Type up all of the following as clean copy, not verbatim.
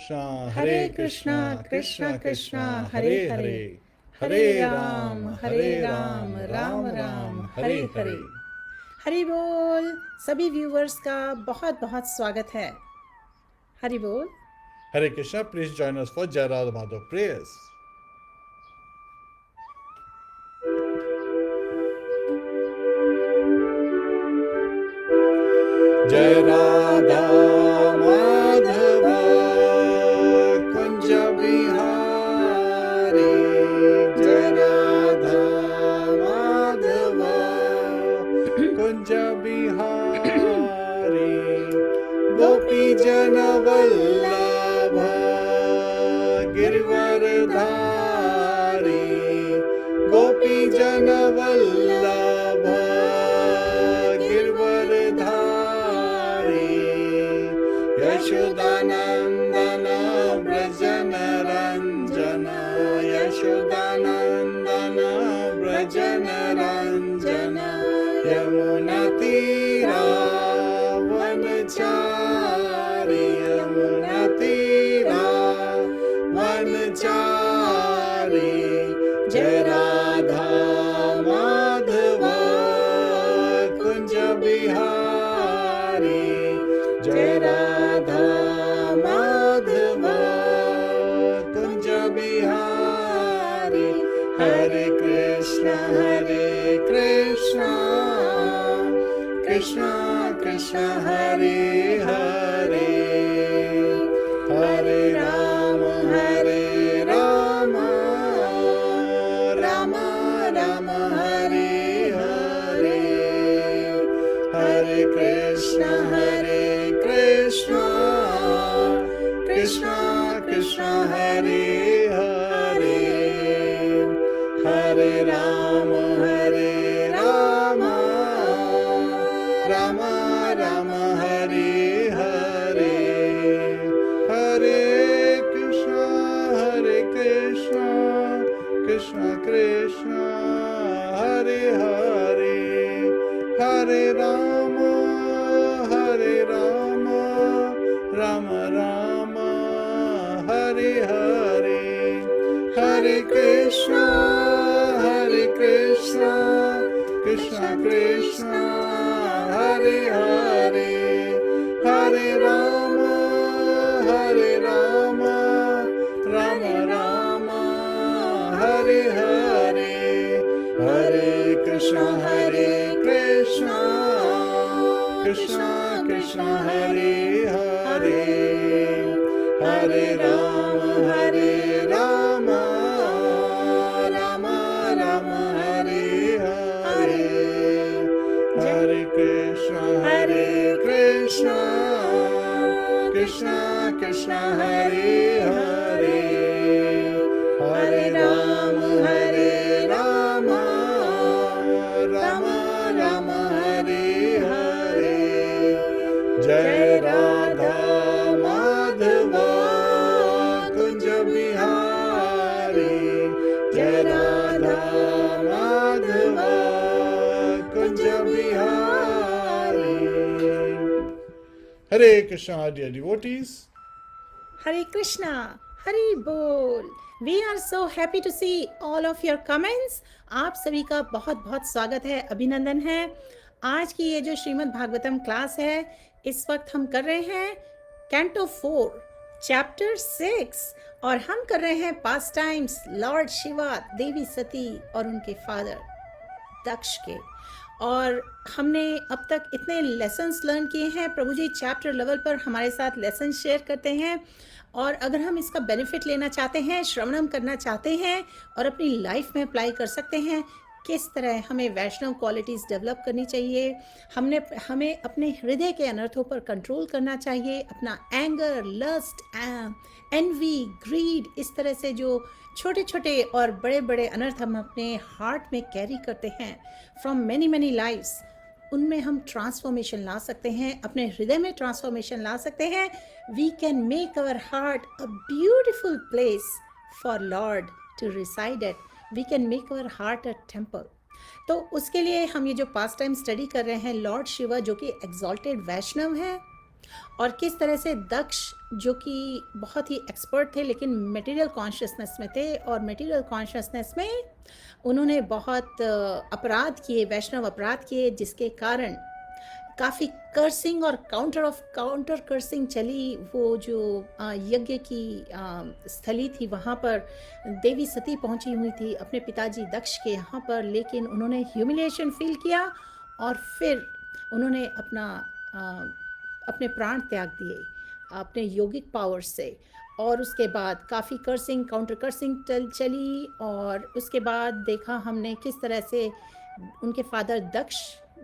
कृष्णा हरे कृष्णा कृष्णा कृष्णा हरे हरे, हरे राम राम राम हरे हरे। हरि बोल। सभी व्यूवर्स का बहुत बहुत स्वागत है। हरि बोल। Hare Krishna, please join us for Jai Radha Madhav prayers. Jai Radha Madhava Kunja Bihari, Jai Radha Madhava Kunja Bihari, Gopi Jana Vallabha Girivardhari, Gopi Jana Vallabha Girivardhari, Yashodanandana Brajana Ranjana, Yashodanandana Brajana Ranjana, Yamuna Tira Vanachari, Yamuna Tira Vanachari, Jai Radha Madhava Kunja Bihari, Jai Radha Madhava Kunja Bihari, Hare Krishna Krishna Krishna Hare Hare, Hare Rama Rama Rama Hare Hare, Hare Krishna Krishna Krishna Hare Hare, Hare Rama Rama Rama Hare Hare, Hare Krishna Krishna Krishna Hare Hare, Hare Rama Rama Rama Hare Hare, Hare Krishna Krishna Krishna Hare Hare, Hare Rama Rama Rama Hare Hare, Hare Krishna Krishna Krishna Hare Hare, Hare Rama Rama Rama Hare Hare, Hare Krishna Krishna Krishna Hare Hare, Hare Rama Rama Rama Hare Hare, Jai Radha Madhava Kunja Bihari, Jai Radha Madhava Kunja Bihari. Hare Krishna, dear devotees. Hare Krishna, Hari Bol. We are so happy to see all of your comments. आप सभी का बहुत बहुत स्वागत है, अभिनंदन है। आज की ये जो श्रीमद् भागवतम क्लास है, इस वक्त हम कर रहे हैं कैंटो 4 चैप्टर 6 और हम कर रहे हैं पास टाइम्स लॉर्ड शिवा, देवी सती और उनके फादर दक्ष के। और हमने अब तक इतने लेसन्स लर्न किए हैं। प्रभु जी चैप्टर लेवल पर हमारे साथ लेसन शेयर करते हैं और अगर हम इसका बेनिफिट लेना चाहते हैं, श्रवणम करना चाहते हैं और अपनी लाइफ में अप्लाई कर सकते हैं, किस तरह हमें वैष्णव क्वालिटीज़ डेवलप करनी चाहिए, हमें अपने हृदय के अनर्थों पर कंट्रोल करना चाहिए, अपना एंगर, लस्ट, एनवी, ग्रीड, इस तरह से जो छोटे छोटे और बड़े बड़े अनर्थ हम अपने हार्ट में कैरी करते हैं फ्रॉम मैनी लाइफ्स, उनमें हम ट्रांसफॉर्मेशन ला सकते हैं, अपने हृदय में ट्रांसफॉर्मेशन ला सकते हैं। We can make our heart a beautiful place for Lord to reside at. We can make our heart a temple. तो उसके लिए हम ये जो पास टाइम स्टडी कर रहे हैं, लॉर्ड शिवा जो कि एग्जॉल्टेड वैष्णव है, और किस तरह से दक्ष जो कि बहुत ही एक्सपर्ट थे लेकिन मटेरियल कॉन्शियसनेस में थे और मटेरियल कॉन्शियसनेस में उन्होंने बहुत अपराध किए, वैष्णव अपराध किए, जिसके कारण काफ़ी कर्सिंग और काउंटर कर्सिंग चली। वो जो यज्ञ की स्थली थी वहाँ पर देवी सती पहुँची हुई थी अपने पिताजी दक्ष के यहाँ पर, लेकिन उन्होंने ह्यूमिलिएशन फील किया और फिर उन्होंने अपने प्राण त्याग दिए अपने योगिक पावर से। और उसके बाद काफ़ी काउंटर कर्सिंग चली और उसके बाद देखा हमने किस तरह से उनके फादर दक्ष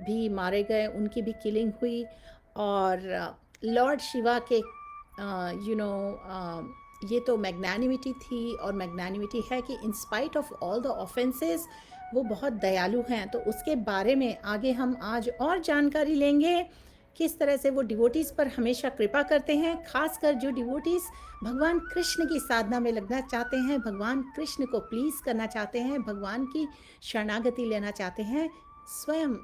भी मारे गए, उनकी भी किलिंग हुई। और लॉर्ड शिवा के ये तो मैग्नानिमिटी थी और मैग्नानिमिटी है कि इन spite of all the offences वो बहुत दयालु हैं। तो उसके बारे में आगे हम आज और जानकारी लेंगे, किस तरह से वो डिवोटीज़ पर हमेशा कृपा करते हैं, खासकर जो डिवोटीज़ भगवान कृष्ण की साधना में लगना चाहते हैं, भगवान कृष्ण को प्लीज़ करना चाहते हैं, भगवान की शरणागति लेना चाहते हैं। स्वयं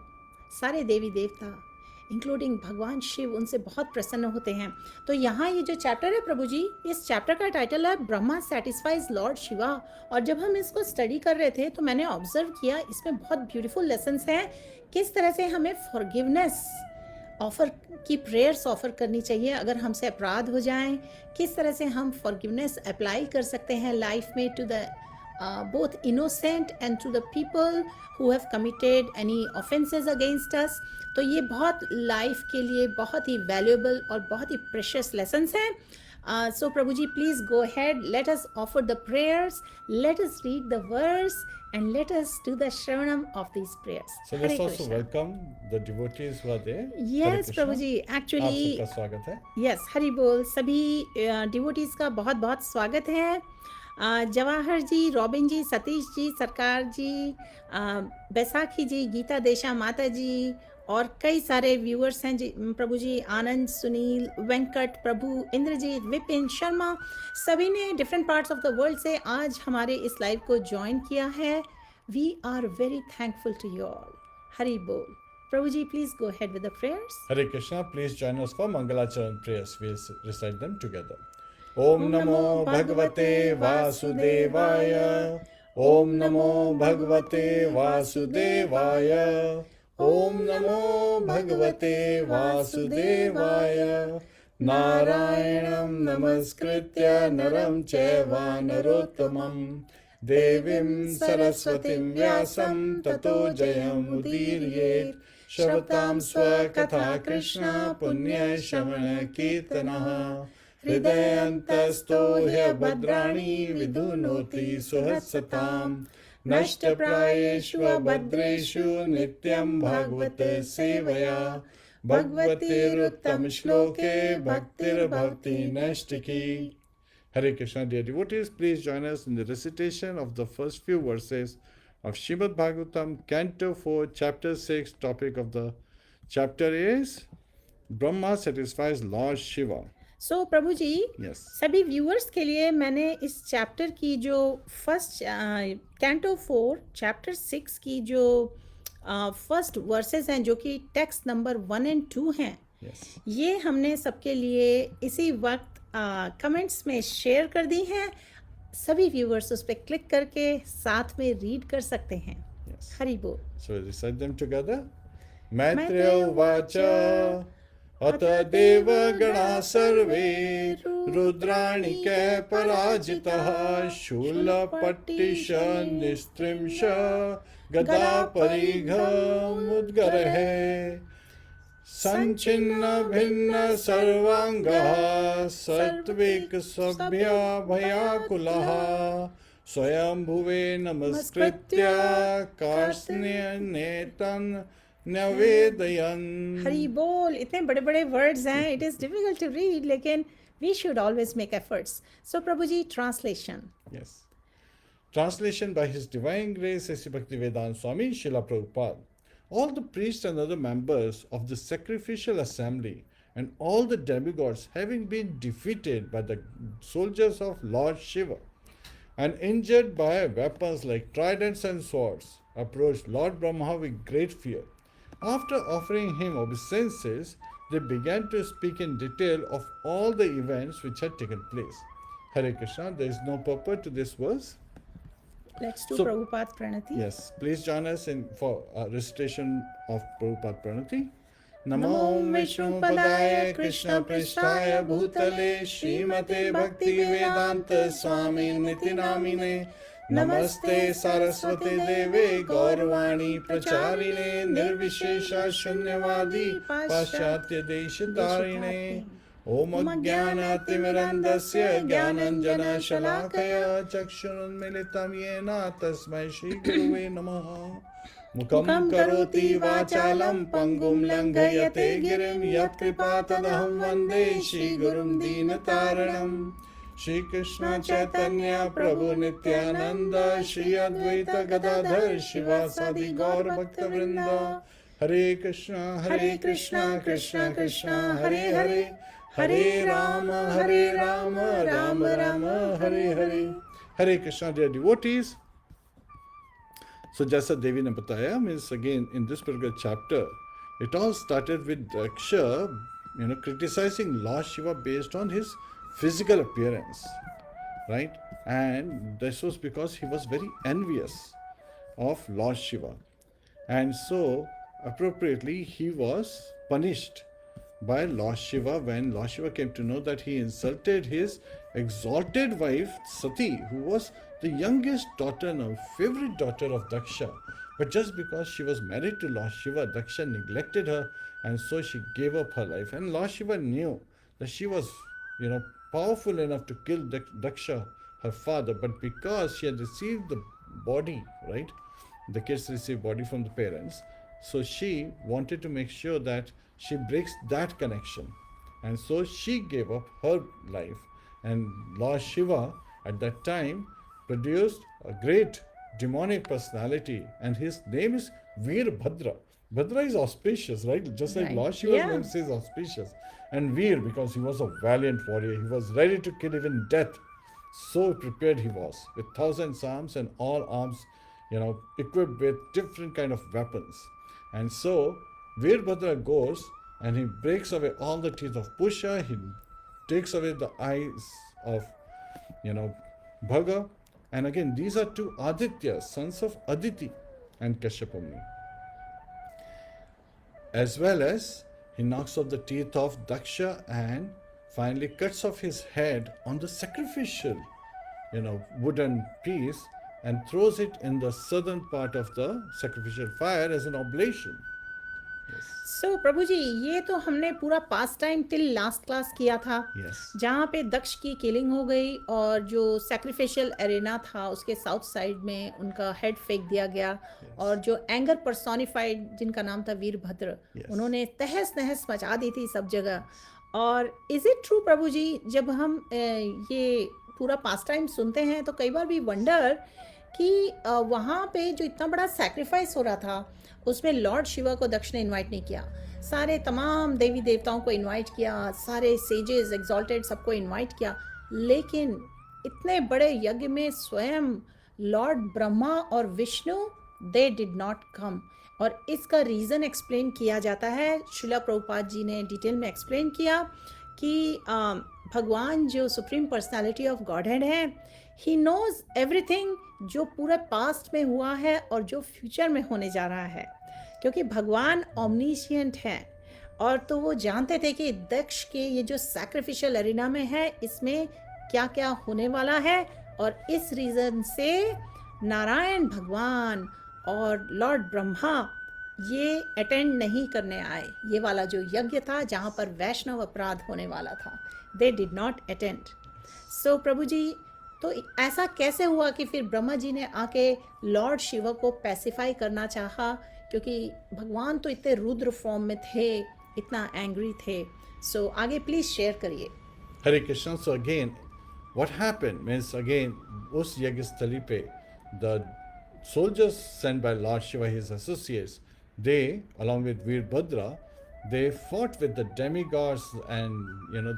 सारे देवी देवता इंक्लूडिंग भगवान शिव उनसे बहुत प्रसन्न होते हैं। तो यहाँ ये जो चैप्टर है प्रभु जी, इस चैप्टर का टाइटल है ब्रह्मा सेटिस्फाइज लॉर्ड शिवा। और जब हम इसको स्टडी कर रहे थे तो मैंने ऑब्जर्व किया इसमें बहुत ब्यूटीफुल लेसन्स हैं, किस तरह से हमें फॉरगिवनेस ऑफ़र की प्रेयर्स ऑफ़र करनी चाहिए अगर हमसे अपराध हो जाएं, किस तरह से हम फॉरगिवनेस अप्लाई कर सकते हैं लाइफ में to the both innocent and to the people who have committed any offenses against us। तो ये बहुत लाइफ के लिए बहुत ही वैल्यूएबल और बहुत ही प्रेशियस लेसन्स हैं। So Prabhu ji please go ahead, let us offer the prayers, let us read the verse and let us do the shravanam of these prayers। So let's also welcome the devotees who are there. Yes Prabhu ji, actually आप सबका स्वागत है। Yes, Hari बोल। सभी devotees का बहुत बहुत स्वागत है। जवाहर जी, रॉबिन जी, सतीश जी, सरकार जी, बैसाखी जी, गीता देशा माता जी और कई सारे व्यूअर्स हैं जी प्रभु जी, आनंद, सुनील, वेंकट, प्रभु, इंद्रजीत, विपिन, शर्मा, सभी ने different parts of the world से आज हमारे इस लाइव को ज्वाइन किया है। We are very thankful to you all. Hari बोल। Prabhu ji please go ahead with the prayers. Hare Krishna, please join us for Mangalacharan prayers. We'll recite them together. Om Namo Bhagavate Vasudevaya. Om Namo Bhagavate Vasudevaya. Om Namo Bhagavate Vasudevaya. Narayanam Namaskritya Naram Chaiva Narottamam Devim Saraswatim Vyasam Tato Jayam Udiriyet Shravatam Swakatha Krishna Punya Shavana Kirtanaha हृदयन्तस्तो ह्यभद्राणि विधुनोति सुहसताम् नष्टप्रायेषु भद्रेषु नित्यं भागवत सेवया भगवतीरुत्तम श्लोके भक्तिर्भवति नष्टकी। Hare Krishna, dear devotees, please join us in the recitation of the first few verses of Srimad Bhagavatam, Canto 4, Chapter 6. Topic of the chapter is Brahma satisfies Lord Shiva. So Prabhu ji, Yes. सभी viewers के लिए मैंने इस chapter की जो first canto 4 chapter 6 की जो first versus हैं जो कि टेक्स्ट नंबर 1 और 2 हैं, Yes. ये हमने सबके लिए इसी वक्त कमेंट्स में शेयर कर दी हैं। सभी व्यूअर्स उस पर क्लिक करके साथ में रीड कर सकते हैं। Yes. हरि बोल। So recite them together. Maitreya Vacha अत देवगणा सर्वे रुद्राणि कै पराजितः शूलपट्टिश निस्त्रिंश गदा परिघमुद्गरहे संचिन्न भिन्न सर्वांगः सात्विक सभ्य भयाकुलः स्वयं भुवे नमस्कृत्य कार्ष्ण्यनेतं नवेदयन्। हरि बोल। इतने बड़े बड़े वर्ड्स हैं, it is difficult to read, लेकिन we should always make efforts. So Prabhu ji, translation. Yes. Translation by His Divine Grace Sri Bhaktivedanta Swami Srila Prabhupada. All the priests and other members of the sacrificial assembly and all the demigods, having been defeated by the soldiers of Lord Shiva and injured by weapons like tridents and swords, approached Lord Brahma with great fear. After offering him obeisances, they began to speak in detail of all the events which had taken place. Hare Krishna, there is no purport to this verse. Let's do So, Prabhupada Pranati. yes, please join us in for a recitation of Prabhupada Pranati. Namo Vishnupadaya Krishna Prishthaya Bhutale Srimate Bhakti Vedanta Swami Niti Namine Namaste Saraswati Deve Gaurvani Pracharine Nirvishesha Shunyavadi Paschatya Deshadarine Om Ajnanaatimirandasya Jnananjana Shalakaya Chakshurunmilitam Yena Tasmai Shri Guruve Namaha Mukam karoti vachalam pangum langhayate girim yat kripa tadaham vande Shri Gurum Deenataranam Shri Krishna Chaitanya Prabhu Nityananda Shri Advaita Gadadhar Shivasadi Gaur Bhakta Vrinda Hare Krishna Krishna Krishna Hare Hare Hare Rama Rama Rama Hare Hare. Hare Krishna, dear devotees. So जैसा देवी ने बताया, means again in this particular chapter, it all started with Daksha, criticizing Lord Shiva based on his physical appearance, right? And this was because he was very envious of Lord Shiva, and so appropriately he was punished by Lord Shiva when Lord Shiva came to know that he insulted his exalted wife Sati, who was the youngest daughter and favorite daughter of Daksha. But just because she was married to Lord Shiva, Daksha neglected her, and so she gave up her life. And Lord Shiva knew that she was, powerful enough to kill Daksha, her father, but because she had received the body, right? The kids receive body from the parents. So she wanted to make sure that she breaks that connection. And so she gave up her life. And Lord Shiva at that time produced a great demonic personality, and his name is Veerbhadra. Bhadra is auspicious, right? Just like Right. Lord Shiva's Yeah. name says auspicious. And Veer, because he was a valiant warrior, he was ready to kill even death. So prepared he was, with 1,000 arms and all arms, equipped with different kind of weapons. And so Veerbhadra goes and he breaks away all the teeth of Pusha, he takes away the eyes of, Bhaga. And again, these are two Adityas, sons of Aditi and Kashyapa Muni. As well as he knocks off the teeth of Daksha and finally cuts off his head on the sacrificial, wooden piece and throws it in the southern part of the sacrificial fire as an oblation. सो प्रभु जी, ये तो हमने पूरा पास time till last class किया था, Yes. जहाँ पे दक्ष की killing हो गई और जो सैक्रिफिशियल एरेना था उसके साउथ साइड में उनका हेड फेंक दिया गया, और जो एंगर पर्सोनिफाइड जिनका नाम था वीरभद्र, Yes. उन्होंने तहस नहस मचा दी थी सब जगह. और इज इट ट्रू प्रभु जी, जब हम ये पूरा पास टाइम सुनते हैं तो कई बार भी वंडर कि वहाँ पे जो इतना बड़ा सैक्रिफाइस हो रहा था उसमें लॉर्ड शिवा को दक्ष ने इनवाइट नहीं किया, सारे तमाम देवी देवताओं को इनवाइट किया, सारे सेजेस एक्सॉल्टेड सबको इनवाइट किया, लेकिन इतने बड़े यज्ञ में स्वयं लॉर्ड ब्रह्मा और Vishnu they did not come. और इसका रीज़न एक्सप्लेन किया जाता है, शिला प्रभुपाद जी ने डिटेल में एक्सप्लेन किया कि भगवान जो सुप्रीम पर्सनालिटी ऑफ गॉडहेड है, ही नोज एवरीथिंग जो पूरे पास्ट में हुआ है और जो फ्यूचर में होने जा रहा है, क्योंकि भगवान ऑमनीशियंट हैं. और तो वो जानते थे कि दक्ष के ये जो सैक्रिफिशियल एरिना में है इसमें क्या क्या होने वाला है, और इस रीज़न से नारायण भगवान और लॉर्ड ब्रह्मा ये अटेंड नहीं करने आए. ये वाला जो यज्ञ था जहाँ पर वैष्णव अपराध होने वाला था, दे डिड नॉट अटेंड. सो प्रभु जी, तो ऐसा कैसे हुआ कि फिर ब्रह्मा जी ने आके लॉर्ड शिवा को पैसिफाई करना चाहा, क्योंकि भगवान तो इतने रुद्र फॉर्म में थे, इतना एंग्री थे. सो आगे प्लीज शेयर करिए. Hare Krishna. So again, what happened means again, us Yagistali pe, the soldiers sent by Lord Shiva, his associates, they, along with Veerbhadra, they fought with the demigods and,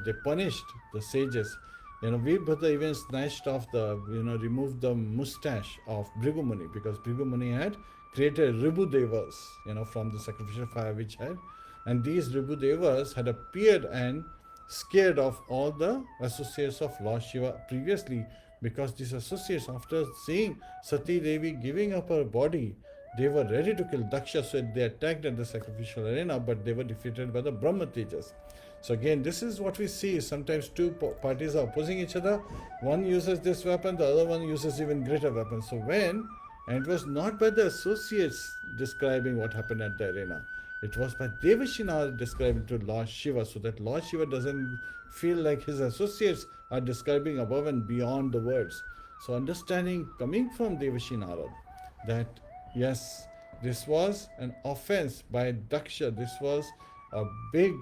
they punished the sages. Veerbhadra even snatched off removed the mustache of Bhrigu Muni, because Bhrigu Muni had created Ribu Devas, from the sacrificial fire which had And these Ribudevas had appeared and scared off all the associates of Lord Shiva previously, because these associates, after seeing Sati Devi giving up her body, they were ready to kill Daksha, so they attacked at the sacrificial arena, but they were defeated by the Brahma Tejas. So again, this is what we see. Sometimes two parties are opposing each other. One uses this weapon, the other one uses even greater weapon. So and it was not by the associates describing what happened at the arena. It was by Devashinara describing to Lord Shiva, so that Lord Shiva doesn't feel like his associates are describing above and beyond the words. So understanding coming from Devashinara that yes, this was an offense by Daksha. This was a big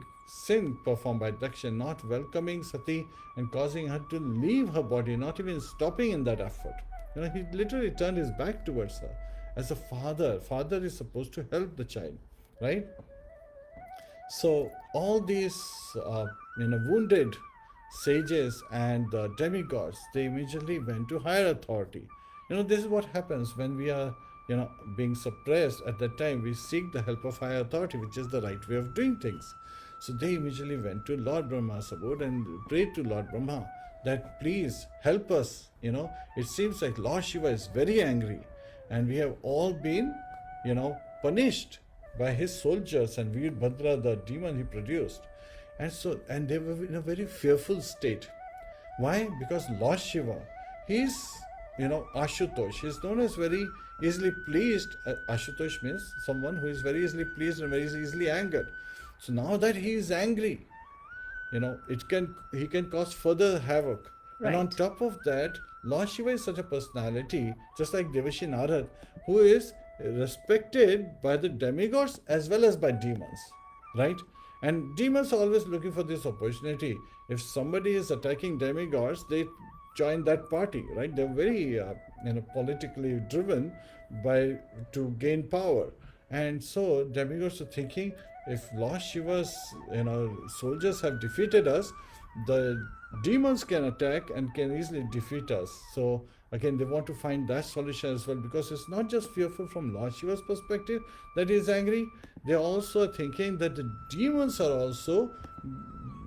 sin performed by Daksha, not welcoming Sati and causing her to leave her body, not even stopping in that effort. He literally turned his back towards her. As a father is supposed to help the child, right? So all these wounded sages and demigods, they immediately went to higher authority. This is what happens when we are being suppressed. At that time we seek the help of higher authority, which is the right way of doing things. So they immediately went to Lord Brahma's abode and prayed to Lord Brahma that please help us. It seems like Lord Shiva is very angry, and we have all been punished by his soldiers and Veerbhadra, the demon he produced. And they were in a very fearful state. Why? Because Lord Shiva, he's Ashutosh. He's known as very easily pleased. Ashutosh means someone who is very easily pleased and very easily angered. So now that he is angry, he can cause further havoc. Right. And on top of that, Lord Shiva is such a personality, just like Devashi Narad, who is respected by the demigods as well as by demons, right? And demons are always looking for this opportunity. If somebody is attacking demigods, they join that party, right? They're very politically driven to gain power. And so demigods are thinking, if Lord Shiva's soldiers have defeated us, the demons can attack and can easily defeat us. So again, they want to find that solution as well, because it's not just fearful from Lord Shiva's perspective that he is angry. They also are thinking that the demons are also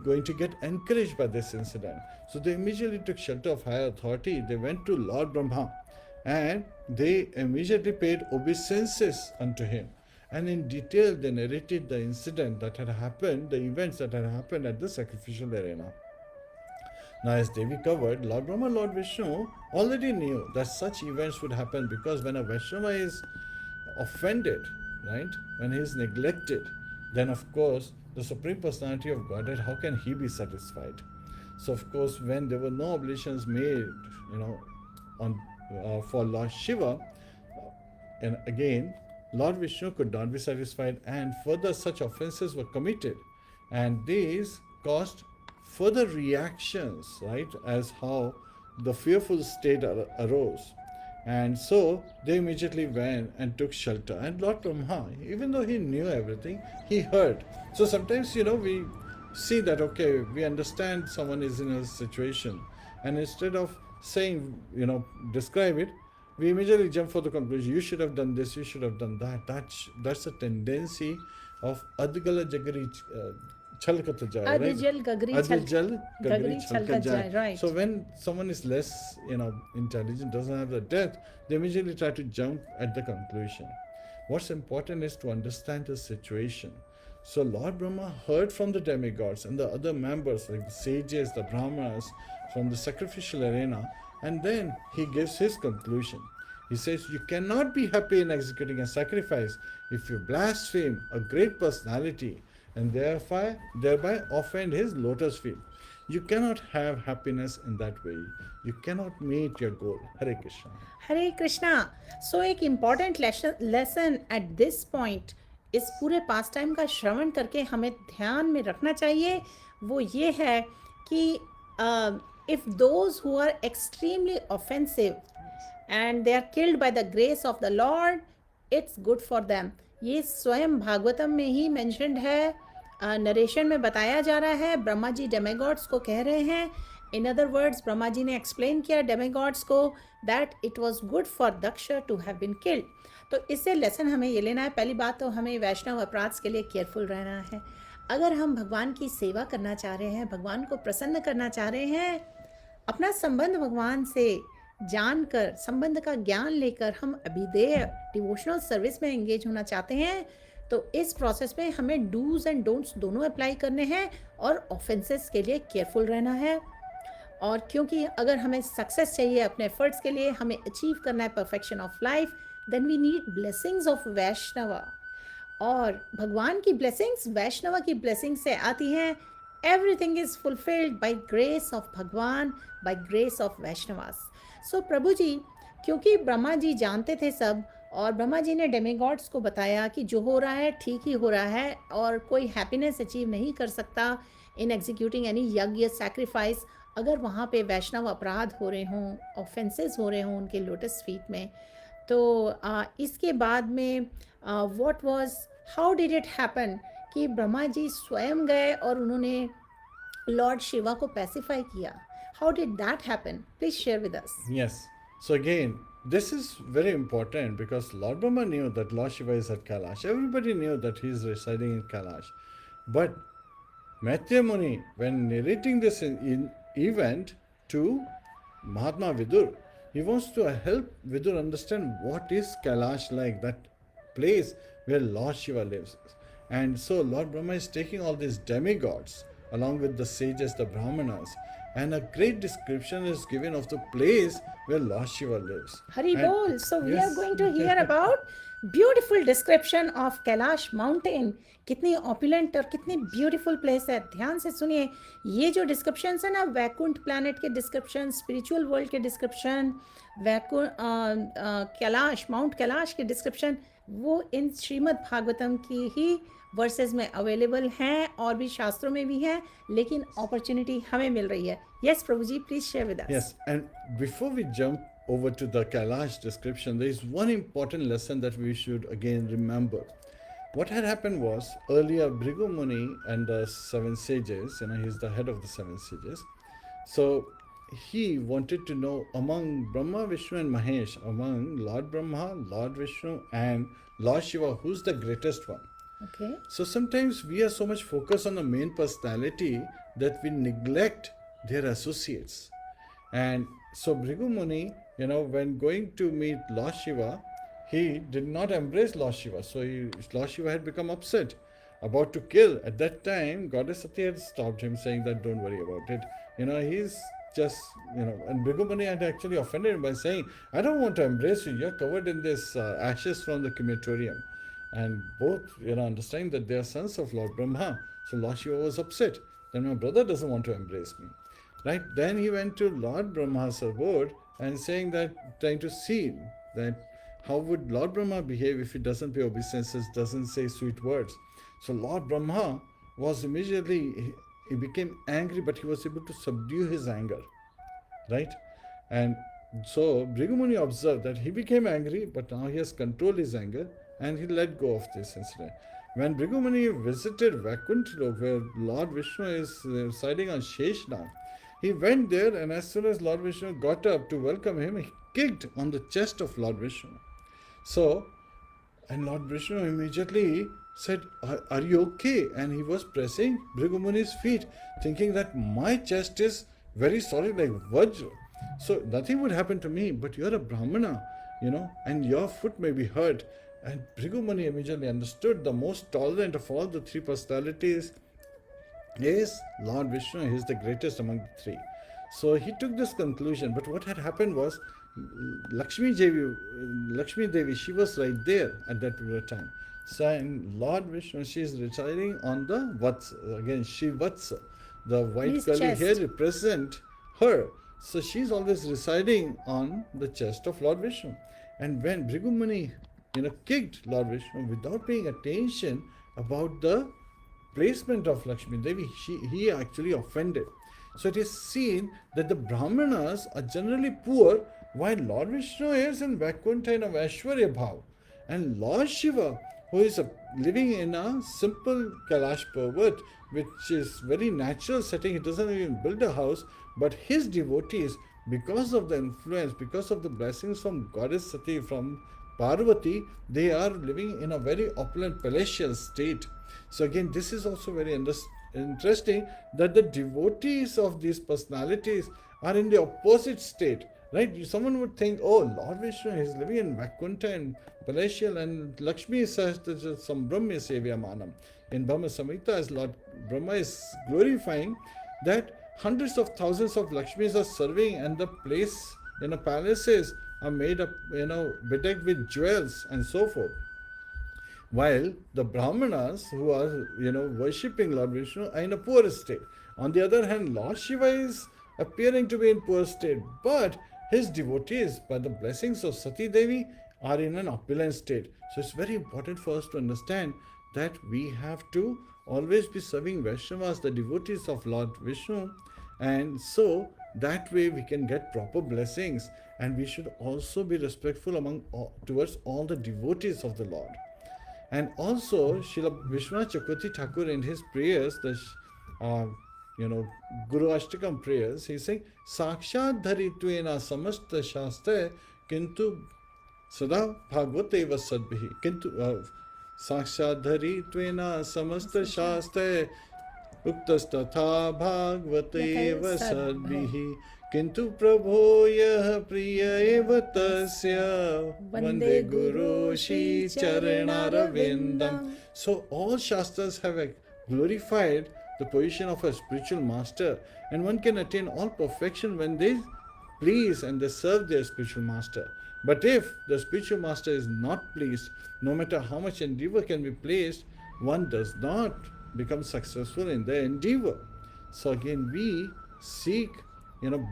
going to get encouraged by this incident. So they immediately took shelter of higher authority. They went to Lord Brahma and they immediately paid obeisances unto him. And in detail, they narrated the incident that had happened, the events that had happened at the sacrificial arena. Now, as Devi covered, Lord Brahma, Lord Vishnu already knew that such events would happen, because when a Vaishnava is offended, right, when he is neglected, then of course the Supreme Personality of Godhead, how can he be satisfied? So of course, when there were no oblations made, for Lord Shiva, and again, Lord Vishnu could not be satisfied, and further such offenses were committed, and these caused further reactions, right, as how the fearful state arose. And so they immediately went and took shelter. And Lord Brahma, even though he knew everything, he heard. So sometimes, we see that, okay, we understand someone is in a situation, and instead of saying, describe it, we immediately jump for the conclusion, you should have done this, you should have done that. That's a tendency of Adgala Jagari Chalkata Jai, right? Adijal Gagri Gagri Chalka Jai, right. So when someone is less, intelligent, doesn't have the depth, they immediately try to jump at the conclusion. What's important is to understand the situation. So Lord Brahma heard from the demigods and the other members, like the sages, the brahmanas, from the sacrificial arena, and then he gives his conclusion. He says, you cannot be happy in executing a sacrifice if you blaspheme a great personality and thereby offend his lotus feet. You cannot have happiness in that way. You cannot meet your goal. Hare Krishna. Hare Krishna. So एक important lesson at this point इस पूरे पास time का श्रवण करके हमें ध्यान में रखना चाहिए, वो ये है कि if those who are extremely offensive and they are killed by the grace of the Lord, it's good for them. ये स्वयं भागवतम में ही mentioned है, नरेशन में बताया जा रहा है. ब्रह्मा जी डेमिगॉड्स को कह रहे हैं, in other words Brahma ji ने एक्सप्लेन किया डेमीगॉड्स को that it was good for Daksha to have been killed. तो इससे लेसन हमें ये लेना है, पहली बात तो हमें वैष्णव अपराध के लिए केयरफुल रहना है। अगर हम भगवान की सेवा करना चाह रहे हैं, भगवान को प्रसन्न करना चाह रहे हैं, अपना संबंध भगवान से जानकर, संबंध का ज्ञान लेकर हम अभिदेय डिवोशनल सर्विस में एंगेज होना चाहते हैं, तो इस प्रोसेस में हमें डूज एंड डोंट्स दोनों अप्लाई करने हैं और ऑफेंसेस के लिए केयरफुल रहना है। और क्योंकि अगर हमें सक्सेस चाहिए अपने एफर्ट्स के लिए, हमें अचीव करना है perfection of life, then we need blessings of Vaishnava. और भगवान की ब्लेसिंग्स वैष्णवा की ब्लेसिंग से आती हैं। Everything is fulfilled by grace of भगवान, बाय ग्रेस ऑफ वैष्णवास। सो प्रभु जी, क्योंकि ब्रह्मा जी जानते थे सब, और ब्रह्मा जी ने डेमीगॉड्स को बताया कि जो हो रहा है ठीक ही हो रहा है और कोई हैप्पीनेस अचीव नहीं कर सकता इन एग्जीक्यूटिंग एनी यज्ञ सेक्रीफाइस अगर वहाँ पे वैष्णव अपराध हो रहे हों, ऑफेंसेस हो रहे हों उनके लोटस फीट में। तो इसके बाद में what was, how did it happen कि ब्रह्मा जी स्वयं गए और उन्होंने लॉर्ड शिवा को पैसिफाई किया। How did that happen, please share with us. Yes. So again, this is very important because Lord Brahma knew that Lord Shiva is at Kailash. Everybody knew that he is residing in Kailash. But Maitreya Muni, when narrating this event to Mahatma Vidur, he wants to help Vidur understand what is Kailash like, that place where Lord Shiva lives. And so Lord Brahma is taking all these demigods along with the sages, the Brahmanas, and a great description is given of the place where Lord Shiva lives. Hari And- bol. So we Yes. are going to hear about beautiful description of Kailash mountain. कितनी opulent और कितनी beautiful place है, ध्यान से सुनिए। ये जो description है ना, वैकुंठ प्लैनेट के डिस्क्रिप्शन, स्पिरिचुअल वर्ल्ड के डिस्क्रिप्शन, कैलाश, माउंट कैलाश के डिस्क्रिप्शन, वो इन श्रीमद् भागवतम की ही वर्सेस में अवेलेबल हैं और भी शास्त्रों में भी हैं, लेकिन अपॉर्चुनिटी हमें मिल रही है। Yes Prabhu ji, please share with us. Yes, and before we jump over to the Kailash description, there is one important lesson that we should again remember. What had happened was earlier Bhrigu Muni and the seven sages, he's the head of the seven sages. So he wanted to know among Brahma, Vishnu, and Mahesh, among Lord Brahma, Lord Vishnu, and Lord Shiva, who's the greatest one? Okay, So sometimes we are so much focused on the main personality that we neglect their associates. And so Bhrigu Muni, when going to meet Lord Shiva, he did not embrace Lord Shiva. So Lord Shiva had become upset, about to kill. At that time, Goddess Sati had stopped him, saying that don't worry about it. He's just, and Bhrigu Muni had actually offended him by saying, I don't want to embrace you. You're covered in this ashes from the crematorium. And both, understanding that they are sons of Lord Brahma. So Lord Shiva was upset. Then my brother doesn't want to embrace me. Right? Then he went to Lord Brahma's abode and saying that, trying to see that how would Lord Brahma behave if he doesn't pay obeisances, doesn't say sweet words. So Lord Brahma was immediately, he became angry, but he was able to subdue his anger. Right? And so Bhrigu Muni observed that he became angry, but now he has controlled his anger and he let go of this incident. When Bhrigu Muni visited Vaikuntha, where Lord Vishnu is residing on Sheshnag, he went there, and as soon as Lord Vishnu got up to welcome him, he kicked on the chest of Lord Vishnu. So, and Lord Vishnu immediately said, are you okay? And he was pressing Bhrigu Muni's feet, thinking that my chest is very solid like Vajra. So nothing would happen to me, but you're a Brahmana, and your foot may be hurt. And Bhrigu Muni immediately understood the most tolerant of all the three personalities is Lord Vishnu. He is the greatest among the three. So he took this conclusion. But what had happened was Lakshmi Devi, she was right there at that period of time. So in Lord Vishnu, she is residing on the Vatsa. Again, Shivatsa. The white His curly chest. hair represent her. So she is always residing on the chest of Lord Vishnu. And when Bhrigu Muni kicked Lord Vishnu without paying attention about the placement of Lakshmi Devi, he actually offended. So it is seen that the Brahmanas are generally poor, while Lord Vishnu is in Vaikuntha in a Vaishwarya Bhav. And Lord Shiva, who is living in a simple Kailash Parvat, which is very natural setting. He doesn't even build a house, but his devotees, because of the influence, because of the blessings from Goddess Sati, from Parvati, they are living in a very opulent palatial state. So again, this is also very interesting that the devotees of these personalities are in the opposite state. Right? Someone would think, oh, Lord Vishnu is living in Vaikuntha and palatial, and Lakshmi says this is some Brahma Sevya Manam. In Brahma Samhita, as Lord Brahma is glorifying that hundreds of thousands of Lakshmis are serving, and the place, palaces are made up, bedecked with jewels and so forth. While the Brahmanas who are, worshipping Lord Vishnu are in a poor state. On the other hand, Lord Shiva is appearing to be in poor state, but his devotees, by the blessings of Sati Devi, are in an opulent state. So it's very important for us to understand that we have to always be serving Vaishnavas, the devotees of Lord Vishnu, and so that way we can get proper blessings, and we should also be respectful towards all the devotees of the Lord. And also, Srila Vishwanath Chakravarti Thakur in his prayers, the Guru Ashtakam prayers, he's saying, Sakshat Dharitvena Samasta Shastra Kintu Sada Bhagavate Vasadbihi. Kintu Sakshat Dharitvena Samasta Shastra Uktastatha Bhagavate Vasadbihi. Kintu Prabho Yah Priya Eva Tasya Vande Guru Shi Charanaravindam. So all Shastras have glorified the position of a spiritual master, and one can attain all perfection when they please and they serve their spiritual master. But if the spiritual master is not pleased, no matter how much endeavor can be placed, one does not become successful in the endeavor. So again, we seek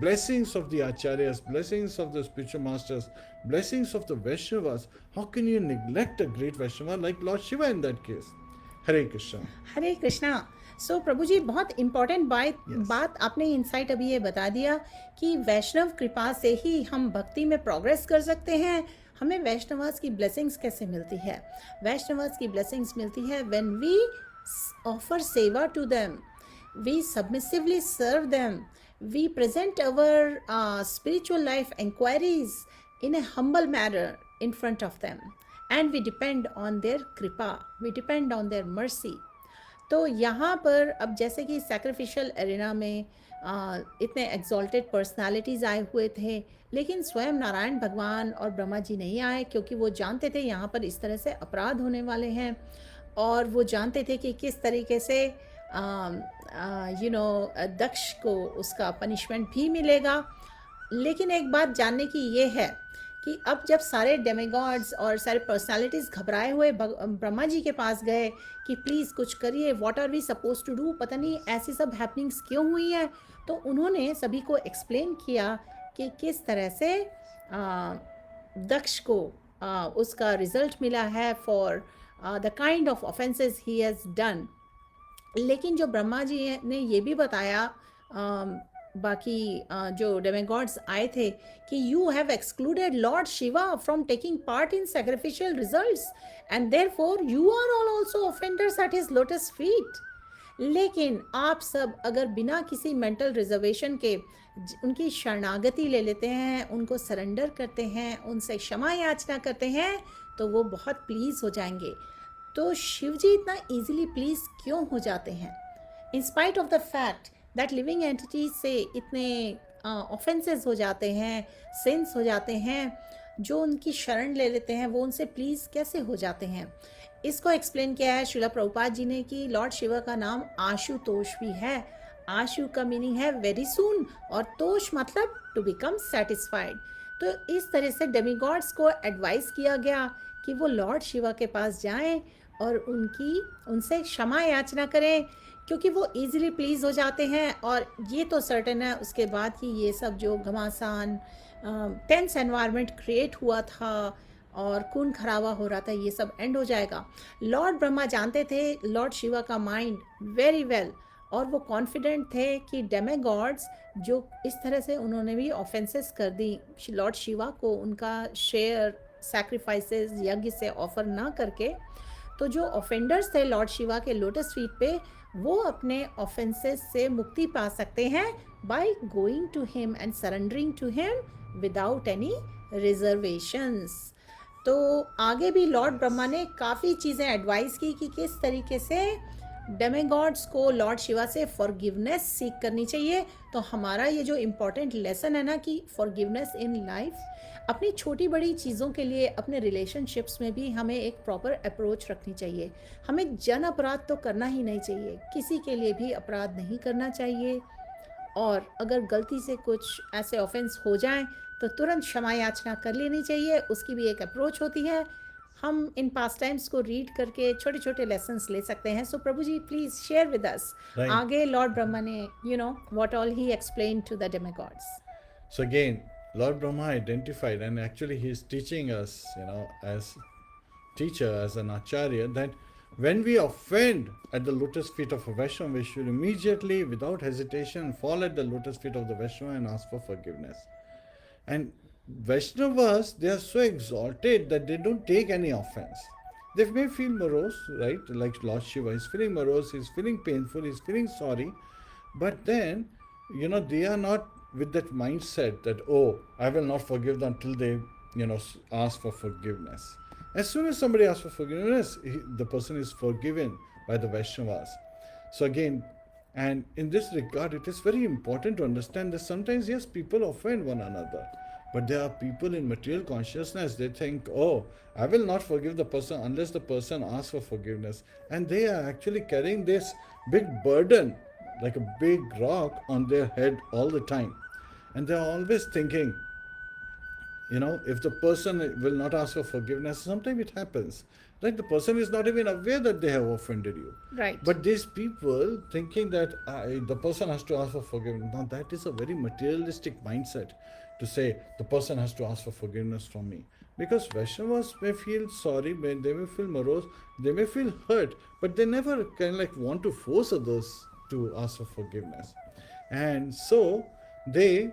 blessings of the acharyas, blessings of the spiritual masters, blessings of the Vaishnavas. How can you neglect a great Vaishnava like Lord Shiva in that case? Hare Krishna. Hare Krishna. सो प्रभु जी, बहुत important बात आपने insight अभी ये बता दिया कि वैष्णव कृपा से ही हम भक्ति में प्रोग्रेस कर सकते हैं. हमें वैष्णवास की ब्लेसिंग्स कैसे मिलती है? वैष्णवास की ब्लेसिंग्स मिलती है when we offer seva to them, we submissively serve them, we present our spiritual life inquiries in a humble manner in front of them, and we depend on their kripa, we depend on their mercy. तो यहाँ पर अब जैसे कि sacrificial arena में इतने exalted personalities आए हुए थे, लेकिन स्वयं नारायण भगवान और ब्रह्मा जी नहीं आए, क्योंकि वो जानते थे यहाँ पर इस तरह से अपराध होने वाले हैं, और वो जानते थे कि किस तरीके से दक्ष को उसका पनिशमेंट भी मिलेगा. लेकिन एक बात जानने की ये है कि अब जब सारे डेमिगॉड्स और सारे पर्सनालिटीज़ घबराए हुए ब्रह्मा जी के पास गए कि प्लीज़ कुछ करिए, what are we suppose to do, पता नहीं ऐसी सब हैपनिंग्स क्यों हुई है. तो उन्होंने सभी को एक्सप्लेन किया कि किस तरह से दक्ष को उसका रिजल्ट मिला है for the kind of offences he has done. लेकिन जो ब्रह्मा जी ने ये भी बताया बाकी जो डेमिगॉड्स आए थे कि you have excluded lord Shiva from taking part in sacrificial results and therefore you are all also offenders at his lotus feet. लेकिन आप सब अगर बिना किसी मेंटल रिजर्वेशन के उनकी शरणागति ले लेते हैं, उनको सरेंडर करते हैं, उनसे क्षमा याचना करते हैं, तो वो बहुत प्लीज़ हो जाएंगे. तो शिव जी इतना ईजिली प्लीज़ क्यों हो जाते हैं? इन spite of the fact that living entities से इतने ऑफेंसेस हो जाते हैं, सिंस हो जाते हैं, जो उनकी शरण ले लेते हैं वो उनसे प्लीज़ कैसे हो जाते हैं? इसको एक्सप्लेन किया है श्रीला प्रभुपाद जी ने कि लॉर्ड शिवा का नाम आशुतोष भी है. आशु का मीनिंग है वेरी सून, और तोष मतलब टू बिकम सेटिस्फाइड. तो इस तरह से डेमिगॉड्स को एडवाइस किया गया कि वो लॉर्ड शिवा के पास जाएं और उनसे क्षमा याचना करें, क्योंकि वो इजीली प्लीज़ हो जाते हैं. और ये तो सर्टेन है उसके बाद कि ये सब जो घमासान टेंस एनवायरनमेंट क्रिएट हुआ था और खून खराबा हो रहा था, ये सब एंड हो जाएगा. लॉर्ड ब्रह्मा जानते थे लॉर्ड शिवा का माइंड वेरी वेल, और वो कॉन्फिडेंट थे कि डेमिगॉड्स जो इस तरह से उन्होंने भी ऑफेंसेस कर दी लॉर्ड शिवा को, उनका शेयर सैक्रिफाइसेस यज्ञ से ऑफर ना करके, तो जो ऑफेंडर्स थे लॉर्ड शिवा के लोटस फीट पे, वो अपने ऑफेंसेस से मुक्ति पा सकते हैं by going to him and surrendering to him without any reservations. तो आगे भी लॉर्ड ब्रह्मा ने काफ़ी चीज़ें एडवाइस की कि किस तरीके से डेमिगॉड्स को लॉर्ड शिवा से फॉरगिवनेस सीख करनी चाहिए। तो हमारा ये जो इम्पोर्टेंट लेसन है ना कि फॉरगिवनेस इन लाइफ, अपनी छोटी बड़ी चीज़ों के लिए अपने रिलेशनशिप्स में भी हमें एक प्रॉपर अप्रोच रखनी चाहिए। हमें जन अपराध तो करना ही नहीं चाहिए, किसी के लिए भी अपराध नहीं करना चाहिए। और अगर गलती से कुछ ऐसे ऑफेंस हो जाएं तो तुरंत क्षमा याचना कर लेनी चाहिए, उसकी भी एक अप्रोच होती है। हम इन पास टाइम्स को रीड करके छोटे छोटे लेसन्स ले सकते हैं। So Prabhu ji please share with us Right. आगे लॉर्ड ब्रह्मा ने what all he explain to the demigods. So again, Lord Brahma identified, and actually he is teaching us, as teacher, as an acharya, that when we offend at the lotus feet of a Vaishnava, we should immediately, without hesitation, fall at the lotus feet of the Vaishnava and ask for forgiveness. And Vaishnavas, they are so exalted that they don't take any offense. They may feel morose, right? Like Lord Shiva, he's feeling morose, he's feeling painful, he's feeling sorry, but then, they are not with that mindset that, oh, I will not forgive them until they, ask for forgiveness. As soon as somebody asks for forgiveness, the person is forgiven by the Vaishnavas. So again, and in this regard, it is very important to understand that sometimes, yes, people offend one another. But there are people in material consciousness, they think, oh, I will not forgive the person unless the person asks for forgiveness. And they are actually carrying this big burden, like a big rock on their head all the time. And they are always thinking, if the person will not ask for forgiveness, sometimes it happens. Like the person is not even aware that they have offended you. Right. But these people thinking that the person has to ask for forgiveness, now that is a very materialistic mindset to say the person has to ask for forgiveness from me. Because Vaishnavas may feel sorry, they may feel morose, they may feel hurt, but they never want to force others to ask for forgiveness. And so they,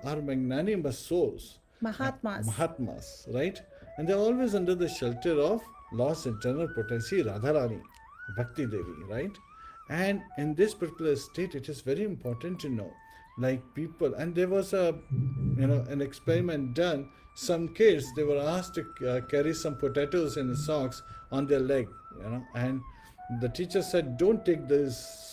are magnanimous souls. Mahatmas, right? And they're always under the shelter of Lord's eternal potency, Radharani, Bhakti Devi, right? And in this particular state, it is very important to know, like people, and there was an experiment done. Some kids, they were asked to carry some potatoes in the socks on their leg, and the teacher said, don't take these,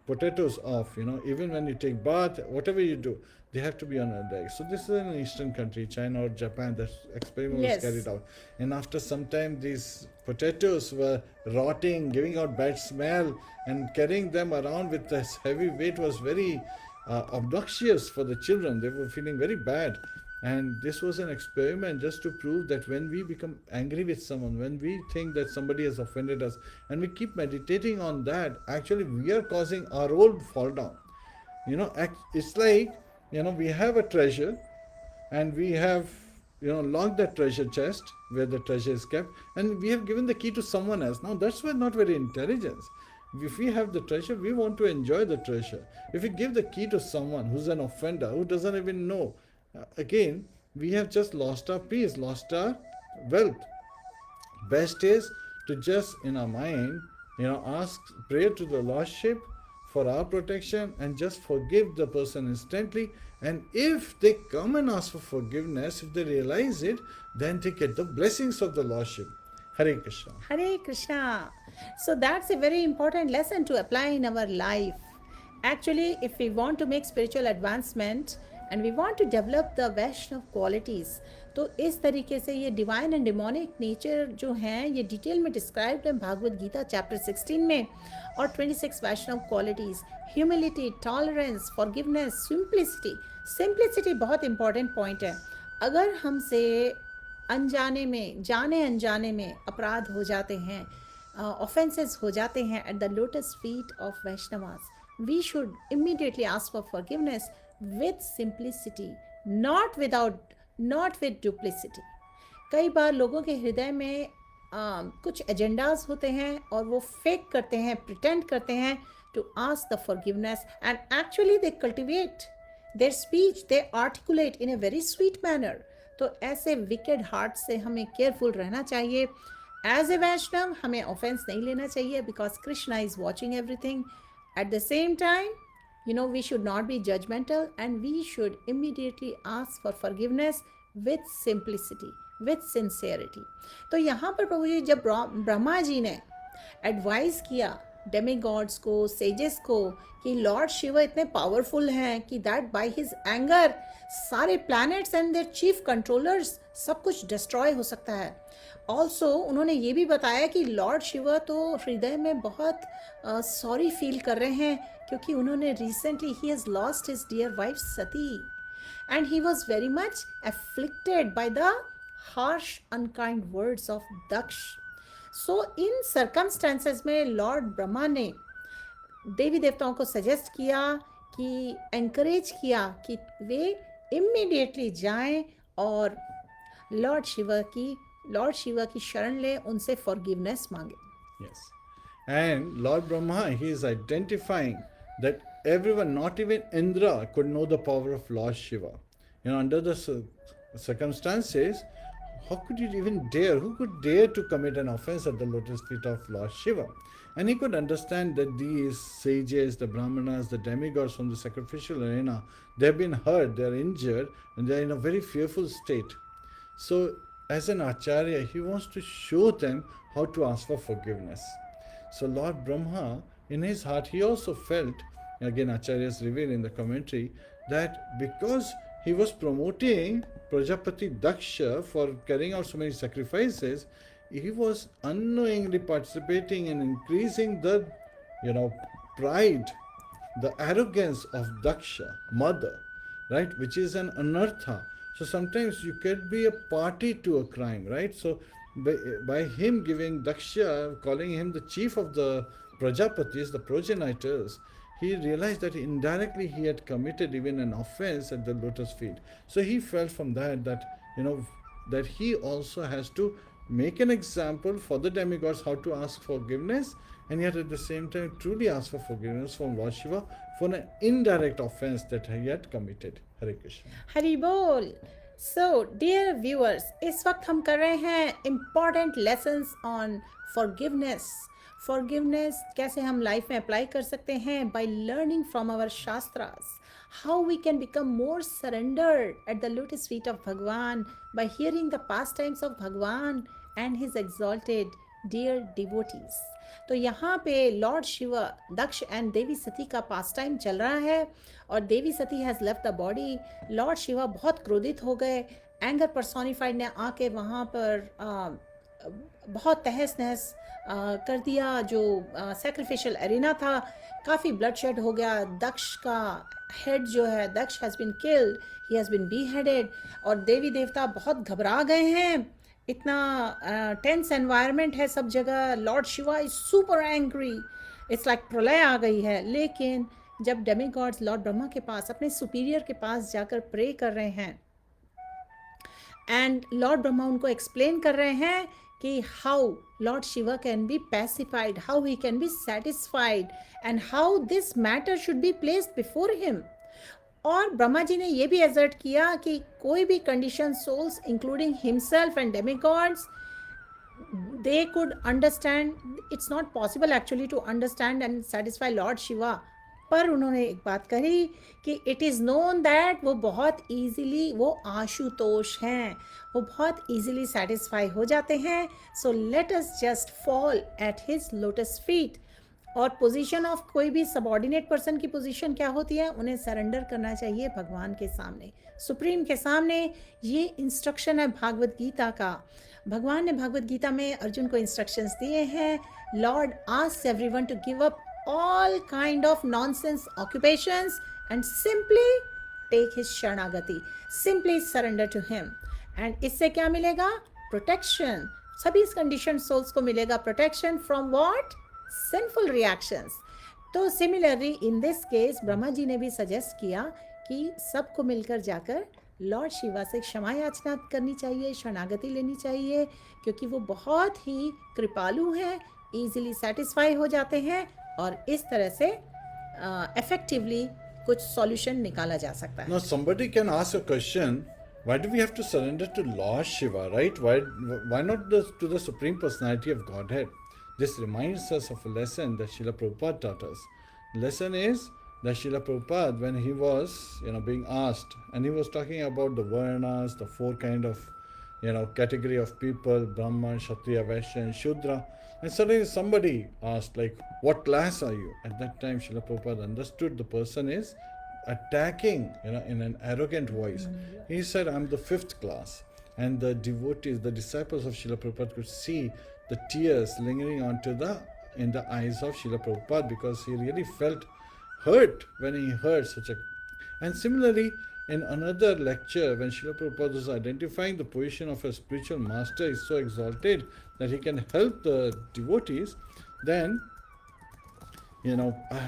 potatoes off, even when you take bath, whatever you do, they have to be on a leg. So this is an Eastern country, China or Japan, that experiment Yes. was carried out. And after some time, these potatoes were rotting, giving out bad smell, and carrying them around with this heavy weight was very obnoxious for the children. They were feeling very bad. And this was an experiment just to prove that when we become angry with someone, when we think that somebody has offended us, and we keep meditating on that, actually we are causing our own fall down. It's like, we have a treasure, and we have, locked that treasure chest where the treasure is kept, and we have given the key to someone else. Now that's not very intelligence. If we have the treasure, we want to enjoy the treasure. If we give the key to someone who's an offender, who doesn't even know, again, we have just lost our peace, lost our wealth. Best is to just in our mind, ask prayer to the Lordship for our protection and just forgive the person instantly. And if they come and ask for forgiveness, if they realize it, then they get the blessings of the Lordship. Hare Krishna. Hare Krishna. So that's a very important lesson to apply in our life. Actually, if we want to make spiritual advancement and we want to develop the Vaishnav qualities, तो इस तरीके से ये divine and demonic nature जो हैं ये detail में described है भागवत गीता चैप्टर 16 में, और 26 Vaishnava qualities, humility, tolerance, forgiveness, simplicity. Simplicity बहुत इंपॉर्टेंट पॉइंट है। अगर हमसे अनजाने में, जाने अनजाने में अपराध हो जाते हैं, ऑफेंसेस हो जाते हैं at the lotus feet of Vaishnavas, we should immediately ask for forgiveness with simplicity, not with duplicity. कई बार लोगों के हृदय में कुछ एजेंडाज होते हैं और वो फेक करते हैं, प्रिटेंड करते हैं to ask the forgiveness, and actually they cultivate their speech, they articulate in a very sweet manner. तो ऐसे विकेड हार्ट से हमें केयरफुल रहना चाहिए। एज ए वैष्णव हमें ऑफेंस नहीं लेना चाहिए because Krishna is watching everything. At the same time we should not be judgmental and we should immediately ask for forgiveness with simplicity, with sincerity. तो यहाँ पर प्रभु जी जब ब्रह्मा जी ने एडवाइस किया डेमीगॉड्स को, सेजेस को कि लॉर्ड शिव इतने पावरफुल हैं कि दैट बाय हिज एंगर सारे planets and their chief controllers सब कुछ डिस्ट्रॉय हो सकता है. ऑल्सो उन्होंने ये भी बताया कि लॉर्ड शिव तो हृदय में बहुत सॉरी फील कर रहे हैं क्योंकि उन्होंने रिसेंटली ही has lost his dear wife Sati and he was very much afflicted by the harsh unkind words of Daksha. So in circumstances में लॉर्ड ब्रह्मा ने देवी देवताओं को सजेस्ट किया कि एंकरेज किया कि वे इमीडिएटली जाएं और लॉर्ड शिवा की शरण ले, उनसे फॉरगिवनेस मांगे. Yes. And Lord Brahma, he is identifying that everyone, not even Indra, could know the power of Lord Shiva. Under the circumstances, how could you even dare? Who could dare to commit an offense at the lotus feet of Lord Shiva? And he could understand that these sages, the Brahmanas, the demigods from the sacrificial arena, they have been hurt, they are injured, and they are in a very fearful state. So, as an Acharya, he wants to show them how to ask for forgiveness. So Lord Brahma, in his heart, he also felt, again Acharyas reveal in the commentary, that because he was promoting Prajapati Daksha for carrying out so many sacrifices, he was unknowingly participating in increasing the, pride, the arrogance of Daksha, mother, right, which is an anartha. So sometimes you can be a party to a crime, right? So by him giving Daksha, calling him the chief of the Prajapatis, the progenitors, he realized that indirectly he had committed even an offense at the lotus feet. So he felt from that that he also has to make an example for the demigods how to ask forgiveness, and yet at the same time truly ask for forgiveness from Lord Shiva for an indirect offense that he had committed. Hare Krishna. Hari बोल. So dear viewers, इस वक्त हम कर रहे हैं important lessons on forgiveness. Forgiveness कैसे हम life में अप्लाई कर सकते हैं by learning from our shastras. How we can become more surrendered at the lotus feet of Bhagwan by hearing the pastimes of Bhagwan and his exalted dear devotees. तो यहाँ पे Lord Shiva, Daksha and Devi Sati का pastime चल रहा है और Devi Sati has left the body. Lord Shiva बहुत क्रोधित हो गए. एंगर पर्सोनिफाइड ने आके वहाँ पर बहुत तहस नहस कर दिया. जो सैक्रिफिशियल एरिना था, काफ़ी ब्लड शेड हो गया. दक्ष का हेड जो है, Daksha has been killed, he has been beheaded. और देवी देवता बहुत घबरा गए हैं. इतना टेंस एनवायरनमेंट है सब जगह. Lord Shiva is super angry. It's like प्रलय आ गई है. लेकिन जब डेमीगॉड्स लॉर्ड ब्रह्मा के पास, अपने सुपीरियर के पास जाकर प्रे कर रहे हैं एंड लॉर्ड ब्रह्मा उनको एक्सप्लेन कर रहे हैं कि how Lord Shiva can be pacified, how he can be satisfied and how this matter should be placed before him. और ब्रह्मा जी ने ये भी एजर्ट किया कि कोई भी condition souls including himself and demigods, they could understand. It's not possible actually to understand and satisfy Lord Shiva. पर उन्होंने एक बात कही कि इट इज़ नोन दैट वो बहुत ईजीली, वो आशुतोष हैं, वो बहुत ईजीली सेटिस्फाई हो जाते हैं. So let us just fall eight his lotus feet. और पोजीशन ऑफ कोई भी सबऑर्डिनेट पर्सन की पोजीशन क्या होती है? उन्हें सरेंडर करना चाहिए भगवान के सामने, सुप्रीम के सामने. ये इंस्ट्रक्शन है भागवत गीता का. भगवान ने भागवत गीता में अर्जुन को इंस्ट्रक्शंस दिए हैं. Lord asks everyone to give up all kind of nonsense occupations and simply take his sharanagati, simply surrender to him. And इससे क्या मिलेगा? Protection. सभी conditioned souls को मिलेगा protection from what? Sinful reactions. तो similarly in this case Brahma ji ने भी suggest किया कि सबको मिलकर जाकर लॉर्ड शिवा से क्षमा याचना करनी चाहिए, शरणागति लेनी चाहिए, क्योंकि वो बहुत ही कृपालु हैं, easily satisfy हो जाते हैं और इस तरह से effectively कुछ solution निकाला जा सकता है. Now somebody can ask a question why do we have to surrender to Lord Shiva, right? Why not to the Supreme Personality of Godhead? This reminds us of a lesson that Srila Prabhupada taught us. Lesson is that Srila Prabhupada, when he was, being asked, and he was talking about the Varnas, the four kind of, category of people, Brahman, Kshatriya, Vaishya, and Shudra, and suddenly somebody asked, like, what class are you? At that time, Srila Prabhupada understood the person is attacking, in an arrogant voice. He said, I'm the fifth class. And the devotees, the disciples of Srila Prabhupada could see the tears lingering in the eyes of Srila Prabhupada, because he really felt hurt when he heard such a. And similarly, in another lecture, when Srila Prabhupada was identifying the position of a spiritual master is so exalted that he can help the devotees, then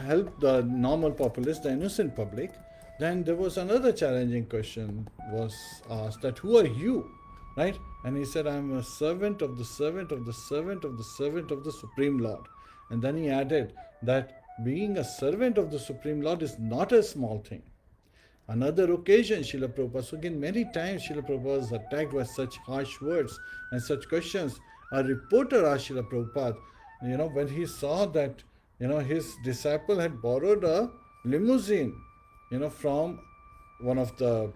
help the normal populace, the innocent public, then there was another challenging question was asked, that who are you, right? And he said, I'm a servant of the servant of the servant of the servant of the Supreme Lord. And then he added that being a servant of the Supreme Lord is not a small thing. Another occasion, Srila Prabhupada, so again, many times Srila Prabhupada was attacked by such harsh words and such questions. A reporter asked Srila Prabhupada, when he saw that, his disciple had borrowed a limousine, from one of the,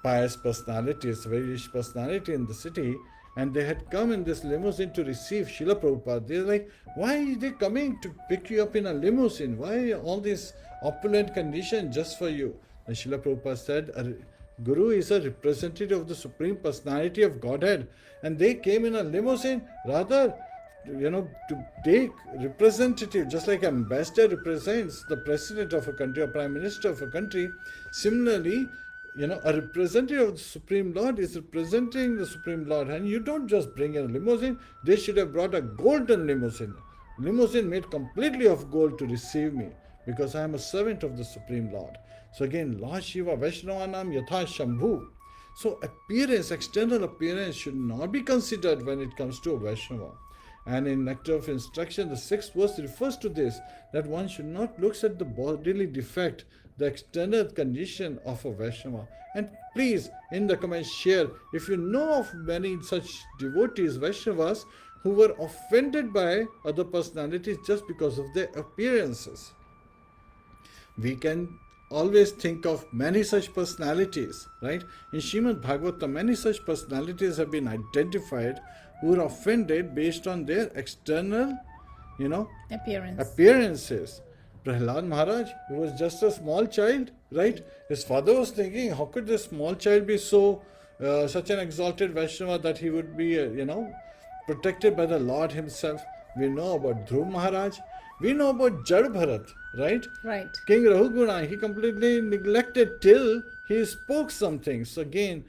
pious personalities, very rich personality in the city, and they had come in this limousine to receive Srila Prabhupada. They're like, why are they coming to pick you up in a limousine? Why all this opulent condition just for you? And Srila Prabhupada said, a Guru is a representative of the Supreme Personality of Godhead, and they came in a limousine rather, to take representative, just like ambassador represents the president of a country or prime minister of a country. Similarly, a representative of the Supreme Lord is representing the Supreme Lord, and you don't just bring in a limousine. They should have brought a golden limousine made completely of gold to receive me, because I am a servant of the Supreme Lord. So again, Lord Shiva Vaishnavanam Yatha Shambhu. So appearance, external appearance should not be considered when it comes to a Vaishnava. And in Nectar of Instruction, the 6th verse refers to this, that one should not look at the bodily defect, the external condition of a Vaishnava. And please, in the comments, share if you know of many such devotees, Vaishnavas, who were offended by other personalities just because of their appearances. We can always think of many such personalities, right? In Srimad Bhagavatam, many such personalities have been identified who are offended based on their external, appearances. Prahlad Maharaj, who was just a small child, right? His father was thinking, how could this small child be such an exalted Vaishnava that he would be, protected by the Lord himself? We know about Dhruv Maharaj. We know about Jad Bharat, right? Right. King Rahuguna, he completely neglected till he spoke something. So again,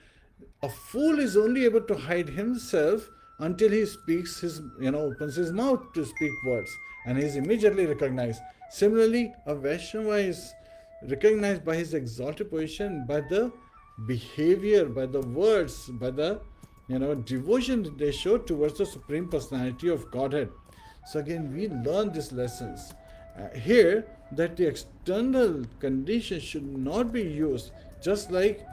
a fool is only able to hide himself until he speaks opens his mouth to speak words, and he is immediately recognized. Similarly, a Vaishnava is recognized by his exalted position, by the behavior, by the words, by the devotion that they show towards the Supreme Personality of Godhead. So again, we learn these lessons here, that the external conditions should not be used, just like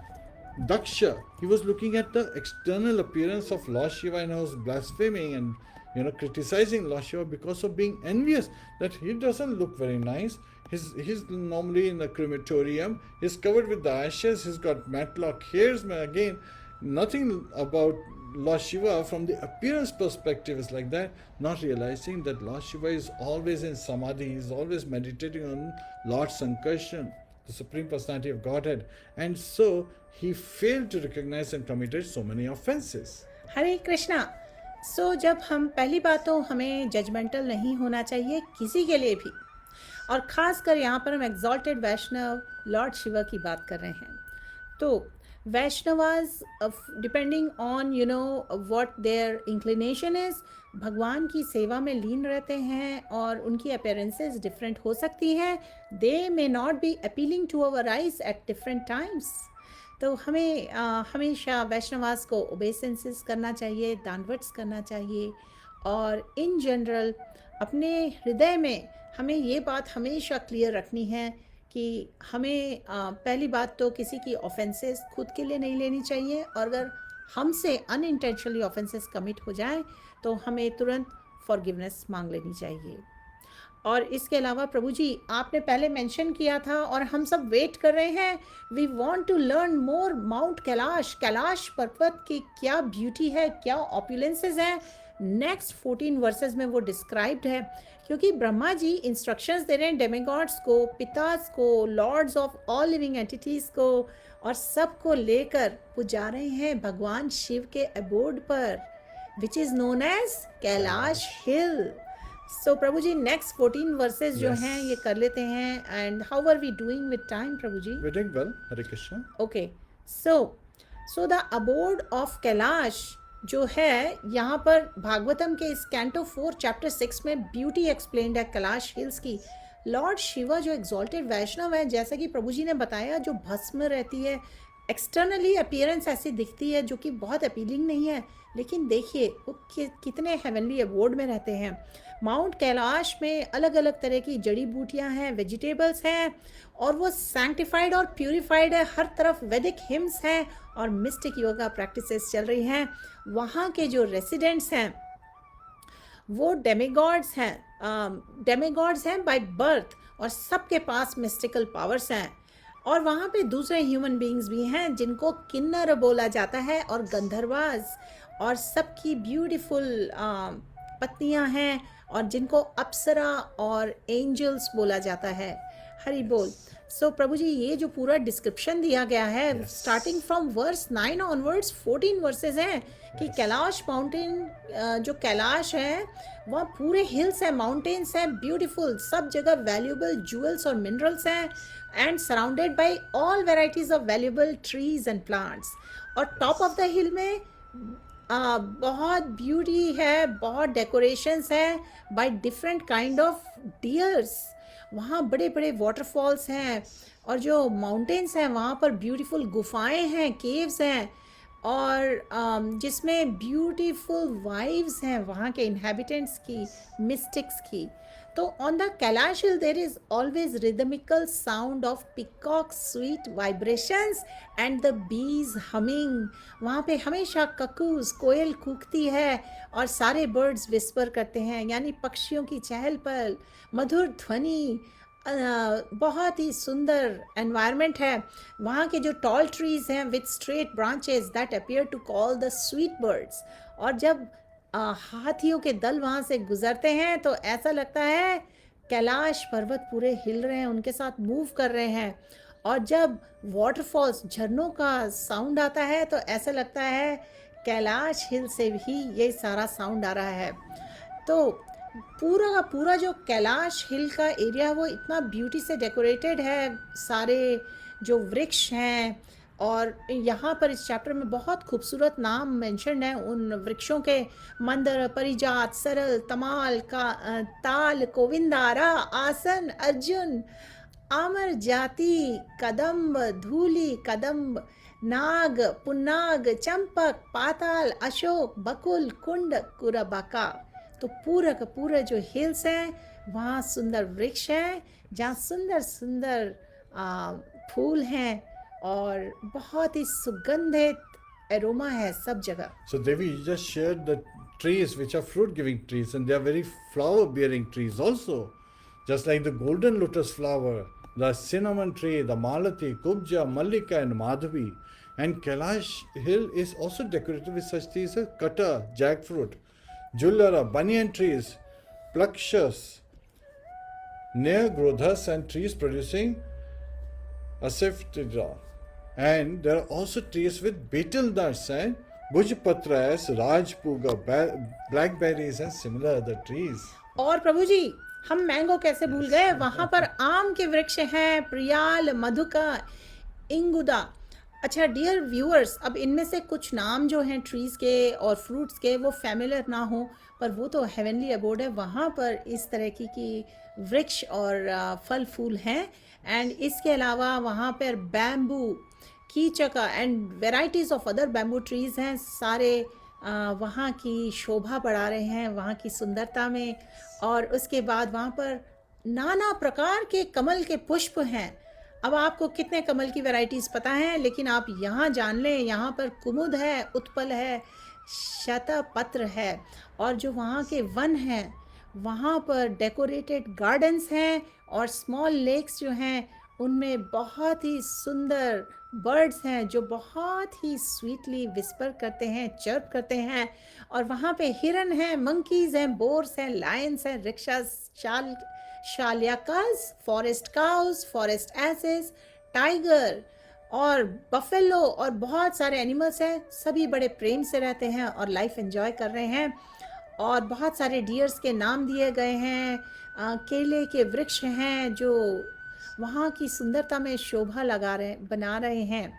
Daksha. He was looking at the external appearance of Lord Shiva and was blaspheming and criticizing Lord Shiva because of being envious that he doesn't look very nice. He's normally in the crematorium. He's covered with the ashes. He's got matlock hairs. Again, nothing about Lord Shiva from the appearance perspective is like that, not realizing that Lord Shiva is always in samadhi. He's always meditating on Lord Sankarshan, the Supreme Personality of Godhead. And so he failed to recognize and committed so many offenses. हरे कृष्णा. सो जब हम पहली बात तो हमें judgemental नहीं होना चाहिए किसी के लिए भी, और ख़ासकर यहाँ पर हम एग्जॉल्टेड वैष्णव लॉर्ड शिवा की बात कर रहे हैं. तो Vaishnavas depending on what their inclination is, भगवान की सेवा में लीन रहते हैं और उनकी अपीयरेंसेस डिफरेंट हो सकती हैं. They may not be appealing to our eyes at different times. तो हमें हमेशा वैष्णवास को ओबेसेंसेस करना चाहिए, दानवर्ड्स करना चाहिए, और इन जनरल अपने हृदय में हमें ये बात हमेशा क्लियर रखनी है कि हमें पहली बात तो किसी की ऑफेंसेस खुद के लिए नहीं लेनी चाहिए, और अगर हमसे अनइंटेंशनली ऑफेंसेस कमिट हो जाए तो हमें तुरंत फॉरगिवनेस मांग लेनी चाहिए। और इसके अलावा प्रभु जी, आपने पहले मेंशन किया था और हम सब वेट कर रहे हैं, we want to learn more mount Kailash. Kailash पर्वत की क्या ब्यूटी है, क्या ऑपुलेंसेस हैं, नेक्स्ट 14 वर्सेस में वो डिस्क्राइब्ड है। क्योंकि ब्रह्मा जी इंस्ट्रक्शंस दे रहे हैं डेमिगॉड्स को, पितास को, lords of all living entities को, और सबको लेकर वो जा रहे हैं भगवान शिव के अबोर्ड पर, which is known as Kailash hill. So Prabhu ji, next 14 verses जो Yes. हैं ये कर लेते हैं। And how are we doing with time प्रभु ji? We're doing well, Hare Krishna. Okay, so the abode of Kailash जो है, यहाँ पर भागवतम के इस कैंटो 4 चैप्टर 6 में ब्यूटी एक्सप्लेन्ड है कैलाश हिल्स की। लॉर्ड शिवा जो एग्जॉल्टेड वैष्णव है, जैसा कि प्रभु जी ने बताया, जो भस्म रहती है, एक्सटर्नली अपीयरेंस ऐसी दिखती है जो कि बहुत अपीलिंग नहीं है, लेकिन देखिए वो कितने हेवनली अबोर्ड में रहते हैं। माउंट कैलाश में अलग अलग तरह की जड़ी बूटियां हैं, वेजिटेबल्स हैं, और वो सैंक्टिफाइड और प्यूरिफाइड है। हर तरफ वैदिक हिम्स हैं और मिस्टिक योगा प्रैक्टिसेस चल रही हैं। वहाँ के जो रेसिडेंट्स हैं वो डेमिगॉड्स हैं बाय बर्थ, और सबके पास मिस्टिकल पावर्स हैं। और वहाँ पे दूसरे ह्यूमन बीइंग्स भी हैं जिनको किन्नर बोला जाता है, और गंधर्वाज, और सबकी ब्यूटीफुल पत्नियाँ हैं, और जिनको अप्सरा और एंजल्स बोला जाता है। हरि बोल। सो प्रभु जी, ये जो पूरा डिस्क्रिप्शन दिया गया है, Yes. Starting from verse 9 onwards 14 verses हैं कि कैलाश माउंटेन, जो कैलाश है वहाँ पूरे हिल्स हैं, माउंटेन्स हैं, ब्यूटीफुल, सब जगह वैल्यूबल जूल्स और मिनरल्स हैं, and surrounded by all varieties of valuable trees and plants. और टॉप ऑफ द हिल में बहुत ब्यूटी है, बहुत डेकोरेशंस है by different kind of dears. वहाँ बड़े बड़े वाटरफॉल्स हैं, और जो माउंटेन्स हैं वहाँ पर ब्यूटीफुल गुफाएं हैं, केव्स हैं, और जिसमें ब्यूटीफुल वाइव्स हैं वहाँ के इनहेबिटेंट्स की, मिस्टिक्स की। तो on the Kailash hill there is always rhythmical sound of peacock sweet vibrations and the bees humming. वहाँ पे हमेशा ककूज, कोयल कूकती है, और सारे बर्ड्स विस्पर करते हैं, यानी पक्षियों की चहल पहल, मधुर ध्वनि। बहुत ही सुंदर एनवायरनमेंट है। वहाँ के जो टॉल ट्रीज हैं with straight branches that appear to call the sweet birds, और जब हाथियों के दल वहाँ से गुजरते हैं तो ऐसा लगता है कैलाश पर्वत पूरे हिल रहे हैं, उनके साथ मूव कर रहे हैं। और जब वाटरफॉल्स, झरनों का साउंड आता है तो ऐसा लगता है कैलाश हिल से भी ये सारा साउंड आ रहा है। तो पूरा का पूरा जो कैलाश हिल का एरिया वो इतना ब्यूटी से डेकोरेटेड है, सारे जो वृक्ष हैं, और यहाँ पर इस चैप्टर में बहुत खूबसूरत नाम मेंशन है उन वृक्षों के, मंदर, परिजात, सरल, तमाल, का ताल, कोविंदारा, आसन, अर्जुन, आमर जाति, कदम्ब, धूली, कदम्ब, नाग, पुन्नाग, चंपक, पाताल, अशोक, बकुल, कुंड, कुरबका। तो पूरा का पूरा जो हिल्स हैं वहाँ सुंदर वृक्ष हैं, जहाँ सुंदर सुंदर फूल हैं, और बहुत ही सुगंधित एरोमा है सब जगह। So Devi, you just shared the trees which are fruit-giving trees, and they are very flower-bearing trees also. Just like the golden lotus flower, the cinnamon tree, the malati, kubja, mallika, and madhavi. And Kailash hill is also decorated with such trees as kata, jackfruit, jullara, banyan trees, plakshas, neogrodhas, and trees producing asafoetida. And there are also trees with betel nuts and bhujpatras, rajpuga, blackberries, and similar other trees. और प्रभु जी, हम mango कैसे भूल गए? वहाँ पर आम के वृक्ष हैं, प्रियाल, मधुका, इंगुदा। अच्छा डियर व्यूअर्स, अब इनमें से कुछ नाम जो हैं ट्रीज़ के और फ्रूट्स के वो फैमिलियर ना हो, पर वो तो हेवनली अबोर्ड है, वहाँ पर इस तरह की वृक्ष और फल फूल हैं। एंड इसके अलावा वहाँ पर bamboo, kichaka and varieties of other bamboo trees हैं। सारे वहाँ की शोभा बढ़ा रहे हैं, वहाँ की सुंदरता में। और उसके बाद वहाँ पर नाना प्रकार के कमल के पुष्प हैं। अब आपको कितने कमल की वैरायटीज पता हैं, लेकिन आप यहाँ जान लें, यहाँ पर कुमुद है, उत्पल है, शतपत्र है, और जो वहाँ के वन हैं, वहाँ पर डेकोरेटेड गार्डन्स हैं, और स्मॉल लेक्स जो हैं उनमें बहुत ही सुंदर बर्ड्स हैं जो बहुत ही स्वीटली विस्पर करते हैं, चर्प करते हैं। और वहाँ पे हिरन हैं, मंकीज हैं, बोर्स हैं, लायंस हैं, रिक्शा, शालियाकास, forest cows, forest asses, tiger और बफेलो और बहुत सारे एनिमल्स हैं। सभी बड़े प्रेम से रहते हैं और लाइफ एंजॉय कर रहे हैं। और बहुत सारे डियर्स के नाम दिए गए हैं। केले के वृक्ष हैं जो वहाँ की सुंदरता में शोभा बना रहे हैं।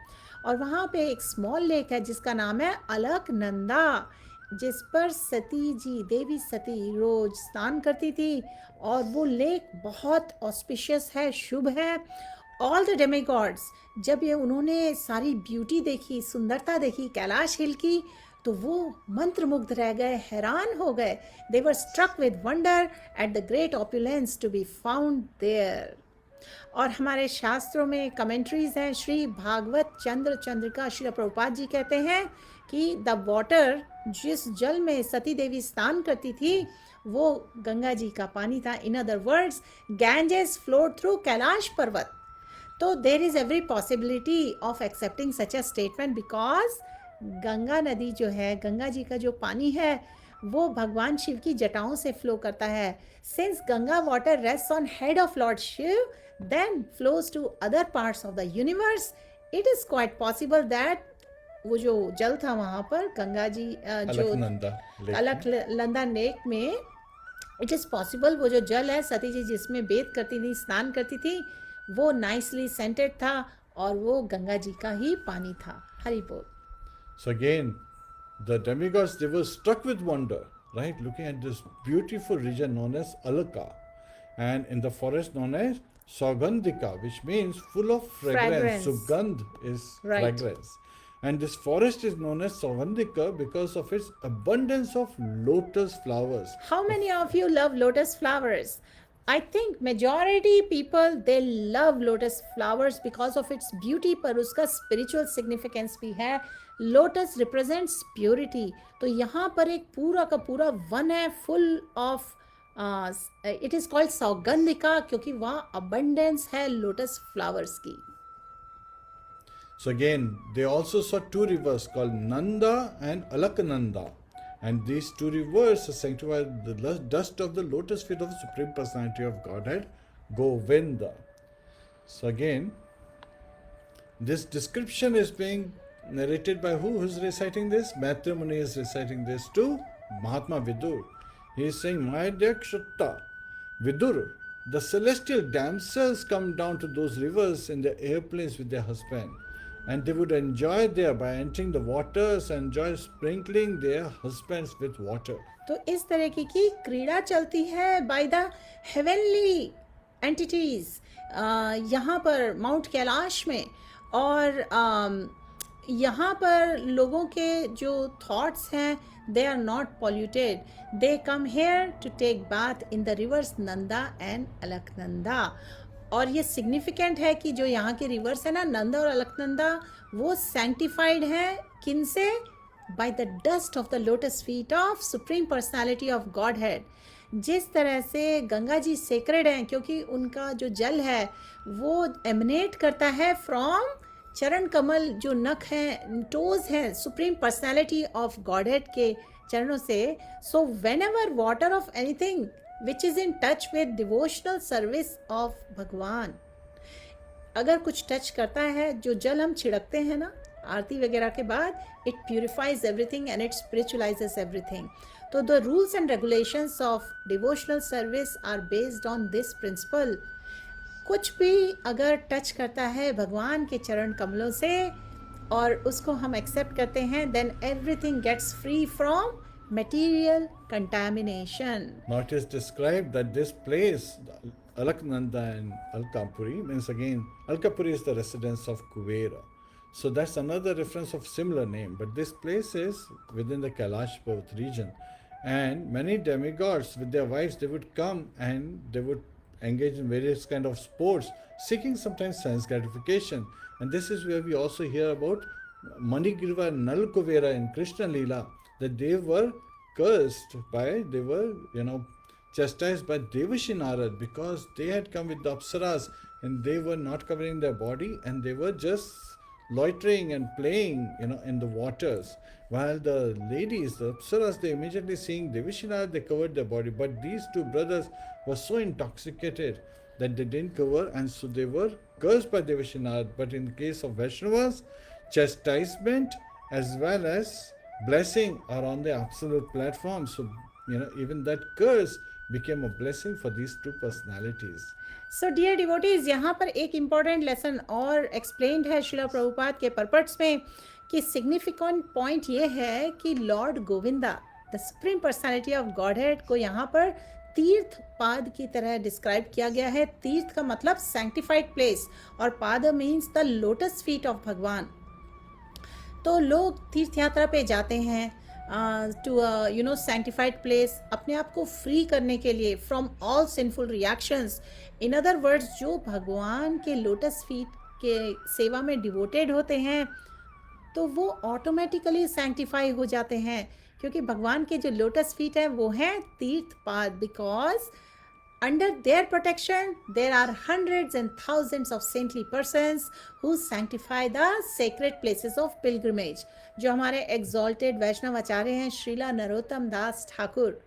और वहाँ पे एक स्मॉल लेक है जिसका नाम है अलकनंदा, जिस पर सती जी, देवी सती रोज स्नान करती थी। और वो लेक बहुत ऑस्पिशियस है, शुभ है। ऑल द डेमीगॉड्स, जब ये उन्होंने सारी ब्यूटी देखी, सुंदरता देखी कैलाश हिल की, तो वो मंत्रमुग्ध रह गए, हैरान हो गए। They were struck with wonder at the great opulence to be found there. और हमारे शास्त्रों में कमेंट्रीज हैं। श्री भागवत चंद्रिका श्री प्रभुपाद जी कहते हैं कि द वाटर, जिस जल में सती देवी स्नान करती थी, वो गंगा जी का पानी था। इन other words, Ganges flowed through Kailash पर्वत। तो there is every possibility of accepting such a statement, because Ganga नदी जो है, गंगा जी का जो पानी है, वो भगवान शिव की जटाओं से फ्लो करता है। Since Ganga water rest on head of lord Shiv, then flows to other parts of the universe, it is quite possible that वो जो जल था वहाँ पर गंगा जी जो अलकनंदा लेक में, इट इज़ पॉसिबल वो जो जल है, सती जी जिसमें बेद करती थी, स्नान करती थी, वो नाइसली सेंटेड था और वो गंगा जी का ही पानी था। हरि बोल। So again, the demigods, they were struck with wonder, right? Looking at this beautiful region known as Alaka, and in the forest known as Saugandhika, which means full of fragrance. Sugandh is fragrance. And this forest is known as Saugandhika because of its abundance of lotus flowers. How many of you love lotus flowers? I think majority people, they love lotus flowers because of its beauty, पर उसका spiritual significance भी है। Lotus represents purity. तो यहाँ पर एक पूरा का पूरा वन है full of it is called Saugandhika क्योंकि वहाँ abundance है lotus flowers की। So again, they also saw two rivers called Nanda and Alaknanda. And these two rivers sanctify the dust of the lotus feet of the Supreme Personality of Godhead, Govinda. So again, this description is being narrated by who? Who's reciting this? Maitreya Muni is reciting this to Mahatma Vidur. He is saying, my dear Kshatta, Vidur, the celestial damsels come down to those rivers in their airplanes with their husband. And they would enjoy there by entering the waters and enjoy sprinkling their husbands with water. तो इस तरह की क्रीड़ा चलती है by the heavenly entities यहाँ पर mount Kailash में। और यहाँ पर लोगों के जो थॉट्स हैं, they are not polluted. They come here to take bath in the rivers Nanda and Alaknanda. और ये सिग्निफिकेंट है कि जो यहाँ के रिवर्स है ना, नंदा और अलकनंदा, वो सैंक्टिफाइड है किन से? By the dust of the lotus feet of supreme personality of God head. जिस तरह से गंगा जी सेक्रेड हैं क्योंकि उनका जो जल है वो एमनेट करता है फ्रॉम चरण कमल, जो नख हैं, टोज हैं, supreme personality of God head के चरणों से। So when ever water of anything which is in touch with devotional service of भगवान, अगर कुछ टच करता है, जो जल हम छिड़कते हैं ना आरती वगैरह के बाद, it purifies everything and it spiritualizes everything. तो the rules and regulations of devotional service are based on this principle. कुछ भी अगर टच करता है भगवान के चरण कमलों से और उसको हम एक्सेप्ट करते हैं, then everything gets free from material contamination. Now it is described that this place, Alaknanda and Alkapuri, means again, Alkapuri is the residence of Kuvera. So that's another reference of similar name. But this place is within the Kailash Parvat region. And many demigods with their wives, they would come and they would engage in various kind of sports, seeking sometimes sense gratification. And this is where we also hear about Manigriva and Nalkuvera in Krishna Leela, that they were cursed by, they were, chastised by Devashi Narad because they had come with the Apsaras and they were not covering their body and they were just loitering and playing, in the waters. While the ladies, the Apsaras, they immediately seeing Devashi Narad, they covered their body. But these two brothers were so intoxicated that they didn't cover, and so they were cursed by Devashi Narad. But in the case of Vaishnavas, chastisement as well as blessing are on the absolute platform. So, even that curse became a blessing for these two personalities. So dear devotees, यहाँ पर एक important lesson और explained है श्रीला प्रभुपाद के परपट्स में कि significant point ये है कि Lord Govinda, the supreme personality of godhead, को यहाँ पर तीर्थ पाद की तरह डिस्क्राइब किया गया है. तीर्थ का मतलब सैंक्टिफाइड प्लेस और पाद means the lotus feet of Bhagwan. तो लोग तीर्थ यात्रा पे जाते हैं टू sanctified place, अपने आप को फ्री करने के लिए from all sinful reactions. In other words, जो भगवान के लोटस फीट के सेवा में डिवोटेड होते हैं तो वो ऑटोमेटिकली सैंक्टिफाई हो जाते हैं, क्योंकि भगवान के जो लोटस फीट हैं वो हैं तीर्थ पाद. Because under their protection there are hundreds and thousands of saintly persons who sanctify the sacred places of pilgrimage. जो हमारे exalted वैष्णव आचार्य हैं श्रीला नरोत्तम दास ठाकुर,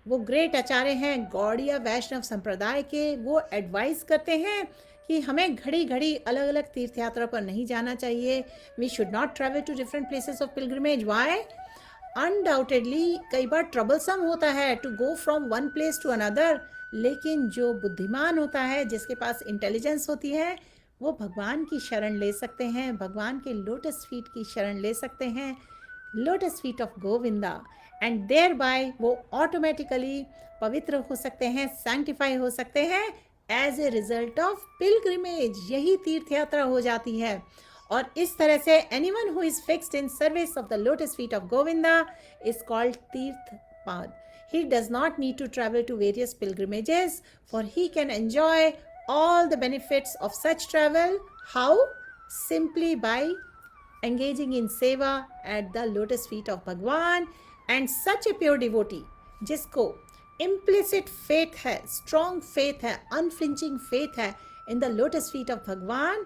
वो ग्रेट आचार्य हैं गौड़िया वैष्णव संप्रदाय के. वो एडवाइस करते हैं कि हमें घड़ी घड़ी अलग अलग तीर्थ यात्रा पर नहीं जाना चाहिए. We should not travel to different places of pilgrimage. Why? Undoubtedly कई बार ट्रबलसम होता है to go from one place to another, लेकिन जो बुद्धिमान होता है, जिसके पास इंटेलिजेंस होती है, वो भगवान की शरण ले सकते हैं, भगवान के लोटस फीट की शरण ले सकते हैं, lotus feet of Govinda, and thereby वो ऑटोमेटिकली पवित्र हो सकते हैं, सैंक्टिफाई हो सकते हैं as a result of pilgrimage. यही तीर्थ यात्रा हो जाती है. और इस तरह से anyone who is fixed in service of the lotus feet of Govinda is called तीर्थ पाद. He does not need to travel to various pilgrimages, for he can enjoy all the benefits of such travel. How? Simply by engaging in seva at the lotus feet of Bhagwan. And such a pure devotee, जिसको implicit faith है, strong faith है, unflinching faith है in the lotus feet of Bhagwan,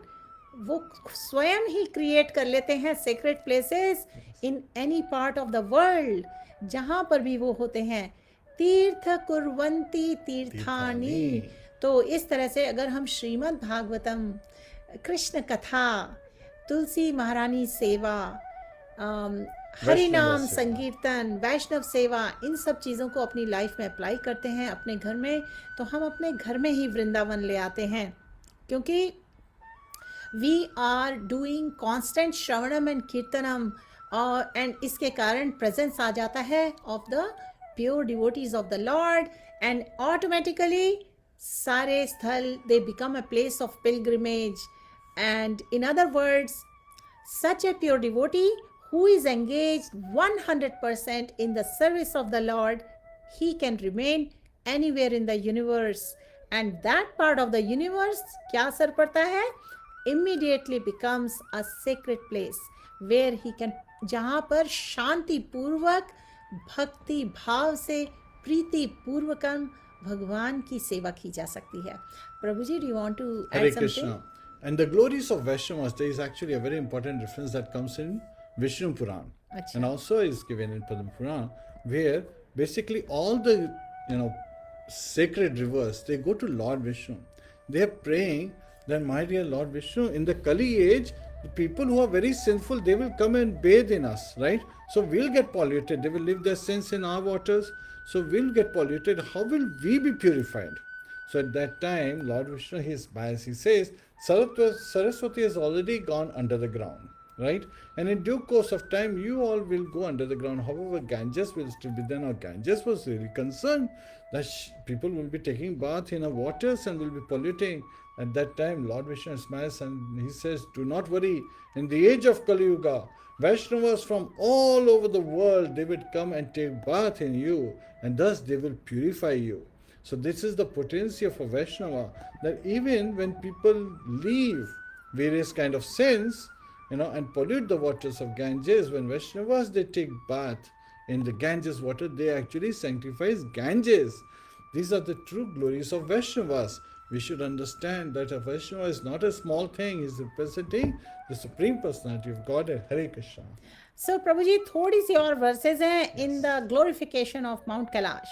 वो स्वयं ही create कर लेते हैं sacred places in any part of the world. जहाँ पर भी वो होते हैं. तीर्थ कुर्वन्ति तीर्थानि. तो इस तरह से अगर हम श्रीमद् भागवतम, कृष्ण कथा, तुलसी महारानी सेवा, हरि नाम संकीर्तन, वैष्णव सेवा, इन सब चीज़ों को अपनी लाइफ में अप्लाई करते हैं अपने घर में, तो हम अपने घर में ही वृंदावन ले आते हैं. क्योंकि we are doing constant shravanam and kirtanam, and इसके कारण प्रेजेंस आ जाता है of the pure devotees of the Lord, and automatically सारे स्थल they become a place of pilgrimage. And in other words, such a pure devotee who is engaged 100% in the service of the Lord, he can remain anywhere in the universe, and that part of the universe क्या असर पड़ता है? Immediately becomes a sacred place where he can, जहाँ पर शांति पूर्वक, भक्ति भाव से, प्रीति पूर्वकम भगवान की सेवा की जा सकती है. प्रभु जी, do you want to add Hare something? Krishna. And the glories of Vaishnavas, there is actually a very important reference that comes in Vishnu Puran, Achha. and also is given in Padma Puran, where basically all the sacred rivers, they go to Lord Vishnu. They are praying that, my dear Lord Vishnu, in the Kali age, the people who are very sinful, they will come and bathe in us, right? So we'll get polluted. They will leave their sins in our waters. So we'll get polluted. How will we be purified? So at that time, Lord Vishnu, he says, Saraswati has already gone under the ground, right? And in due course of time, you all will go under the ground. However, Ganges will still be there. Now, Ganges was really concerned that people will be taking bath in our waters and will be polluting. At that time, Lord Vishnu smiles and he says, do not worry. In the age of Kali Yuga, Vaishnavas from all over the world, they will come and take bath in you, and thus they will purify you. So this is the potency of a Vaishnava, that even when people leave various kind of sins, and pollute the waters of Ganges, when Vaishnavas they take bath in the Ganges water, they actually sanctifies Ganges. These are the true glories of Vaishnavas. We should understand that a Vaishnava is not a small thing. He is representing the Supreme Personality of Godhead. Hare Krishna. सो प्रभु जी थोड़ी सी और versus हैं in the glorification of mount Kailash.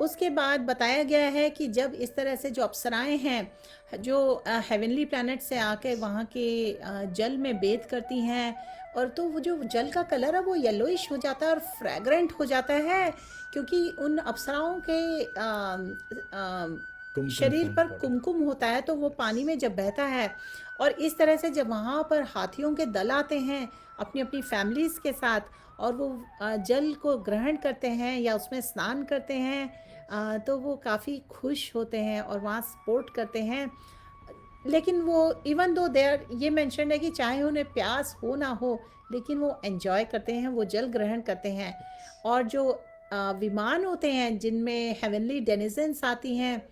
उसके बाद बताया गया है कि जब इस तरह से जो अप्सराएं हैं जो हेवनली प्लैनेट से आके वहाँ के जल में बेथ करती हैं, और तो वो जो जल का कलर है वो येलोइश हो जाता है और फ्रेग्रेंट हो जाता है, क्योंकि उन अप्सराओं के शरीर पर कुमकुम होता है, तो वो पानी में जब बहता है। और इस तरह से जब वहाँ पर हाथियों के दल आते हैं अपनी अपनी फैमिलीज़ के साथ, और वो जल को ग्रहण करते हैं या उसमें स्नान करते हैं, तो वो काफ़ी खुश होते हैं और वहाँ सपोर्ट करते हैं। लेकिन वो इवन दो देयर ये मेंशन है कि चाहे उन्हें प्यास हो ना हो, लेकिन वो एंजॉय करते हैं, वो जल ग्रहण करते हैं। और जो विमान होते हैं जिनमें हेवनली डेनिजन्स आती हैं,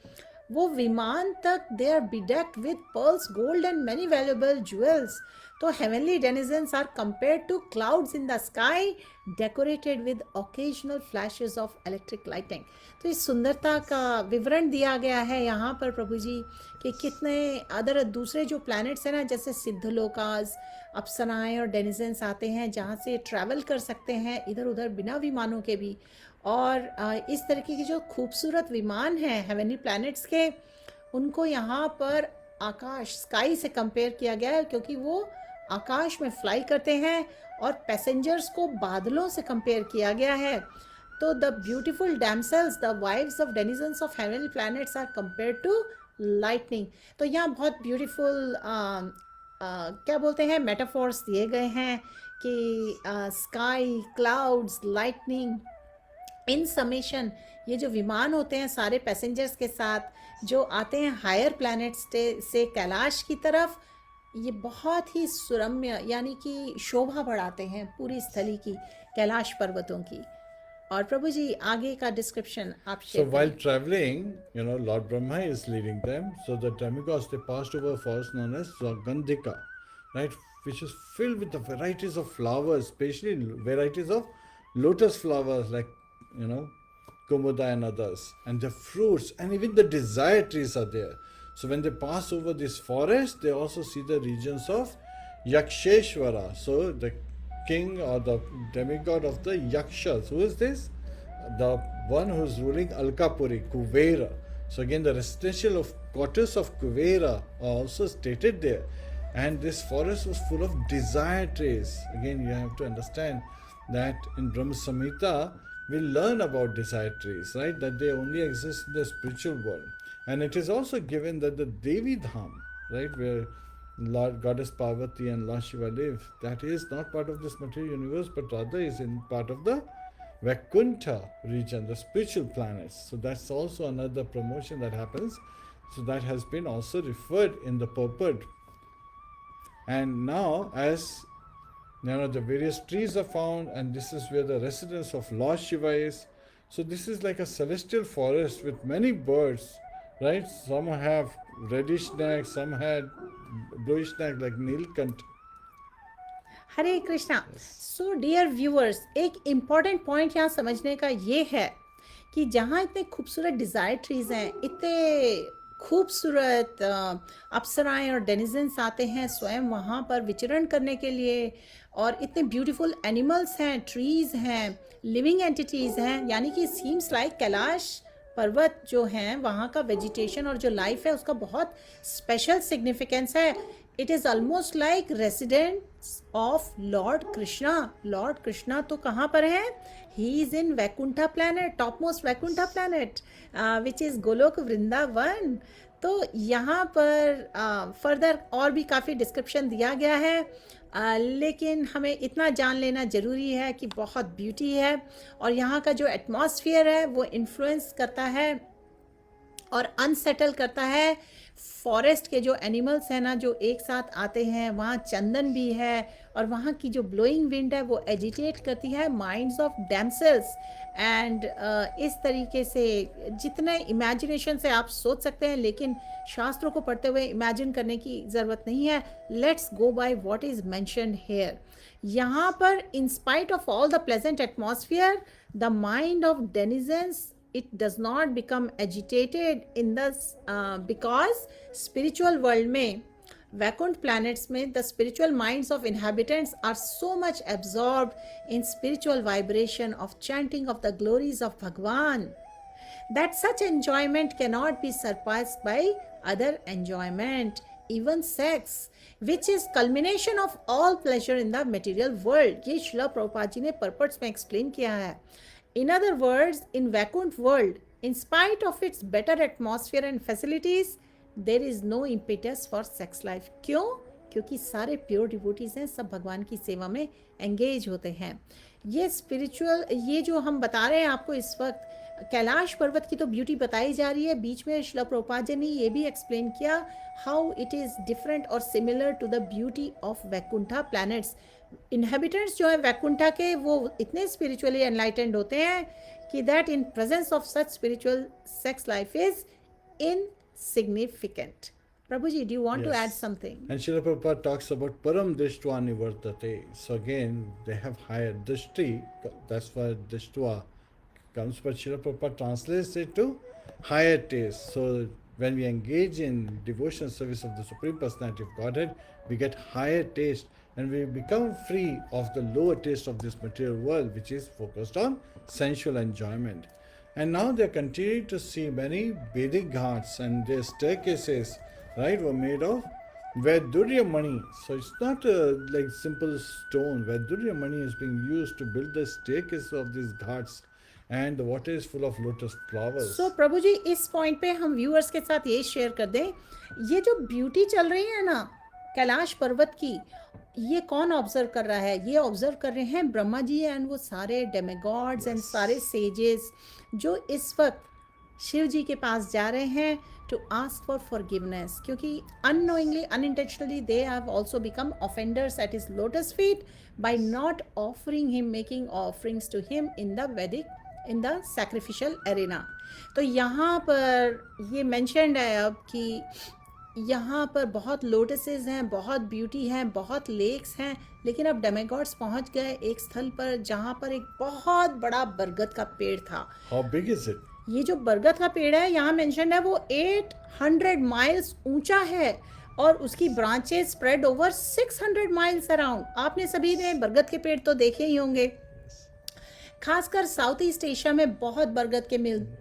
वो विमान तक they are bedecked with pearls, gold and many valuable jewels. तो heavenly denizens are compared to clouds in the sky decorated with occasional flashes of electric lighting. तो इस सुंदरता का विवरण दिया गया है यहाँ पर प्रभु जी कि कितने अदर दूसरे जो प्लैनेट्स हैं ना, जैसे सिद्धलोकास, अप्सराएं और डेनिजन्स आते हैं जहाँ से ट्रैवल कर सकते हैं इधर उधर बिना विमानों के भी। और इस तरीके के जो खूबसूरत विमान हैं हेवनली प्लैनेट्स के, उनको यहाँ पर आकाश स्काई से कंपेयर किया गया है, क्योंकि वो आकाश में फ्लाई करते हैं, और पैसेंजर्स को बादलों से कंपेयर किया गया है। तो the beautiful damsels the wives of denizens of heavenly planets are compare to lightning. तो यहाँ बहुत ब्यूटीफुल क्या बोलते हैं मेटाफोर्स दिए गए हैं कि स्काई, क्लाउड्स, लाइटनिंग, इन समेशन ये जो विमान होते हैं सारे पैसेंजर्स के साथ जो आते हैं हायर प्लैनेट्स से कैलाश की तरफ, ये बहुत ही सुरम्य यानी कि शोभा बढ़ाते हैं पूरी स्थली की, कैलाश पर्वतों की। और प्रभु जी आगे का डिस्क्रिप्शन आप So शेयर while करें। traveling, Lord Brahma is leading them. So the demigods, they passed over a forest known as Gandhika, right, which is filled with the varieties of flowers, especially varieties of lotus flowers like, Kumuda and others, and the fruits, and even the desire trees are there. So when they pass over this forest, they also see the regions of Yaksheshwara. So the king or the demigod of the Yakshas. Who is this? The one who is ruling Alkapuri, Kuvera. So again, the residential of quarters of Kuvera are also stated there. And this forest was full of desire trees. Again, you have to understand that in Brahma Samhita, we learn about desire trees, right? That they only exist in the spiritual world. And it is also given that the Devi Dham, right, where Lord Goddess Parvati and Lord Shiva live, that is not part of this material universe, but rather is in part of the Vaikuntha region, the spiritual planets. So that's also another promotion that happens. So that has been also referred in the purport. And now, as the various trees are found, and this is where the residence of Lord Shiva is. So this is like a celestial forest with many birds, right? Some have reddish neck, some had bluish neck like Nilkant. Hare Krishna. So dear viewers, एक important point यहाँ समझने का ये है कि जहाँ इतने खूबसूरत डिज़ायर ट्रीज हैं, इतने खूबसूरत अप्सराएं और डेनिजन्स आते हैं स्वयं वहाँ पर विचरण करने के लिए, और इतने ब्यूटीफुल एनिमल्स हैं, ट्रीज़ हैं, लिविंग एंटिटीज़ हैं, यानी कि सीम्स लाइक कैलाश पर्वत जो हैं वहाँ का वेजिटेशन और जो लाइफ है उसका बहुत स्पेशल सिग्निफिकेंस है। It is almost like residents of Lord Krishna. Lord Krishna तो कहाँ पर है? He is in Vaikuntha planet, top most Vaikuntha planet which is Golok Vrindavan. तो यहाँ पर फर्दर और भी काफ़ी डिस्क्रिप्शन दिया गया है, लेकिन हमें इतना जान लेना ज़रूरी है कि बहुत ब्यूटी है, और यहाँ का जो एटमॉस्फेयर है वो इन्फ्लुएंस करता है और अनसेटल करता है फॉरेस्ट के जो एनिमल्स हैं ना, जो एक साथ आते हैं। वहाँ चंदन भी है, और वहाँ की जो ब्लोइंग विंड है वो एजिटेट करती है माइंड्स ऑफ डैमसेल्स एंड इस तरीके से जितने इमेजिनेशन से आप सोच सकते हैं, लेकिन शास्त्रों को पढ़ते हुए इमेजिन करने की ज़रूरत नहीं है. Let's go by what is mentioned here. यहाँ पर इन spite of all the pleasant atmosphere, the mind of denizens it does not become agitated in the because spiritual world में, वैकुंठ planets में, the spiritual minds of inhabitants are so much absorbed in spiritual vibration of chanting of the glories of Bhagwan that such enjoyment cannot be surpassed by other enjoyment, even sex, which is culmination of all pleasure in the material world. ये श्रीला प्रभुपाद जी ने purports में explain किया है. In other words, in Vaikunt world, in spite of its better atmosphere and facilities, there is no impetus for sex life. क्यों? क्योंकि सारे pure devotees हैं, सब भगवान की सेवा में एंगेज होते हैं. ये स्पिरिचुअल, ये जो हम बता रहे हैं आपको इस वक्त, कैलाश पर्वत की तो ब्यूटी बताई जा रही है. बीच में श्रीला प्रभुपाद जी ने ये भी एक्सप्लेन किया हाउ इट इज़ डिफरेंट और similar to the beauty of Vaikuntha planets. Inhabitants जो है वैकुंठा के, वो इतने स्पिरिचुअली एनलाइटेंड होते हैं कि that in presence of such spiritual sex life is insignificant. Prabhu ji, do you want to add something? And Srila Prabhupada talks about Param Drishtva Nivartate. So again, they have higher Drishti. That's why Drishtva comes. But Srila Prabhupada translates it to higher taste. So when we engage in devotional service of the Supreme Personality of Godhead, we get higher taste and we become free of the lower taste of this material world, which is focused on sensual enjoyment. And now they are continuing to see many Vedic ghats, and their staircases, right, were made of Vaidurya Mani. So it's not like simple stone. Vaidurya Mani is being used to build the staircase of these ghats, and the water is full of lotus flowers. So Prabhu जी, इस point पे हम viewers के साथ ये share कर दें, ये जो ब्यूटी चल रही है ना कैलाश पर्वत की, ये कौन ऑब्जर्व कर रहा है? ये ऑब्जर्व कर रहे हैं ब्रह्मा जी एंड वो सारे डेमिगॉड्स एंड सारे सेजेस जो इस वक्त शिव जी के पास जा रहे हैं टू आस्क फॉर फॉरगिवनेस, क्योंकि unknowingly unintentionally they have also become offenders at his lotus feet by not offering him, making offerings to him in the Vedic, in the sacrificial arena. तो यहाँ पर ये मेंशन्ड है अब कि यहाँ पर बहुत लोटसेस हैं, बहुत ब्यूटी हैं, बहुत लेक्स हैं, लेकिन अब डेमिगॉड्स पहुँच गए एक स्थल पर जहाँ पर एक बहुत बड़ा बरगद का पेड़ था. How big is it? ये जो बरगद का पेड़ है यहाँ मेंशन है वो 800 माइल्स ऊंचा है और उसकी branches spread over 600 miles around. आपने सभी ने बरगद के पेड़ तो देखे ही होंगे. खासकर साउथ ईस्ट एशिया में बहुत बरगद के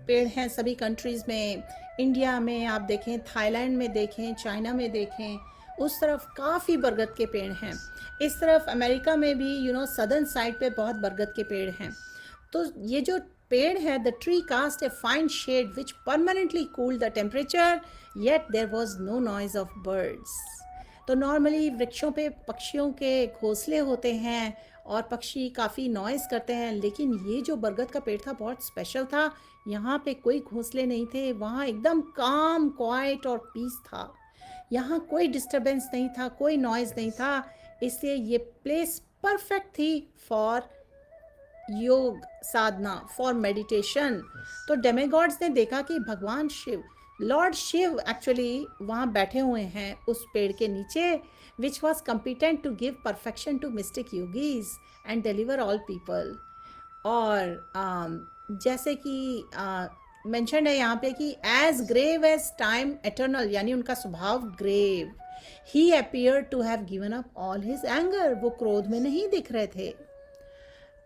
पेड़ हैं सभी कंट्रीज़ में. इंडिया में आप देखें, थाईलैंड में देखें, चाइना में देखें, उस तरफ काफ़ी बरगद के पेड़ हैं. इस तरफ अमेरिका में भी सदर्न साइड पे बहुत बरगद के पेड़ हैं. तो ये जो पेड़ है, the tree cast a fine shade which permanently cooled the temperature, yet there was no noise of birds. तो नॉर्मली वृक्षों पे पक्षियों के घोंसले होते हैं और पक्षी काफ़ी नॉइज़ करते हैं, लेकिन ये जो बरगद का पेड़ था बहुत स्पेशल था. यहाँ पे कोई घोंसले नहीं थे, वहाँ एकदम काम, क्वाइट और पीस था. यहाँ कोई डिस्टरबेंस नहीं था, कोई नॉइज़ नहीं था. इसलिए ये प्लेस परफेक्ट थी फॉर योग साधना, फॉर मेडिटेशन. तो डेमिगॉड्स ने देखा कि भगवान शिव, लॉर्ड शिव एक्चुअली वहाँ बैठे हुए हैं उस पेड़ के नीचे, which was competent to give perfection to mystic yogis and deliver all people. और जैसे कि मेंशन है यहाँ पे कि as grave as time eternal, यानी उनका स्वभाव grave. He appear to have given up all his anger, वो क्रोध में नहीं दिख रहे थे.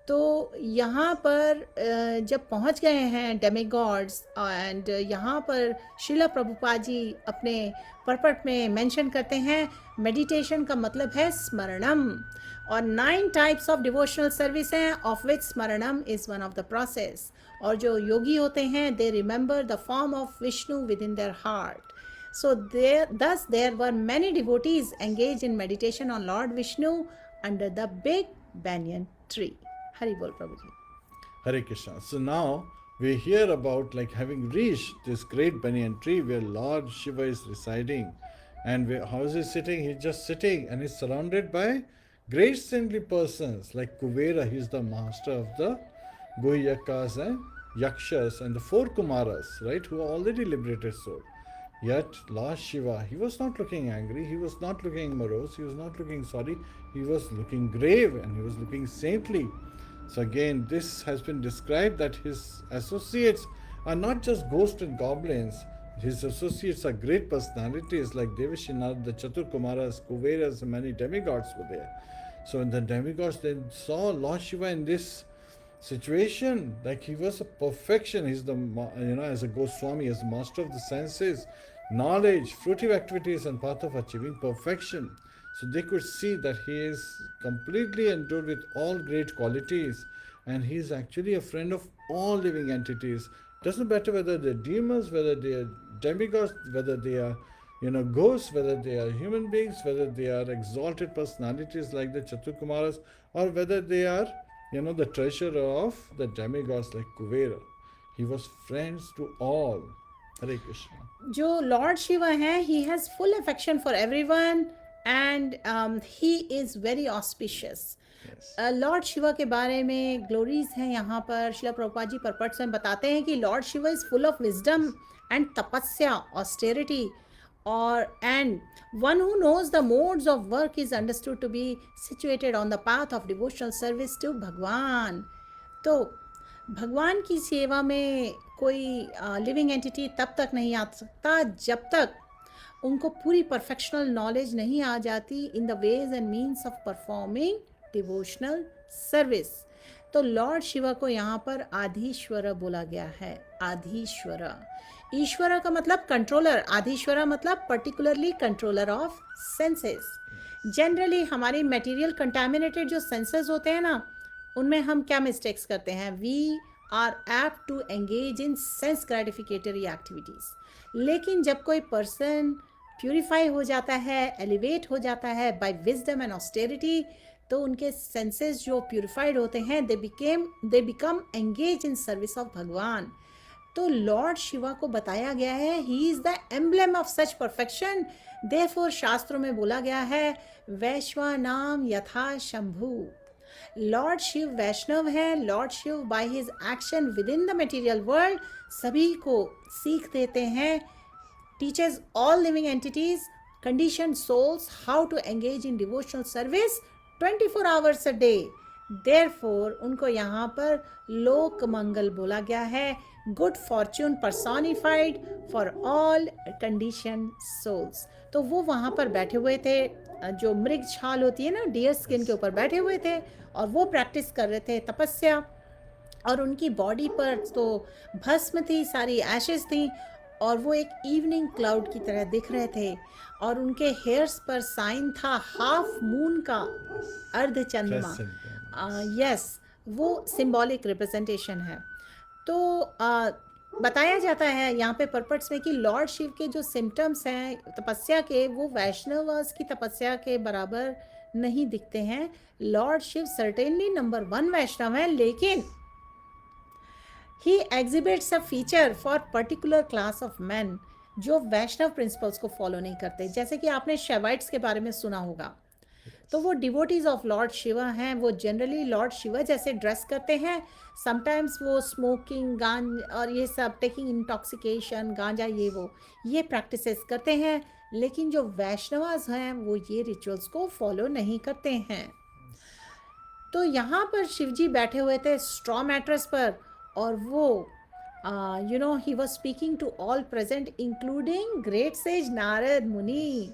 तो यहाँ पर जब पहुँच गए हैं डेमिगॉड्स, एंड यहाँ पर श्रीला प्रभुपाद जी अपने परपट में मेंशन करते हैं मेडिटेशन का मतलब है स्मरणम, और 9 टाइप्स ऑफ डिवोशनल सर्विस हैं, of which smaranam is one of the process. और जो योगी होते हैं they remember the form of Vishnu within their heart. So thus there were many devotees engaged in meditation on Lord Vishnu under the big banyan tree. Hari Bol Prabhuji. Hare Krishna. So now we hear about like having reached this great banyan tree where Lord Shiva is residing. And how is he sitting? He's just sitting and he's surrounded by Great saintly persons like Kuvera, he is the master of the Gohyakas and Yakshas and the four Kumaras, right, who are already liberated soul. Yet Lord Shiva, he was not looking angry, he was not looking morose, he was not looking sorry, he was looking grave and he was looking saintly. So again, this has been described that his associates are not just ghosts and goblins. His associates are great personalities like Devashinad, the Chatur Kumaras, Kuveras, and many demigods were there. So in the demigods, they saw Lord Shiva in this situation like he was a perfection. He's the as a Goswami, as the master of the senses, knowledge, fruitive activities, and path of achieving perfection. So they could see that he is completely endowed with all great qualities, and he is actually a friend of all living entities. Doesn't matter whether they're demons, whether they are demigods, whether they are ghosts, whether they are human beings, whether they are exalted personalities like the Chaturkumaras, or whether they are the treasurer of the demigods like Kuvera. He was friends to all. Hare Krishna. जो Lord Shiva हैं he has full affection for everyone and he is very auspicious. Yes. Lord Shiva के बारे में glories हैं यहाँ पर. शिला प्रभुपाद जी परपट्स में बताते हैं कि lord Shiva is full of wisdom and tapasya, austerity, और and one who knows the modes of work is understood to be situated on the path of devotional service to Bhagwan. तो भगवान की सेवा में कोई लिविंग एंटिटी तब तक नहीं आ सकता जब तक उनको पूरी परफेक्शनल नॉलेज नहीं आ जाती in the ways and means of performing devotional service. तो लॉर्ड शिवा को यहाँ पर आधीश्वर बोला गया है. आधीश्वर, ईश्वर का मतलब कंट्रोलर, आधीश्वर मतलब particularly controller of senses. Generally हमारी मटेरियल कंटामिनेटेड जो सेंसेस होते हैं ना, उनमें हम क्या मिस्टेक्स करते हैं? We are apt to engage in sense gratificatory activities. लेकिन जब कोई पर्सन प्यूरिफाई हो जाता है, एलिवेट हो जाता है बाय विजडम एंड ऑस्टेरिटी, तो उनके सेंसेस जो प्यूरिफाइड होते हैं they become engage in service of Bhagwan. तो लॉर्ड शिवा को बताया गया है he is the emblem of such perfection. Therefore शास्त्रों में बोला गया है वैश्वा नाम यथा शंभु. लॉर्ड शिव वैष्णव है. Lord Shiv by his action within the material world सभी को सीख देते हैं. Teachers all living entities, conditioned souls how to engage in devotional service 24 hours a day. Therefore उनको यहाँ पर लोक मंगल बोला गया है. Good fortune personified for all condition souls. तो वो वहाँ पर बैठे हुए थे, जो मृग छाल होती है ना, डियर स्किन के ऊपर बैठे हुए थे और वो प्रैक्टिस कर रहे थे तपस्या. और उनकी बॉडी पर तो भस्म थी, सारी एशेस थी, और वो एक इवनिंग क्लाउड की तरह दिख रहे थे. और उनके हेयर्स पर साइन था हाफ मून का, अर्ध चंद्रमा. यस, वो सिंबॉलिक रिप्रेजेंटेशन है. तो बताया जाता है यहाँ पे पर्पट्स में कि लॉर्ड शिव के जो सिम्टम्स हैं तपस्या के, वो वैष्णवास की तपस्या के बराबर नहीं दिखते हैं. Lord Shiva certainly number 1 Vaishnava है, लेकिन he exhibits a feature for particular class of man जो वैष्णव प्रिंसिपल्स को फॉलो नहीं करते. जैसे कि आपने शैवाइट्स के बारे में सुना होगा. तो वो डिवोटीज ऑफ लॉर्ड शिवा हैं. वो जनरली लॉर्ड शिवा जैसे ड्रेस करते हैं. समटाइम्स वो स्मोकिंग, और ये सब टेकिंग इंटॉक्सिकेशन, गांजा, ये प्रैक्टिसेस करते हैं. लेकिन जो वैष्णवास हैं वो ये रिचुअल्स को फॉलो नहीं करते हैं. तो यहाँ पर शिवजी बैठे हुए थे स्ट्रॉ मैट्रेस पर, और वो he was speaking to all present, including great sage Narad Muni,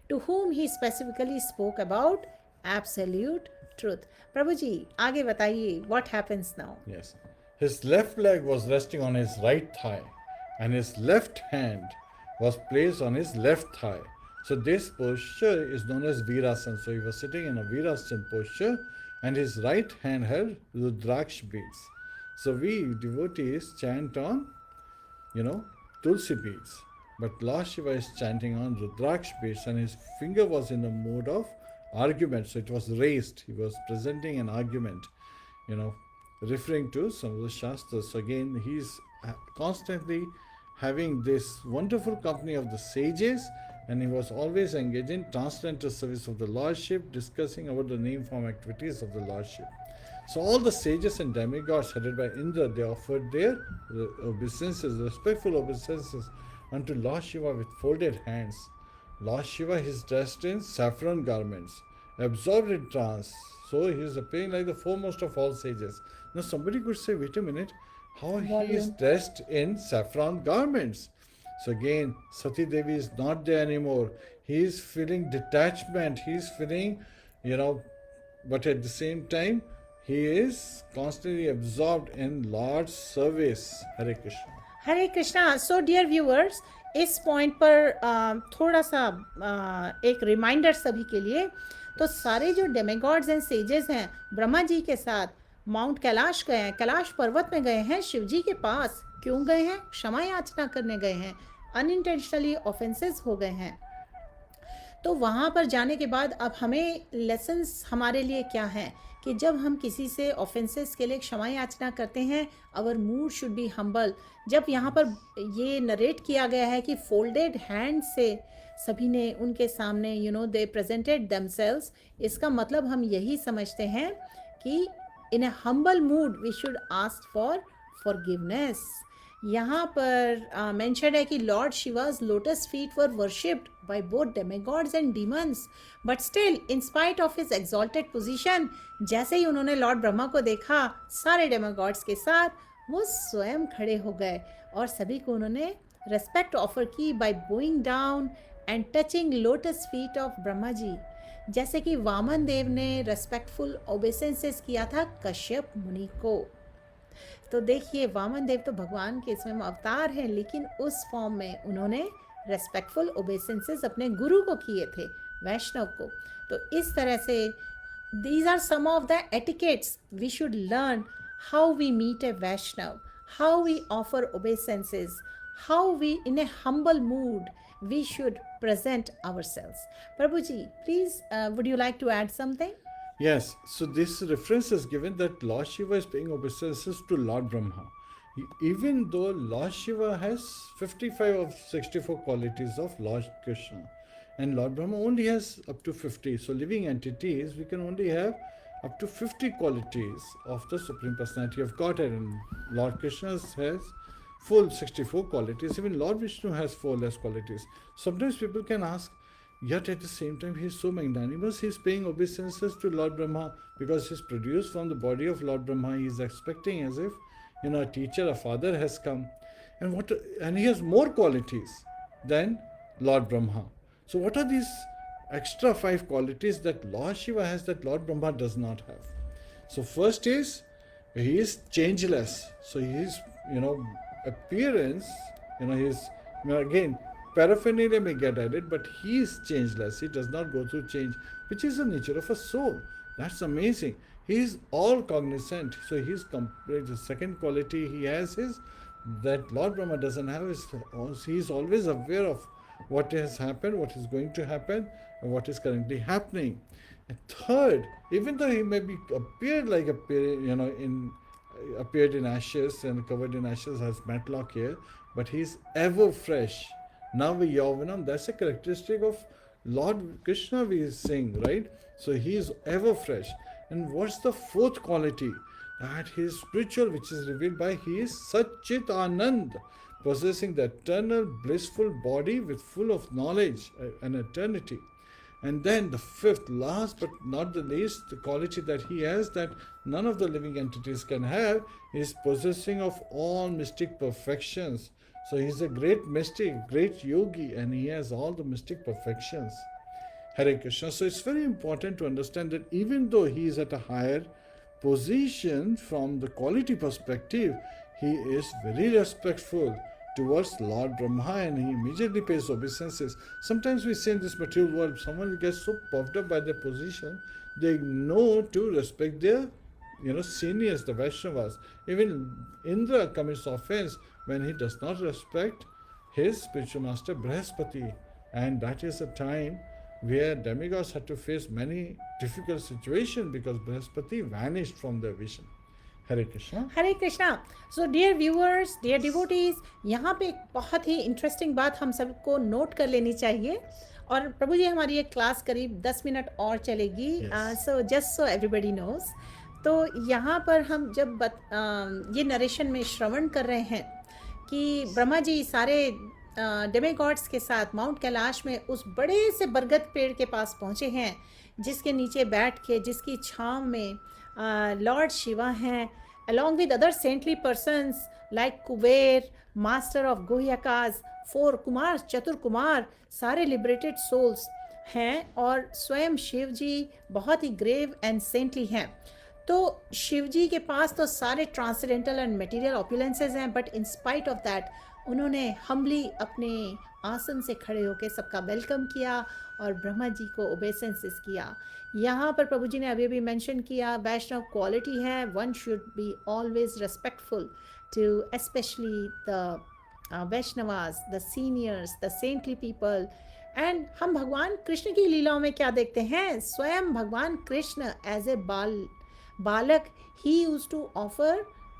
to whom he specifically spoke about absolute truth. Prabhu ji, आगे बताइए, what happens now? Yes. His left leg was resting on his right thigh, and his left hand was placed on his left thigh. So this posture is known as Virasana. So he was sitting in a Virasana posture, and his right hand held Rudraksh beads. So we devotees chant on, Tulsi beads. But Lord Shiva is chanting on Rudraksh beads, and his finger was in a mode of argument. So it was raised. He was presenting an argument, referring to some of the Shastras. So again, he's constantly having this wonderful company of the sages and he was always engaged in transcendental service of the Lordship, discussing about the name form activities of the Lordship. So all the sages and demigods headed by Indra, they offered their obeisances, respectful obeisances unto Lord Shiva with folded hands. Lord Shiva is dressed in saffron garments, absorbed in trance. So he is appearing like the foremost of all sages. Now somebody could say, wait a minute, how he is Volume. dressed in saffron garments? So again, Sati Devi is not there anymore. He is feeling detachment. He is feeling, but at the same time, he is constantly absorbed in Lord's service. Hare Krishna. Hare Krishna. So dear viewers, इस point पर थोड़ा सा एक reminder सभी के लिए. तो सारे जो डेमिगॉड्स एंड सेजेस हैं ब्रह्मा जी के साथ माउंट कैलाश गए हैं, कैलाश पर्वत में गए हैं, शिव जी के पास क्यों गए हैं? क्षमा याचना करने गए हैं. अनइंटेंशनली ऑफेंसेस हो गए हैं. तो वहाँ पर जाने के बाद अब हमें लेसन्स हमारे लिए क्या हैं कि जब हम किसी से ऑफेंसेस के लिए क्षमा याचना करते हैं, our mood should be humble. जब यहाँ पर ये नरेट किया गया है कि फोल्डेड हैंड से सभी ने उनके सामने दे प्रेजेंटेड देमसेल्व्स, इसका मतलब हम यही समझते हैं कि in a humble mood we should ask for forgiveness. यहाँ पर मेंशन है कि Lord Shiva's lotus feet were worshipped by both demigods and demons, but still in spite of his exalted position, जैसे ही उन्होंने लॉर्ड ब्रह्मा को देखा सारे डेमिगॉड्स के साथ, वो स्वयं खड़े हो गए और सभी को उन्होंने रेस्पेक्ट ऑफर की by bowing down and touching lotus feet of Brahma ji. जैसे कि वामन देव ने रेस्पेक्टफुल ओबेसेंसेस किया था कश्यप मुनि को. तो देखिए, वामन देव तो भगवान के इसमें अवतार हैं, लेकिन उस फॉर्म में उन्होंने रेस्पेक्टफुल ओबेसेंसेस अपने गुरु को किए थे, वैष्णव को. तो इस तरह से these are some of the etiquettes we should learn, how we meet a Vaishnav, how we offer obeisances, how we in a humble mood we should present ourselves. Prabhuji, please, would you like to add something? Yes, so this reference is given that Lord Shiva is paying obeisances to Lord Brahma. Even though Lord Shiva has 55 of 64 qualities of Lord Krishna, and Lord Brahma only has up to 50. So living entities, we can only have up to 50 qualities of the Supreme Personality of Godhead, and Lord Krishna has full 64 qualities. Even Lord Vishnu has 4 less qualities. Sometimes people can ask, yet at the same time he is so magnanimous, he is paying obeisances to Lord Brahma because he is produced from the body of Lord Brahma. He is expecting as if a teacher, a father has come, and he has more qualities than Lord Brahma. So what are these extra 5 qualities that Lord Shiva has that Lord Brahma does not have? So first is he is changeless. So his appearance, his again paraphernalia may get added, but he is changeless. He does not go through change, which is the nature of a soul. That's amazing. He is all cognizant. So he is complete. The second quality he has is that Lord Brahma doesn't have. He is always aware of what has happened, what is going to happen, and what is currently happening. And third, even though he may be appeared like appeared in ashes and covered in ashes, has matlock here, but he is ever fresh. Now Yauvanam, that's a characteristic of Lord Krishna we sing, right? So he is ever fresh. And what's the fourth quality? That he is spiritual, which is revealed by he is Satchit Anand, possessing the eternal blissful body with full of knowledge and eternity. And then the fifth, last but not the least, the quality that he has that none of the living entities can have is possessing of all mystic perfections. So he is a great mystic, great yogi, and he has all the mystic perfections. Hare Krishna. So it's very important to understand that even though he is at a higher position from the quality perspective, he is very respectful towards Lord Brahma, and he immediately pays obeisances. Sometimes we say in this material world, someone gets so puffed up by their position, they ignore to respect their seniors, the Vaishnavas. Even Indra commits offense when he does not respect his spiritual master Brihaspati, and that is a time where demigods had to face many difficult situations because Brihaspati vanished from their vision. Hare Krishna. Hare Krishna. So dear viewers, dear devotees, यहाँ पे एक बहुत ही interesting बात हम सबको note कर लेनी चाहिए. और प्रभु जी, हमारी ये क्लास करीब 10 मिनट और चलेगी. Yes. So just so everybody knows. तो यहाँ पर हम जब ये नरेशन में श्रवण कर रहे हैं कि ब्रह्मा जी सारे डेमीगॉड्स के साथ माउंट कैलाश में उस बड़े से बरगद पेड़ के पास पहुँचे हैं, जिसके नीचे बैठ के, जिसकी छांव में लॉर्ड शिवा हैं, along with other saintly persons like Kuber, master of गोह्यकाज, 4 Kumar, चतुर कुमार, सारे liberated souls हैं. और स्वयं शिव जी बहुत ही ग्रेव एंड सेंटली हैं. तो शिव जी के पास तो सारे ट्रांसडेंटल एंड मटेरियल ऑपुलेंसेज हैं, but in spite of that उन्होंने हम्बली अपने आसन से खड़े होकर सबका वेलकम किया और ब्रह्मा जी को ओबेसेंसेस किया. यहाँ पर प्रभु जी ने अभी अभी मेंशन किया वैष्णव क्वालिटी है, one should be always respectful to specially the Vaishnavas, the seniors, the saintly people. And हम भगवान कृष्ण की लीलाओं में क्या देखते हैं? स्वयं भगवान कृष्ण एज ए बालक, he used to offer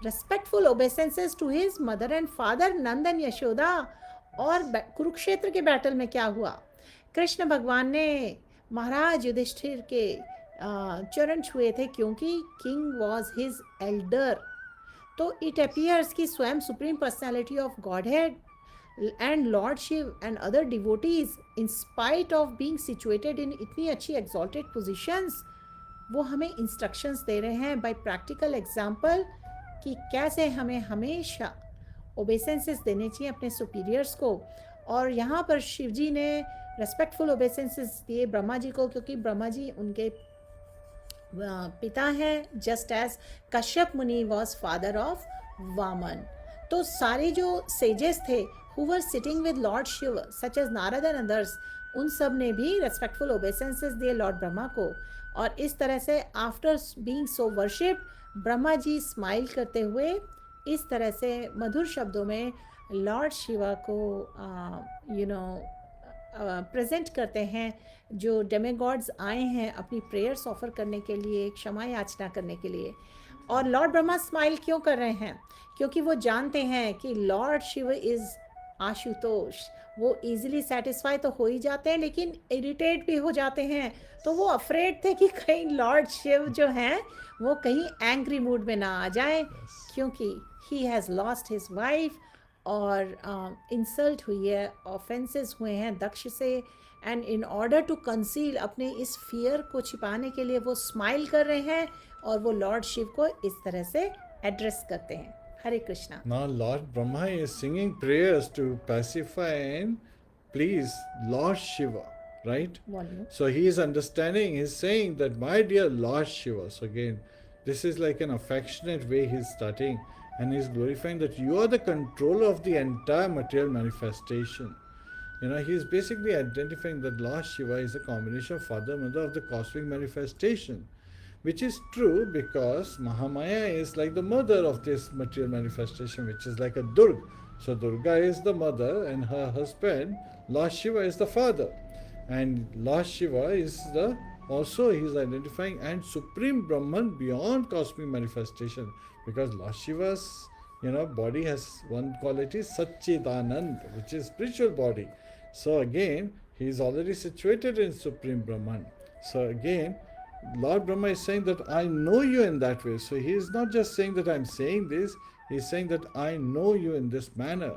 respectful obeisances to his mother and father नंदन यशोदा. और कुरुक्षेत्र के बैटल में क्या हुआ? कृष्ण भगवान ने महाराज युधिष्ठिर के चरण छुए थे, क्योंकि किंग वॉज हिज एल्डर. तो इट अपियर्स कि स्वयं supreme personality of godhead and lord Shiv and other devotees, in spite of being situated in इतनी अच्छी एक्सॉल्टेड पोजीशंस, वो हमें इंस्ट्रक्शंस दे रहे हैं बाय प्रैक्टिकल एग्जाम्पल कि कैसे हमें हमेशा ओबेसेंसेस देने चाहिए अपने सुपीरियर्स को. और यहाँ पर शिव जी ने रेस्पेक्टफुल ओबेसेंसेस दिए ब्रह्मा जी को, क्योंकि ब्रह्मा जी उनके पिता हैं, जस्ट एज कश्यप मुनि वॉज फादर ऑफ वामन. तो सारे जो सेजेस थे who were sitting with Lord Shiva such as Narada and others, उन सब ने भी रेस्पेक्टफुल ओबेसेंसेस दिए लॉर्ड ब्रह्मा को. और इस तरह से after being so worship, Brahma ji smile करते हुए इस तरह से मधुर शब्दों में लॉर्ड शिवा को प्रेजेंट करते हैं, जो डेमीगॉड्स आए हैं अपनी प्रेयर्स ऑफर करने के लिए, क्षमा याचना करने के लिए. और लॉर्ड ब्रह्मा स्माइल क्यों कर रहे हैं? क्योंकि वो जानते हैं कि लॉर्ड शिव इज़ आशुतोष. वो इजीली सेटिस्फाई तो हो ही जाते हैं, लेकिन इरिटेट भी हो जाते हैं. तो वो अफ्रेड थे कि कहीं लॉर्ड शिव जो हैं वो कहीं एंग्री मूड में ना आ जाए, क्योंकि he has lost his wife और इंसल्ट हुई है, ऑफेंसेस हुए हैं दक्ष से. And in order to conceal, अपने इस फियर को छिपाने के लिए वो स्माइल कर रहे हैं और वो लॉर्ड शिव को इस तरह से एड्रेस करते हैं. हरे Krishna. Now Lord Brahma is singing prayers to pacify and please Lord Shiva, right? Volume. So he is understanding, he is saying that my dear Lord Shiva. So again, this is like an affectionate way he is starting, and he is glorifying that you are the controller of the entire material manifestation. He is basically identifying that Lord Shiva is a combination of father and mother of the cosmic manifestation, which is true because Mahamaya is like the mother of this material manifestation, which is like a Durga. So Durga is the mother and her husband, Lord Shiva, is the father. And Lord Shiva is also he is identifying and Supreme Brahman beyond cosmic manifestation, because Lord Shiva's body has one quality, Satchidanand, which is spiritual body. So again, he is already situated in Supreme Brahman. So again, Lord Brahma is saying that I know you in that way. So he is not just saying that I am saying this, he is saying that I know you in this manner.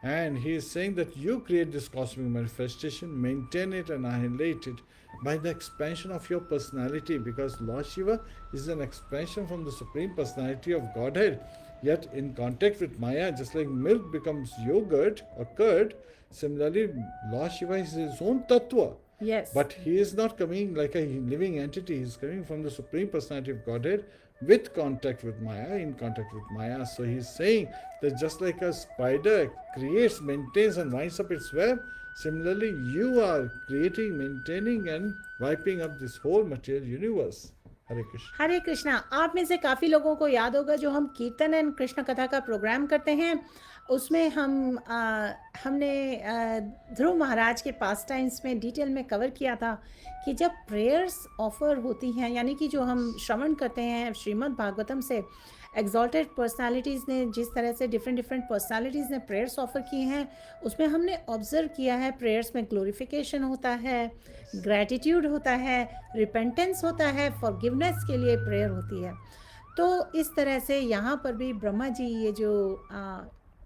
And he is saying that you create this cosmic manifestation, maintain it and annihilate it by the expansion of your personality, because Lord Shiva is an expansion from the Supreme Personality of Godhead. Yet in contact with Maya, just like milk becomes yogurt or curd, similarly Lord Shiva is his own tattva. Yes. But he is not coming like a living entity. He is coming from the Supreme Personality of Godhead with contact with Maya, in contact with Maya. So he is saying that just like a spider creates, maintains and winds up its web, similarly you are creating, maintaining and wiping up this whole material universe. हरे कृष्ण. हरे कृष्णा. आप में से काफ़ी लोगों को याद होगा जो हम कीर्तन एंड कृष्ण कथा का प्रोग्राम करते हैं, उसमें हमने ध्रुव महाराज के पास टाइम्स में डिटेल में कवर किया था कि जब प्रेयर्स ऑफर होती हैं, यानी कि जो हम श्रवण करते हैं श्रीमद् भागवतम से, एग्जॉल्टेड पर्सनालिटीज़ ने जिस तरह से डिफरेंट पर्सनालिटीज़ ने प्रेयर्स ऑफर की हैं, उसमें हमने ऑब्जर्व किया है प्रेयर्स में ग्लोरिफिकेशन होता है, ग्रैटिट्यूड होता है, रिपेंटेंस होता है, फॉरगिवनेस के लिए प्रेयर होती है। तो इस तरह से यहाँ पर भी ब्रह्मा जी ये जो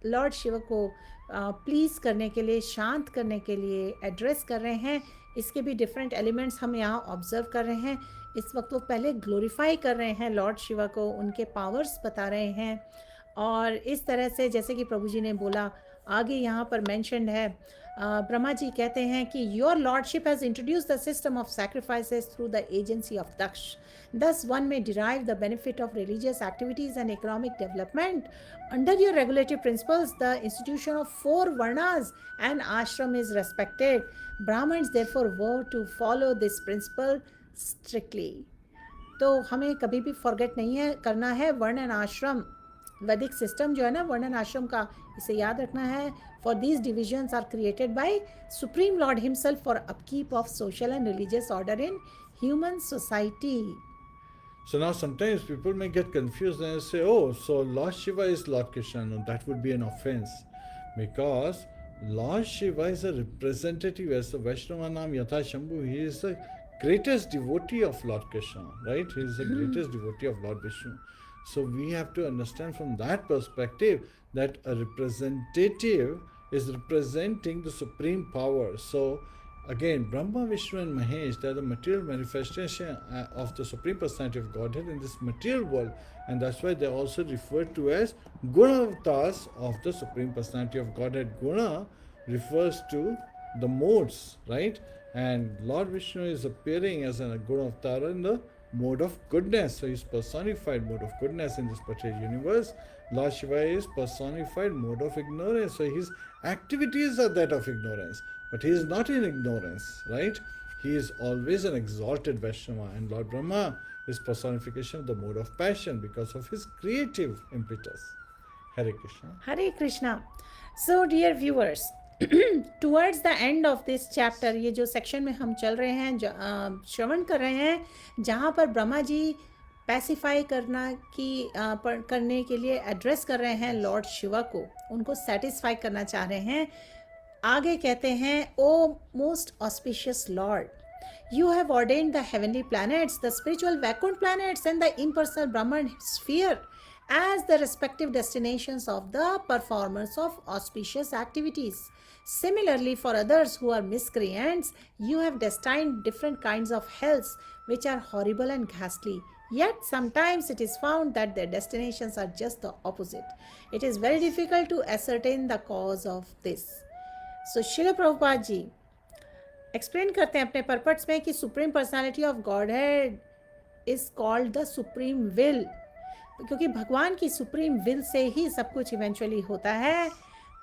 लॉर्ड शिव को प्लीज़ करने के लिए, शांत करने के लिए एड्रेस कर रहे हैं, इसके भी डिफरेंट एलिमेंट्स हम यहाँ ऑब्जर्व कर रहे हैं। इस वक्त वो पहले ग्लोरीफाई कर रहे हैं लॉर्ड शिवा को, उनके पावर्स बता रहे हैं। और इस तरह से जैसे कि प्रभु जी ने बोला, आगे यहाँ पर मेंशन्ड है, ब्रह्मा जी कहते हैं कि your lordship has introduce the system of sacrifices through the agency of Daksha. Thus, one may derive the benefit of religious activities and economic development. Under your regulative principles, the institution of 4 varnas and ashram is respected. Brahmins therefore vow to follow this principle strictly. तो हमें कभी भी forget नहीं है करना है वर्ण and आश्रम, वैदिक सिस्टम जो है ना वर्ण एंड आश्रम का, इसे याद रखना है. For these divisions are created by supreme lord himself for upkeep of social and religious order in human society. So now sometimes people may get confused and say, oh, so Lord Shiva is Lord Krishna. No, that would be an offense. Because Lord Shiva is a representative, as the Vaishnava Nam Yatha Shambhu, he is the greatest devotee of Lord Krishna, right? He is the greatest devotee of Lord Vishnu. So we have to understand from that perspective that a representative is representing the supreme power. So again, Brahma, Vishnu and Mahesh, they are the material manifestation of the Supreme Personality of Godhead in this material world, and that's why they are also referred to as Guna avatars of the Supreme Personality of Godhead. Guna refers to the modes, right? And Lord Vishnu is appearing as a Guna avatar in the mode of goodness, so he's personified mode of goodness in this material universe. Lord Shiva is personified mode of ignorance, so his activities are that of ignorance. But he is not in ignorance, right? He is always an exalted Vaishnava, and Lord Brahma is personification of the mode of passion because of his creative impetus. Hare Krishna. Hare Krishna. So dear viewers, towards the end of this chapter, ये जो section में हम चल रहे हैं, श्रवण कर रहे हैं, जहाँ पर ब्रह्मा जी पैसिफाई करने के लिए एड्रेस कर रहे हैं लॉर्ड शिवा को, उनको सेटिस्फाई करना चाह रहे हैं. आगे कहते हैं, O most auspicious Lord, you have ordained the heavenly planets, the spiritual Vaikunt planets and the impersonal Brahman sphere as the respective destinations of the performers of auspicious activities. Similarly, for others who are miscreants, you have destined different kinds of hells which are horrible and ghastly. Yet sometimes it is found that their destinations are just the opposite. It is very difficult to ascertain the cause of this. So Srila Prabhupada ji explain करते हैं अपने purports में कि supreme personality of godhead is called the supreme will, क्योंकि भगवान की supreme will say ही सब कुछ इवेंचुअली होता है.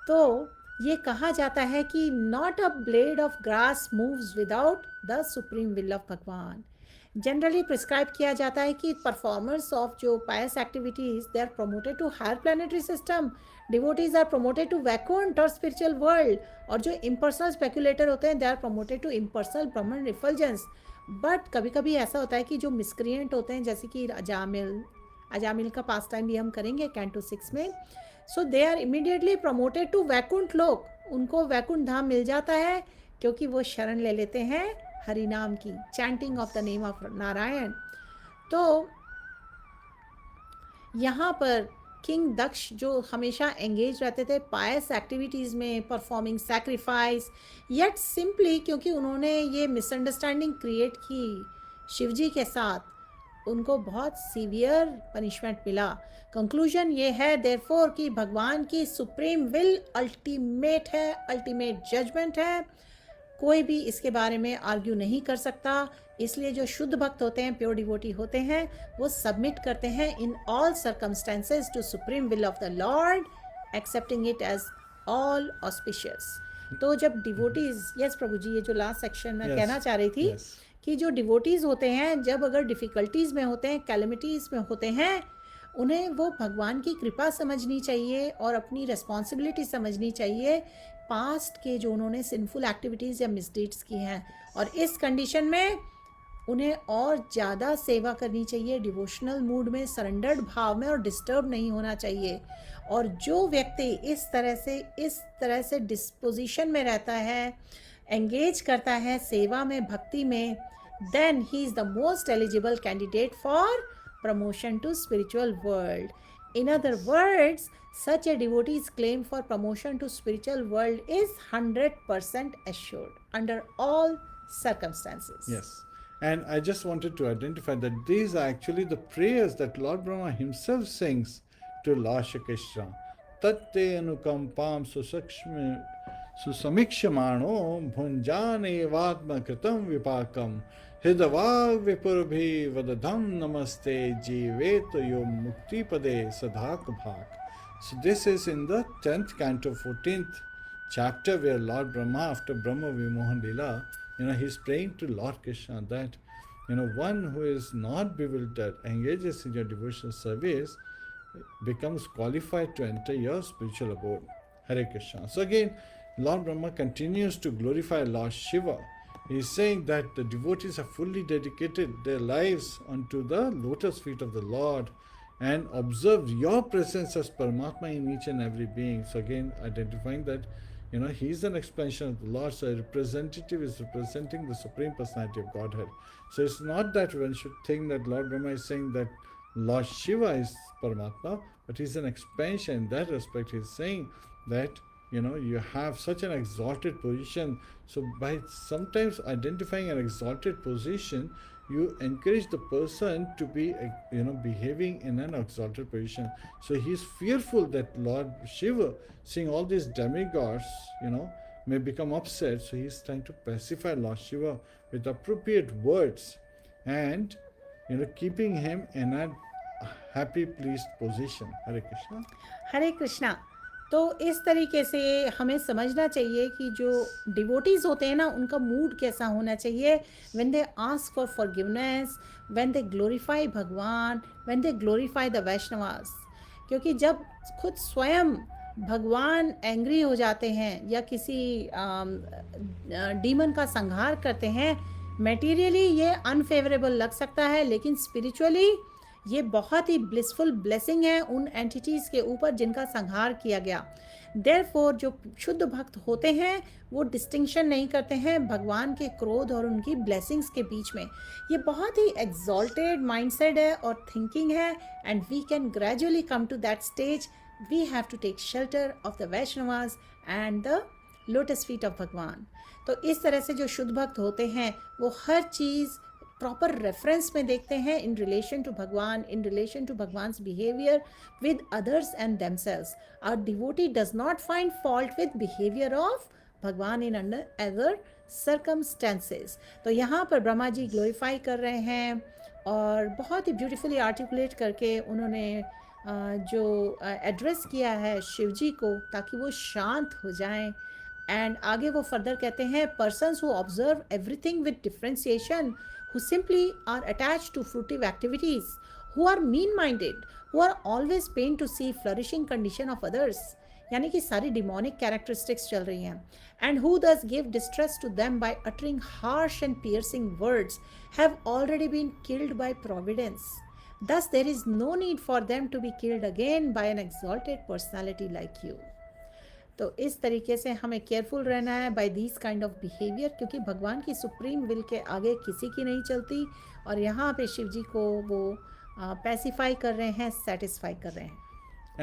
तो ये कहा जाता है कि not a blade of grass moves without the supreme will of Bhagavan. Generally prescribe किया जाता है कि परफॉर्मर्स ऑफ जो pious activities they are promoted to higher planetary system, devotees are promoted to Vaikuntha और स्पिरिचुअल वर्ल्ड, और जो इम्पर्सनल स्पेकुलेटर होते हैं they are promoted to impersonal Brahman refulgence. But कभी कभी ऐसा होता है कि जो मिसक्रिएंट होते हैं, जैसे कि अजामिल का पास टाइम भी हम करेंगे कैंटो 6 में, so they are immediately promoted to Vaikuntha loka, उनको वैकुंठ धाम मिल जाता है क्योंकि वो शरण ले लेते हैं हरि नाम की, chanting of the name of Narayan. तो यहाँ पर किंग दक्ष जो हमेशा एंगेज रहते थे पायस एक्टिविटीज़ में, परफॉर्मिंग सैक्रिफाइस, येट सिंपली क्योंकि उन्होंने ये मिसअंडरस्टैंडिंग क्रिएट की शिव जी के साथ, उनको बहुत सीवियर पनिशमेंट मिला. कंक्लूजन ये है देयरफॉर कि भगवान की सुप्रीम विल अल्टीमेट है, अल्टीमेट जजमेंट है, कोई भी इसके बारे में आर्ग्यू नहीं कर सकता. इसलिए जो शुद्ध भक्त होते हैं, प्योर डिवोटी होते हैं, वो सबमिट करते हैं in all circumstances to supreme will of the lord, accepting it as all auspicious. तो जब डिवोटीज, यस प्रभु जी, ये जो लास्ट सेक्शन में कहना चाह रही थी कि जो डिवोटीज होते हैं, जब अगर डिफ़िकल्टीज़ में होते हैं, कैलेमिटीज़ में होते हैं, उन्हें वो भगवान की कृपा समझनी चाहिए और अपनी रिस्पॉन्सिबिलिटी समझनी चाहिए पास्ट के जो उन्होंने सिंफुल एक्टिविटीज़ या मिसडीड्स की हैं. और इस कंडीशन में उन्हें और ज़्यादा सेवा करनी चाहिए, डिवोशनल मूड में, सरेंडर्ड भाव में, और डिस्टर्ब नहीं होना चाहिए। और जो व्यक्ति इस तरह से डिस्पोजिशन में रहता है, एंगेज करता है सेवा में, भक्ति में, then he is the most eligible candidate for promotion to spiritual world. In other words, such a devotee's claim for promotion to spiritual world is 100% assured under all circumstances. Yes. And I just wanted to identify that these are actually the prayers that Lord Brahma himself sings to Lord Shri Krishna. Tatte anukampam susamikshmano bhunjane vatma kritam vipakam hridavag vipurabhi vadadham namaste jiveto yo mukti pade sadhak bhak. So this is in the 10th canto, 14th chapter, where Lord Brahma, after Brahma Vimohan Lila, he's praying to Lord Krishna that, one who is not bewildered, engages in your devotional service, becomes qualified to enter your spiritual abode. Hare Krishna. So again, Lord Brahma continues to glorify Lord Shiva. He is saying that the devotees have fully dedicated their lives unto the lotus feet of the Lord and observe your presence as Paramatma in each and every being. So again, identifying that he is an expansion of the Lord, so a representative is representing the Supreme Personality of Godhead. So it's not that one should think that Lord Brahma is saying that Lord Shiva is Paramatma, but he's an expansion. In that respect, he's saying that you have such an exalted position. So by sometimes identifying an exalted position, you encourage the person to be behaving in an exalted position. So he's fearful that Lord Shiva, seeing all these demigods, may become upset. So he's trying to pacify Lord Shiva with appropriate words and keeping him in a happy, pleased position. Hare Krishna. Hare Krishna. तो इस तरीके से हमें समझना चाहिए कि जो devotees होते हैं ना, उनका मूड कैसा होना चाहिए when they ask for forgiveness, when they glorify Bhagavan, when they glorify the Vaishnavas. क्योंकि जब खुद स्वयं भगवान एंग्री हो जाते हैं या किसी डीमन का संहार करते हैं, मटेरियली ये अनफेवरेबल लग सकता है, लेकिन स्पिरिचुअली ये बहुत ही ब्लिसफुल ब्लेसिंग है उन एंटिटीज़ के ऊपर जिनका संहार किया गया। देयरफॉर जो शुद्ध भक्त होते हैं वो डिस्टिंक्शन नहीं करते हैं भगवान के क्रोध और उनकी ब्लेसिंग्स के बीच में। ये बहुत ही एग्जॉल्टेड माइंडसेट है और थिंकिंग है, and we can gradually come to that stage. We have to take shelter of the Vaishnavas and the lotus feet of Bhagwan. तो इस तरह से जो शुद्ध भक्त होते हैं वो हर चीज़ प्रॉपर रेफरेंस में देखते हैं इन relation to Bhagavan, in relation to Bhagavan's behaviour with others and themselves. Our devotee does not find fault with behaviour of Bhagavan in under other circumstances. तो यहाँ पर ब्रह्मा जी ग्लोरीफाई कर रहे हैं और बहुत ही ब्यूटीफुली आर्टिकुलेट करके उन्होंने जो एड्रेस किया है शिव जी को, ताकि वो शांत हो जाएं। एंड आगे वो फर्दर कहते हैं, persons who observe everything with differentiation, who simply are attached to fruitive activities, who are mean-minded, who are always pained to see flourishing condition of others, यानी कि सारी demonic characteristics चल रही हैं, and who thus give distress to them by uttering harsh and piercing words, have already been killed by providence. Thus there is no need for them to be killed again by an exalted personality like you. तो इस तरीके से हमें careful रहना है by this kind of behaviour, क्योंकि भगवान की सुप्रीम विल के आगे किसी की नहीं चलती। और यहाँ पे शिव जी को वो पैसिफाई कर रहे हैं, सेटिस्फाई कर रहे हैं।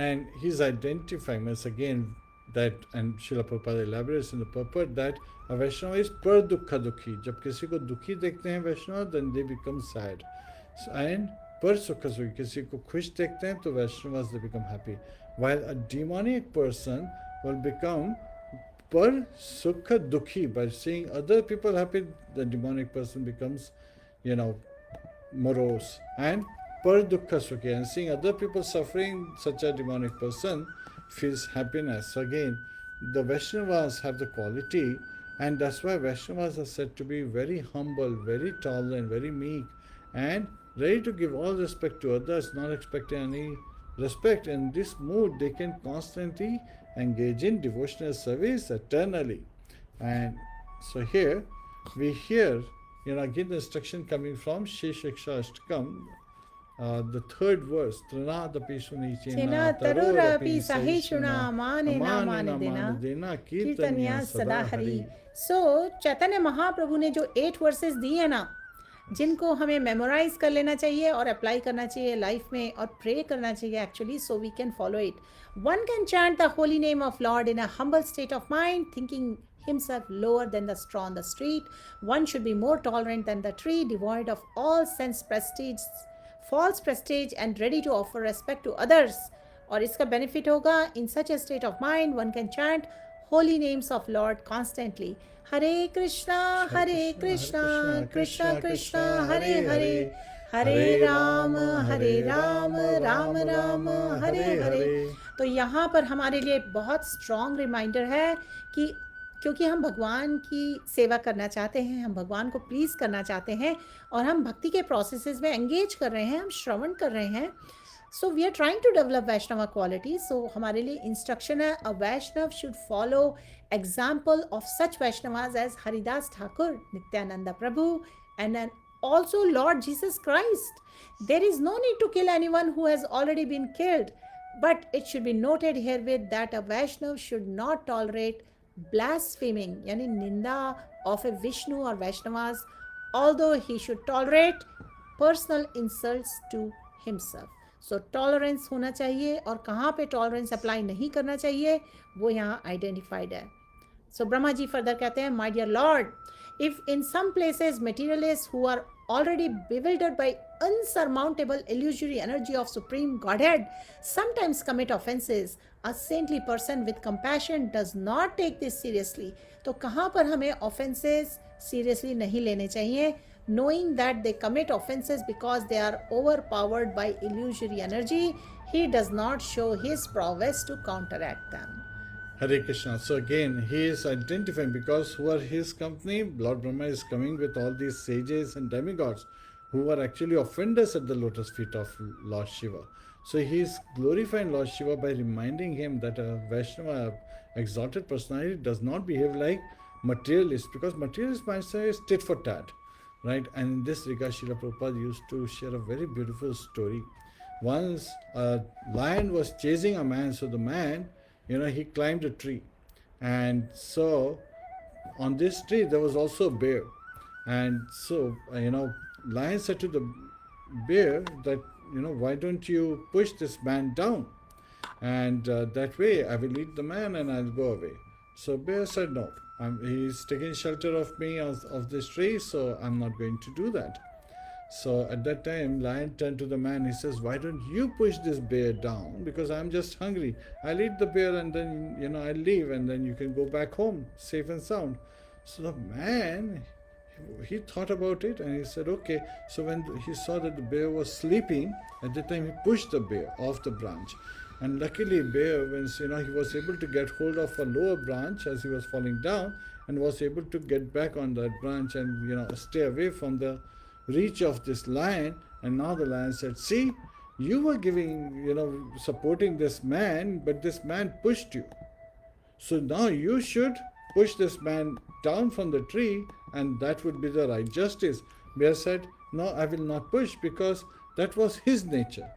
And he's identifying us again that, and Srila Prabhupada elaborates in the purport that a Vaishnava is per dukha dukhi. जब किसी को दुखी देखते हैं वैष्णव, then they become sad. And per sukha sukhi, किसी को खुश देखते हैं तो Vaishnavas they become happy. While a demonic person will become per sukha dukhi. By seeing other people happy, the demonic person becomes, morose. And per dukkha sukhi, and seeing other people suffering, such a demonic person feels happiness. So again, the Vaishnavas have the quality, and that's why Vaishnavas are said to be very humble, very tolerant, very meek, and ready to give all respect to others, not expecting any respect. In this mood, they can constantly engage in devotional service eternally. And so here we hear again the instruction coming from Shri Shiksha Ashtakam, the third verse. Trinadapi चेना sunichena तरुरापि tarorapi सहिष्णुना sahishuna माने ना amane माने na देना mane dena कीर्तनिया kirtanya सदा sada Hari. hari. सो चैतन्य महाप्रभु ने जो 8 versus दिए ना, जिनको हमें मेमोराइज कर लेना चाहिए और अप्लाई करना चाहिए लाइफ में और प्रे करना चाहिए actually, so we can follow it. One can chant the holy name of lord in a humble state of mind, thinking himself lower than the straw on the street. One should be more tolerant than the tree, devoid of all sense prestige, false prestige, and ready to offer respect to others. और इसका benefit होगा, in such a state of mind one can chant holy names of Lord constantly. Hare Krishna, Hare Krishna, Krishna Krishna, Hare Hare, Hare Rama, Hare Rama, Rama Rama, Hare Hare. तो यहाँ पर हमारे लिए बहुत strong reminder है कि क्योंकि हम भगवान की सेवा करना चाहते हैं, हम भगवान को प्लीज़ करना चाहते हैं और हम भक्ति के प्रोसेसेस में एंगेज कर रहे हैं, हम श्रवण कर रहे हैं. So we are trying to develop Vaishnava quality. So हमारे लिए इंस्ट्रक्शन है, a Vaishnava should follow example of such Vaishnavas as Haridas Thakur, Nityananda Prabhu, and also Lord Jesus Christ. There is no need to kill anyone who has already been killed, but it should be noted herewith that a Vaishnav should not tolerate blaspheming, yani ninda of a Vishnu or Vaishnavas, although he should tolerate personal insults to himself. So tolerance होना चाहिए, और कहाँ पे tolerance apply नहीं करना चाहिए वो यहाँ आइडेंटिफाइड है. So Brahma ji further कहते हैं, my dear Lord, if in some places materialists who are already bewildered by unsurmountable illusory energy of supreme Godhead sometimes commit offenses, a saintly person with compassion does not take this seriously. तो कहाँ पर हमें offenses seriously नहीं लेने चाहिए, knowing that they commit offenses because they are overpowered by illusory energy, he does not show his prowess to counteract them. Hare Krishna. So again, he is identifying, because who are his company? Lord Brahma is coming with all these sages and demigods who are actually offenders at the lotus feet of Lord Shiva. So he is glorifying Lord Shiva by reminding him that a Vaishnava, exalted personality, does not behave like materialist, because materialist mindset is tit for tat, right? And in this regard, Srila Prabhupada used to share a very beautiful story. Once a lion was chasing a man, so the man, he climbed a tree, and so on this tree there was also a bear, and so lion said to the bear that why don't you push this man down, and that way I will eat the man and I'll go away. So bear said no, he's taking shelter of me of this tree, so I'm not going to do that. So at that time, lion turned to the man. He says, why don't you push this bear down? Because I'm just hungry. I'll eat the bear and then, I'll leave, and then you can go back home safe and sound. So the man, he thought about it and he said, okay. So when he saw that the bear was sleeping, at that time he pushed the bear off the branch. And luckily bear, when he was able to get hold of a lower branch as he was falling down, and was able to get back on that branch and stay away from the reach of this lion. And now the lion said, see, you were giving, supporting this man, but this man pushed you. So now you should push this man down from the tree, and that would be the right justice. Bear said, no, I will not push, because that was his nature.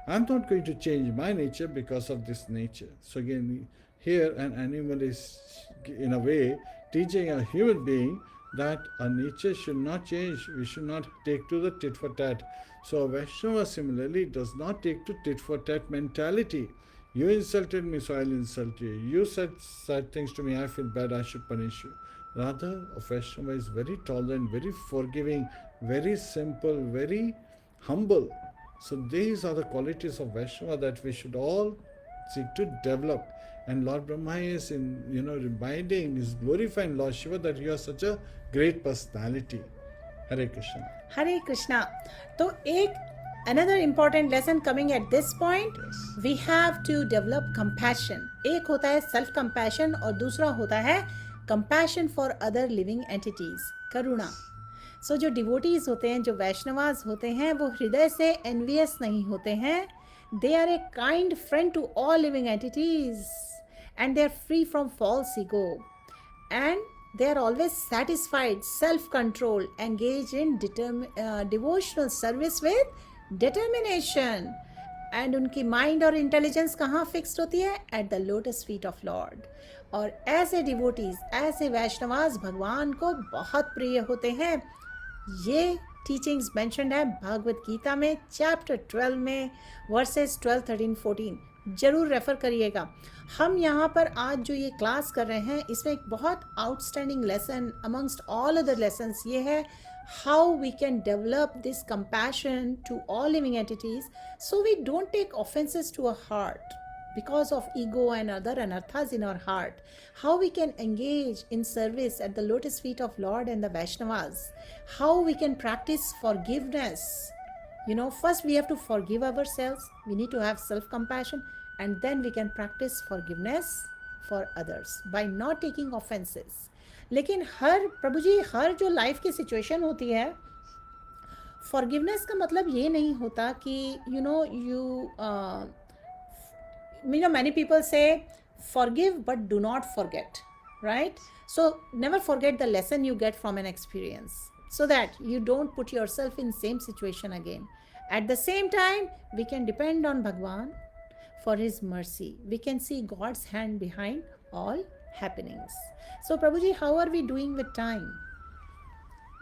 I'm not going to change my nature because of this nature. So again, here an animal is, in a way, teaching a human being that our nature should not change. We should not take to the tit for tat. So a Vaishnava similarly does not take to tit for tat mentality. You insulted me, so I'll insult you. You said sad things to me, I feel bad, I should punish you. Rather, a Vaishnava is very tolerant, very forgiving, very simple, very humble. So these are the qualities of Vaishnava that we should all seek to develop. And Lord Brahma is reminding, is glorifying Lord Shiva that you are such a great personality. Hare Krishna. Hare Krishna. तो एक another important lesson coming at this point, we have to develop compassion. एक होता है self compassion और दूसरा होता है compassion for other living entities, Karuna. So जो devotees होते हैं, जो वैष्णवास होते हैं, वो हृदय से envious नहीं होते हैं. They are a kind friend to all living entities, and they are free from false ego. And they are always satisfied, self-controlled, engaged in devotional service with determination. And उनकी माइंड और intelligence कहाँ fixed होती है? Eight the lotus feet of Lord. और ऐसे devotees, ऐसे वैष्णवास भगवान को बहुत प्रिय होते हैं. ये टीचिंग्स मेंशन्ड है भगवत गीता में चैप्टर 12 में वर्सेस 12, 13, 14. जरूर रेफर करिएगा. हम यहाँ पर आज जो ये क्लास कर रहे हैं इसमें एक बहुत outstanding lesson amongst all other lessons ये है how we can develop this compassion to all living entities so we don't take offenses to our heart because of ego and other anarthas in our heart. How we can engage in service at the lotus feet of Lord and the Vaishnavas. How we can practice forgiveness. You know, first we have to forgive ourselves. We need to have self-compassion and then we can practice forgiveness for others by not taking offenses. लेकिन हर प्रभु जी हर जो life की situation होती है forgiveness का मतलब ये नहीं होता कि यू नो मैनी पीपल से forgive but do not forget, right? So never forget the lesson you get from an experience so that you don't put yourself in same situation again. At the same time, we can depend on Bhagwan for his mercy. We can see God's hand behind all happenings. So Prabhuji, how are we doing with time?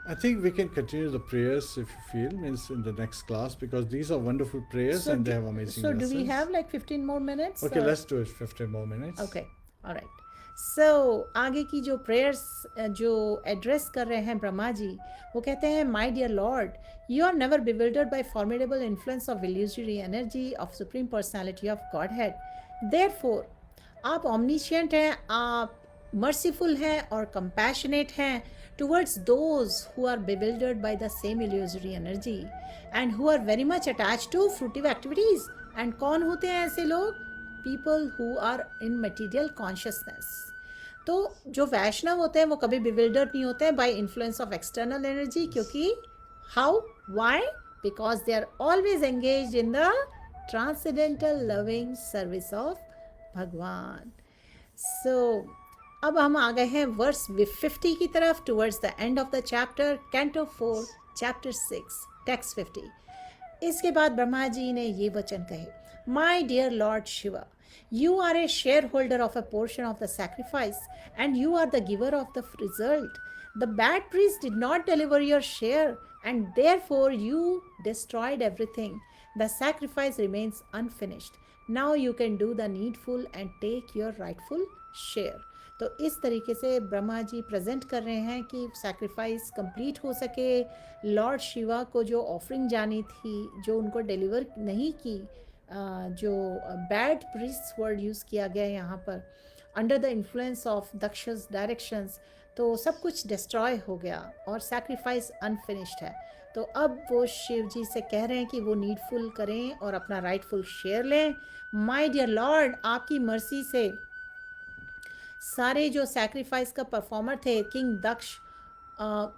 I think we can continue the prayers if you feel, means in the next class, because these are wonderful prayers and they have amazing So lessons. do we have like 15 more minutes? Okay, let's do it 15 more minutes. Okay, all right. So आगे की जो prayers जो address कर रहे हैं ब्रह्मा जी, वो कहते हैं my dear lord, you are never bewildered by formidable influence of illusory energy of supreme personality of Godhead. Therefore, आप omniscient हैं, आप merciful हैं और compassionate हैं towards those who are bewildered by the same illusory energy and who are very much attached to fruitive activities. And कौन होते हैं ऐसे लोग? People who are in material consciousness. तो जो वैष्णव होते हैं वो कभी bewildered नहीं होते हैं by influence of external energy, क्योंकि how? Why? Because they are always engaged in the transcendental loving service of भगवान. So अब हम आ गए हैं वर्स 50 की तरफ, towards the end of the chapter, canto 4, chapter 6, text 50. इसके बाद ब्रह्मा जी ने ये वचन कहे, My dear Lord Shiva, you are a shareholder of a portion of the sacrifice and you are the giver of the result. The bad priest did not deliver your share and therefore you destroyed everything. The sacrifice remains unfinished. Now you can do the needful and take your rightful share. तो इस तरीके से Brahma ji present कर रहे हैं कि sacrifice complete हो सके. लॉर्ड शिवा को जो ऑफरिंग जानी थी, जो उनको डिलीवर नहीं की, जो बैड प्रीस्ट वर्ड यूज़ किया गया यहाँ पर under the influence of Daksha's directions, तो सब कुछ डिस्ट्रॉय हो गया और सैक्रिफाइस अनफिनिश्ड है. तो अब वो शिव जी से कह रहे हैं कि वो नीडफुल करें और अपना राइटफुल शेयर लें. माय डियर लॉर्ड, आपकी मर्सी से सारे जो सैक्रिफाइस का परफॉर्मर थे, किंग दक्ष,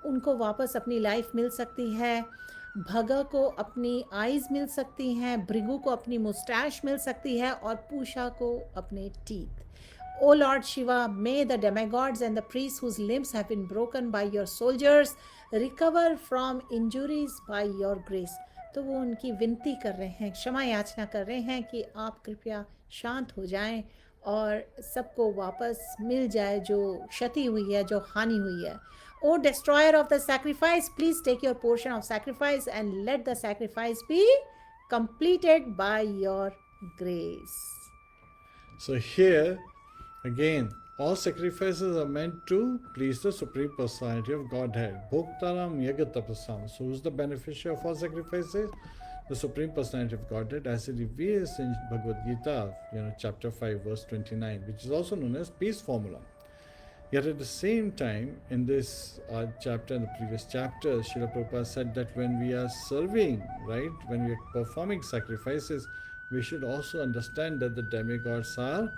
उनको वापस अपनी लाइफ मिल सकती है, भगा को अपनी आईज मिल सकती हैं, भृगु को अपनी मुस्टैश मिल सकती है और पूषा को अपने teeth. O Lord Shiva, may the demigods and the priests whose limbs have been broken by your soldiers recover from injuries by your grace. तो वो उनकी विनती कर रहे हैं, क्षमा याचना कर रहे हैं कि आप कृपया शांत हो जाएं और सबको वापस मिल जाए जो क्षति हुई है, जो हानि हुई है. O destroyer of the sacrifice, please take your portion of sacrifice and let the sacrifice be completed by your grace. So here, again, all sacrifices are meant to please the Supreme Personality of Godhead. Bhoktaram Yagatapasam. So who's the beneficiary of all sacrifices? The Supreme Personality of Godhead, as it reveals in Bhagavad Gita, chapter 5, verse 29, which is also known as peace formula. Yet at the same time, in this chapter and the previous chapter, Srila Prabhupada said that when we are serving, right, when we are performing sacrifices, we should also understand that the demigods are,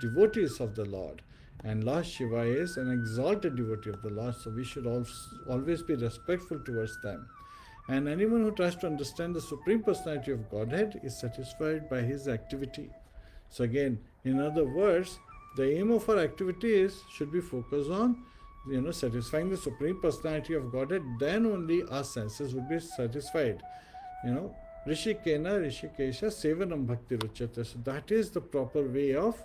devotees of the Lord. And Lord Shiva is an exalted devotee of the Lord, so we should always be respectful towards them. And anyone who tries to understand the Supreme Personality of Godhead is satisfied by his activity. So again, in other words, the aim of our activities should be focused on, satisfying the Supreme Personality of Godhead. Then only our senses would be satisfied. Rishikena Rishikesha Sevanam Bhakti Ruchata. So that is the proper way of,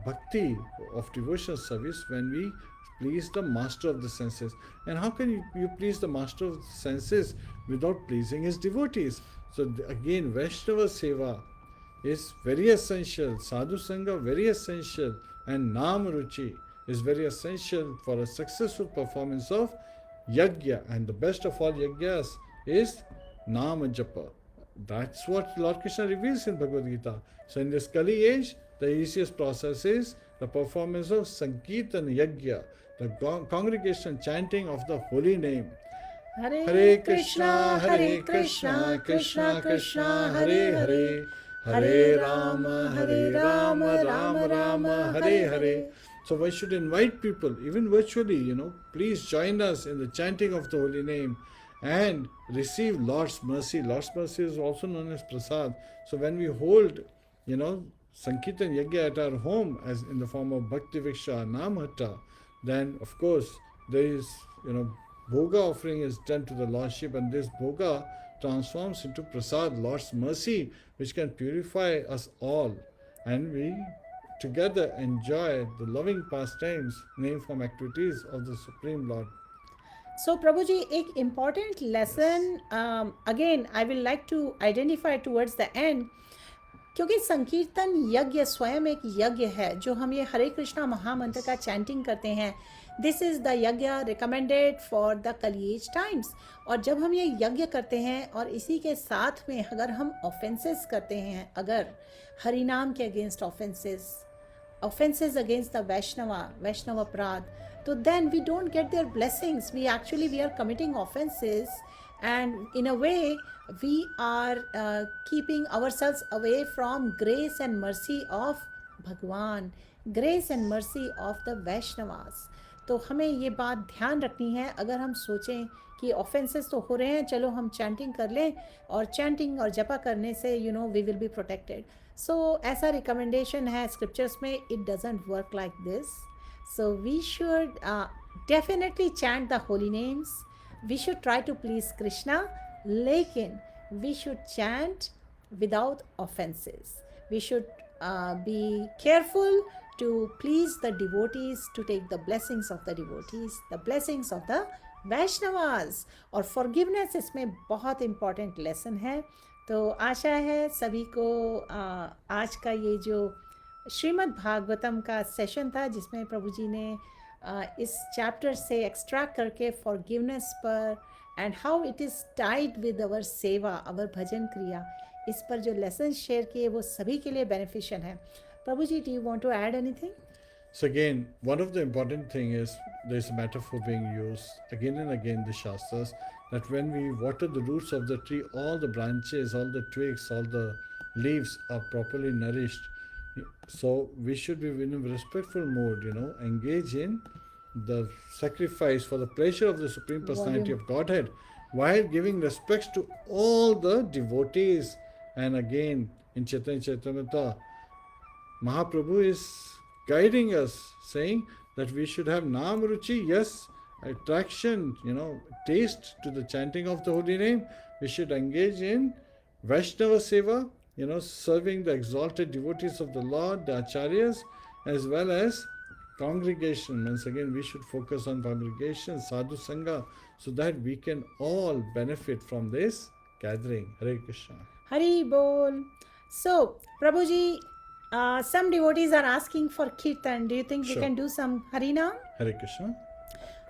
bhakti, of devotional service, when we please the master of the senses. And how can you please the master of the senses without pleasing his devotees? So again, Vaishnava Seva is very essential, Sadhu Sangha very essential, and Nam Ruchi is very essential for a successful performance of Yajna. And the best of all Yajnas is Nama Japa. That's what Lord Krishna reveals in Bhagavad Gita. So in this Kali age, the easiest process is the performance of Sankirtan Yajna, the congregation chanting of the holy name. Hare Krishna, Krishna Krishna, Hare Hare, Hare Rama, Rama Rama, Hare Hare. So we should invite people, even virtually, please join us in the chanting of the holy name and receive Lord's mercy. Lord's mercy is also known as Prasad. So when we hold, Sankirtan Yajna at our home as in the form of Bhakti Viksha, Namhatta, then of course there is, Bhoga offering is done to the Lordship, and this Bhoga transforms into Prasad, Lord's mercy, which can purify us all. And we together enjoy the loving pastimes, name form activities of the Supreme Lord. So Prabhuji, एक important lesson again I will like to identify towards the end, क्योंकि संकीर्तन यज्ञ स्वयं एक यज्ञ है. जो हम ये हरे कृष्णा महामंत्र का चैंटिंग करते हैं, दिस इज़ द यज्ञ रिकमेंडेड फॉर द कलिएज टाइम्स. और जब हम ये यज्ञ करते हैं और इसी के साथ में अगर हम ऑफेंसेस करते हैं, अगर हरिनाम के against offences against the Vaishnav अपराध, तो then we don't get their blessings. We are committing offences, and in a way we are keeping ourselves away from grace and mercy of Bhagwan, grace and mercy of the Vaishnavas. तो हमें ये बात ध्यान रखनी है. अगर हम सोचें कि ऑफेंसेस तो हो रहे हैं, चलो हम चैंटिंग कर लें, और चैंटिंग और जपा करने से we will be protected. So ऐसा रिकमेंडेशन है स्क्रिप्चर्स में. It doesn't work like this. So we should definitely chant the holy names. We should try to please Krishna, lekin we should chant without offenses. We should be careful to please the devotees, to take the blessings of the devotees, the blessings of the Vaishnavas. और forgiveness इसमें बहुत important lesson है. तो आशा है सभी को आज का ये जो श्रीमद् भागवतम का सेशन था, जिसमें प्रभु जी ने इस चैप्टर से एक्सट्रैक्ट करके फॉरगिवनेस पर and how it is tied with our सेवा, अवर भजन क्रिया, इस पर जो लेसन शेयर किए वो सभी के लिए बेनिफिशियल है. Prabhu ji, do you want to add anything? So again, one of the important thing is there is a metaphor being used again and again in the Shastras, that when we water the roots of the tree, all the branches, all the twigs, all the leaves are properly nourished. So we should be in a respectful mode, engage in the sacrifice for the pleasure of the Supreme Personality of Godhead, while giving respects to all the devotees. And again, in Chaitanya Charitamrita, Mahaprabhu is guiding us, saying that we should have Nam Ruchi, yes, attraction, taste to the chanting of the holy name. We should engage in Vaishnava Seva, serving the exalted devotees of the Lord, the Acharyas, as well as congregation. Once again, we should focus on congregation, Sadhu Sangha, so that we can all benefit from this gathering. Hare Krishna. Hari Bol. So, Prabhuji, some devotees are asking for Kirtan. Do you think we can do some Harinam? Hare Krishna.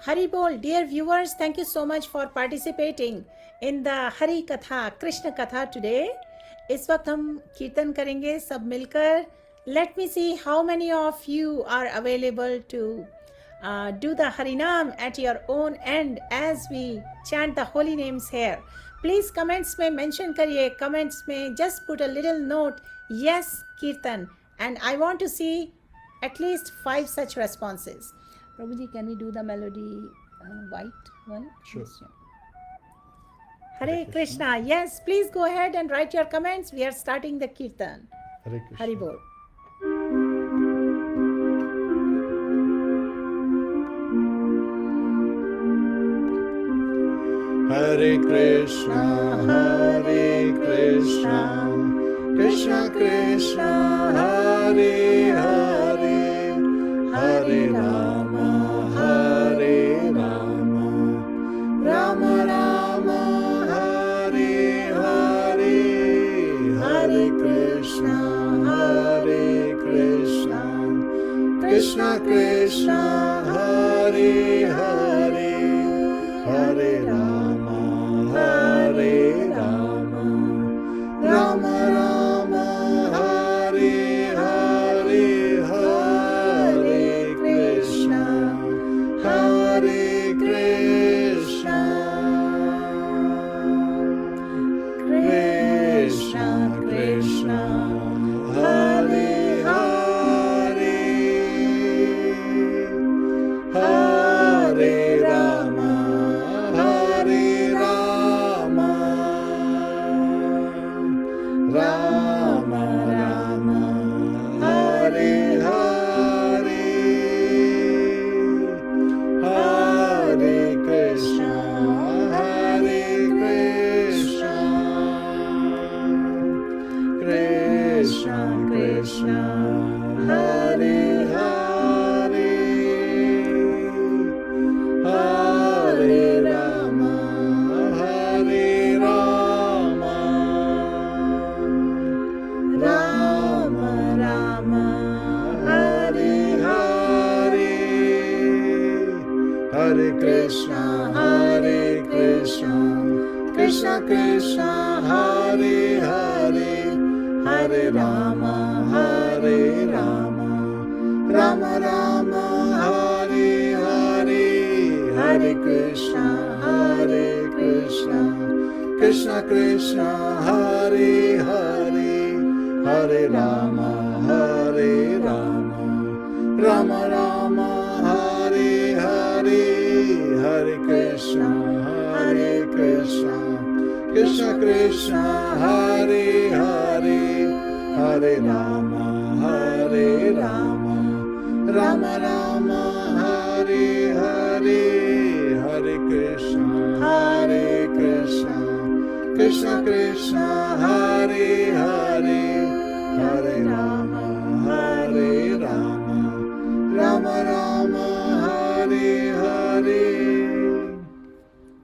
Hari Bol. Dear viewers, thank you so much for participating in the Hari Katha, Krishna Katha today. इस वक्त हम कीर्तन करेंगे सब मिलकर. Let me see how many of you are available to do the Harinam at your own end as we chant the holy names here. Please comments में mention करिए. Comments में just put a little note, yes Kirtan, and I want to see at least 5 such responses. Prabhuji, can we do the melody white one? Sure. Hare Krishna. Yes, please go ahead and write your comments. We are starting the Kirtan. Hare Krishna. Hari Bol. Hare Krishna, Hare Krishna, Krishna Krishna, Hare Hare, Hare Rama, Hare Rama, Rama Rama, Hare Hare, Hare Krishna, Hare Krishna, Krishna Krishna, Hare Hare, Hare Rama, Hare Rama, Rama Rama, Hare Hare, Hare Krishna, Hare Krishna, Krishna Krishna, Hare Hare, Hare Rama, Hare Rama, Rama Rama, Hare Hare, Hare Krishna, Hare Krishna, Krishna Krishna, Hare Hare, Hare Rama, Hare Rama, Rama Rama, Hare Hare, Hare Krishna, Hare Krishna, Krishna Krishna, Hare Hare, Hare Rama, Hare Rama, Rama Rama, Hare Hare, Hare Krishna, Hare Krishna, Krishna Krishna, Hare Hare, Hare Rama, Hare Rama, Rama Rama, Hare Hare, Hare Krishna, Hare Krishna, Krishna Krishna, Hare Hare, Hare Rama, Hare Rama, Rama Rama, Hare Hare, Hare Krishna, Hare Krishna, Krishna Krishna, Hare Hare, Hare Rama, Hare Rama, Rama Rama, Hare Hare.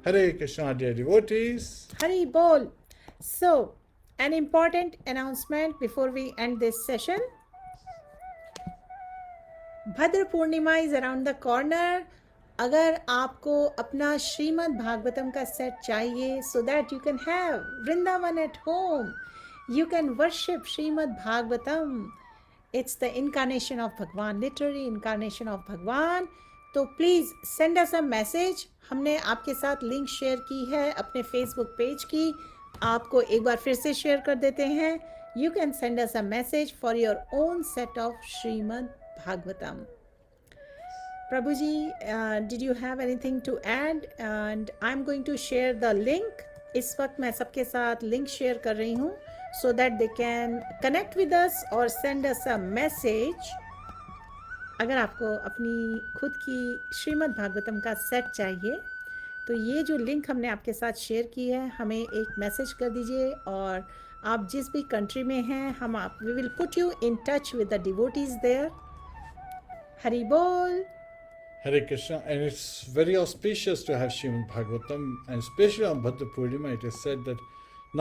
Hare Krishna, dear devotees. Hari Bol. So, an important announcement before we end this session. भद्र पूर्णिमा is around the corner. अगर आपको अपना श्रीमद् भागवतम का set चाहिए so that you can have Vrindavan at home, you can worship Shrimad Bhagavatam. It's the incarnation of भगवान, literally incarnation of Bhagwan. तो please send us a message. हमने आपके साथ लिंक शेयर की है अपने फेसबुक पेज की, आपको एक बार फिर से शेयर कर देते हैं. You can send us a message for your own set of Srimad Bhagavatam. प्रभु ji, did you have anything to add? And I am going to share the link. इस वक्त मैं सबके साथ लिंक शेयर कर रही हूँ so that they can connect with us और सेंड अस अ मैसेज. अगर आपको अपनी खुद की श्रीमद् भागवतम का सेट चाहिए तो ये जो लिंक हमने आपके साथ शेयर की है, हमें एक मैसेज कर दीजिए. और आप जिस भी कंट्री में हैं, हम आप we will put you in touch with the devotees there. हरि बोल. Hare Krishna, and it's very auspicious to have Srimad Bhagavatam, and especially on Bhadra Purnima, it is said that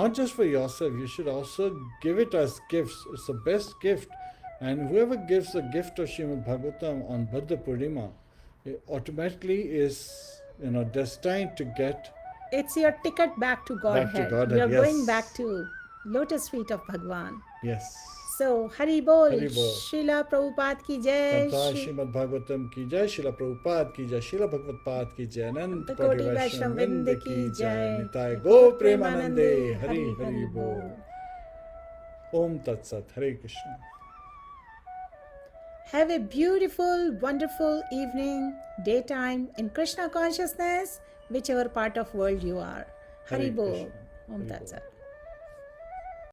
not just for yourself, you should also give it as gifts. It's the best gift, and whoever gives the gift of Srimad Bhagavatam on Bhadra Purnima automatically is, destined to get. It's your ticket back to Godhead. Godhead, You're yes. going back to lotus feet of Bhagwan. Yes. So, Hari Bol. Hari Bol. Srila Prabhupada ki jai. संतान श्रीमद् भागवतम की जय, श्रील प्रभुपाद की जय, श्रील भगवत पाद की जय, अनंत कोटि कोटि वैष्णव वैष्णव वृंद वृंद की की जय. जय. निताय गो प्रेमानंदे. हरि हरि बोल. ओम तत्सत. हरे Krishna. Have a beautiful, wonderful evening, daytime in Krishna consciousness, whichever part of world you are. Hari Hare Bol. Krishna. Om Hari Tat Bol. Sat.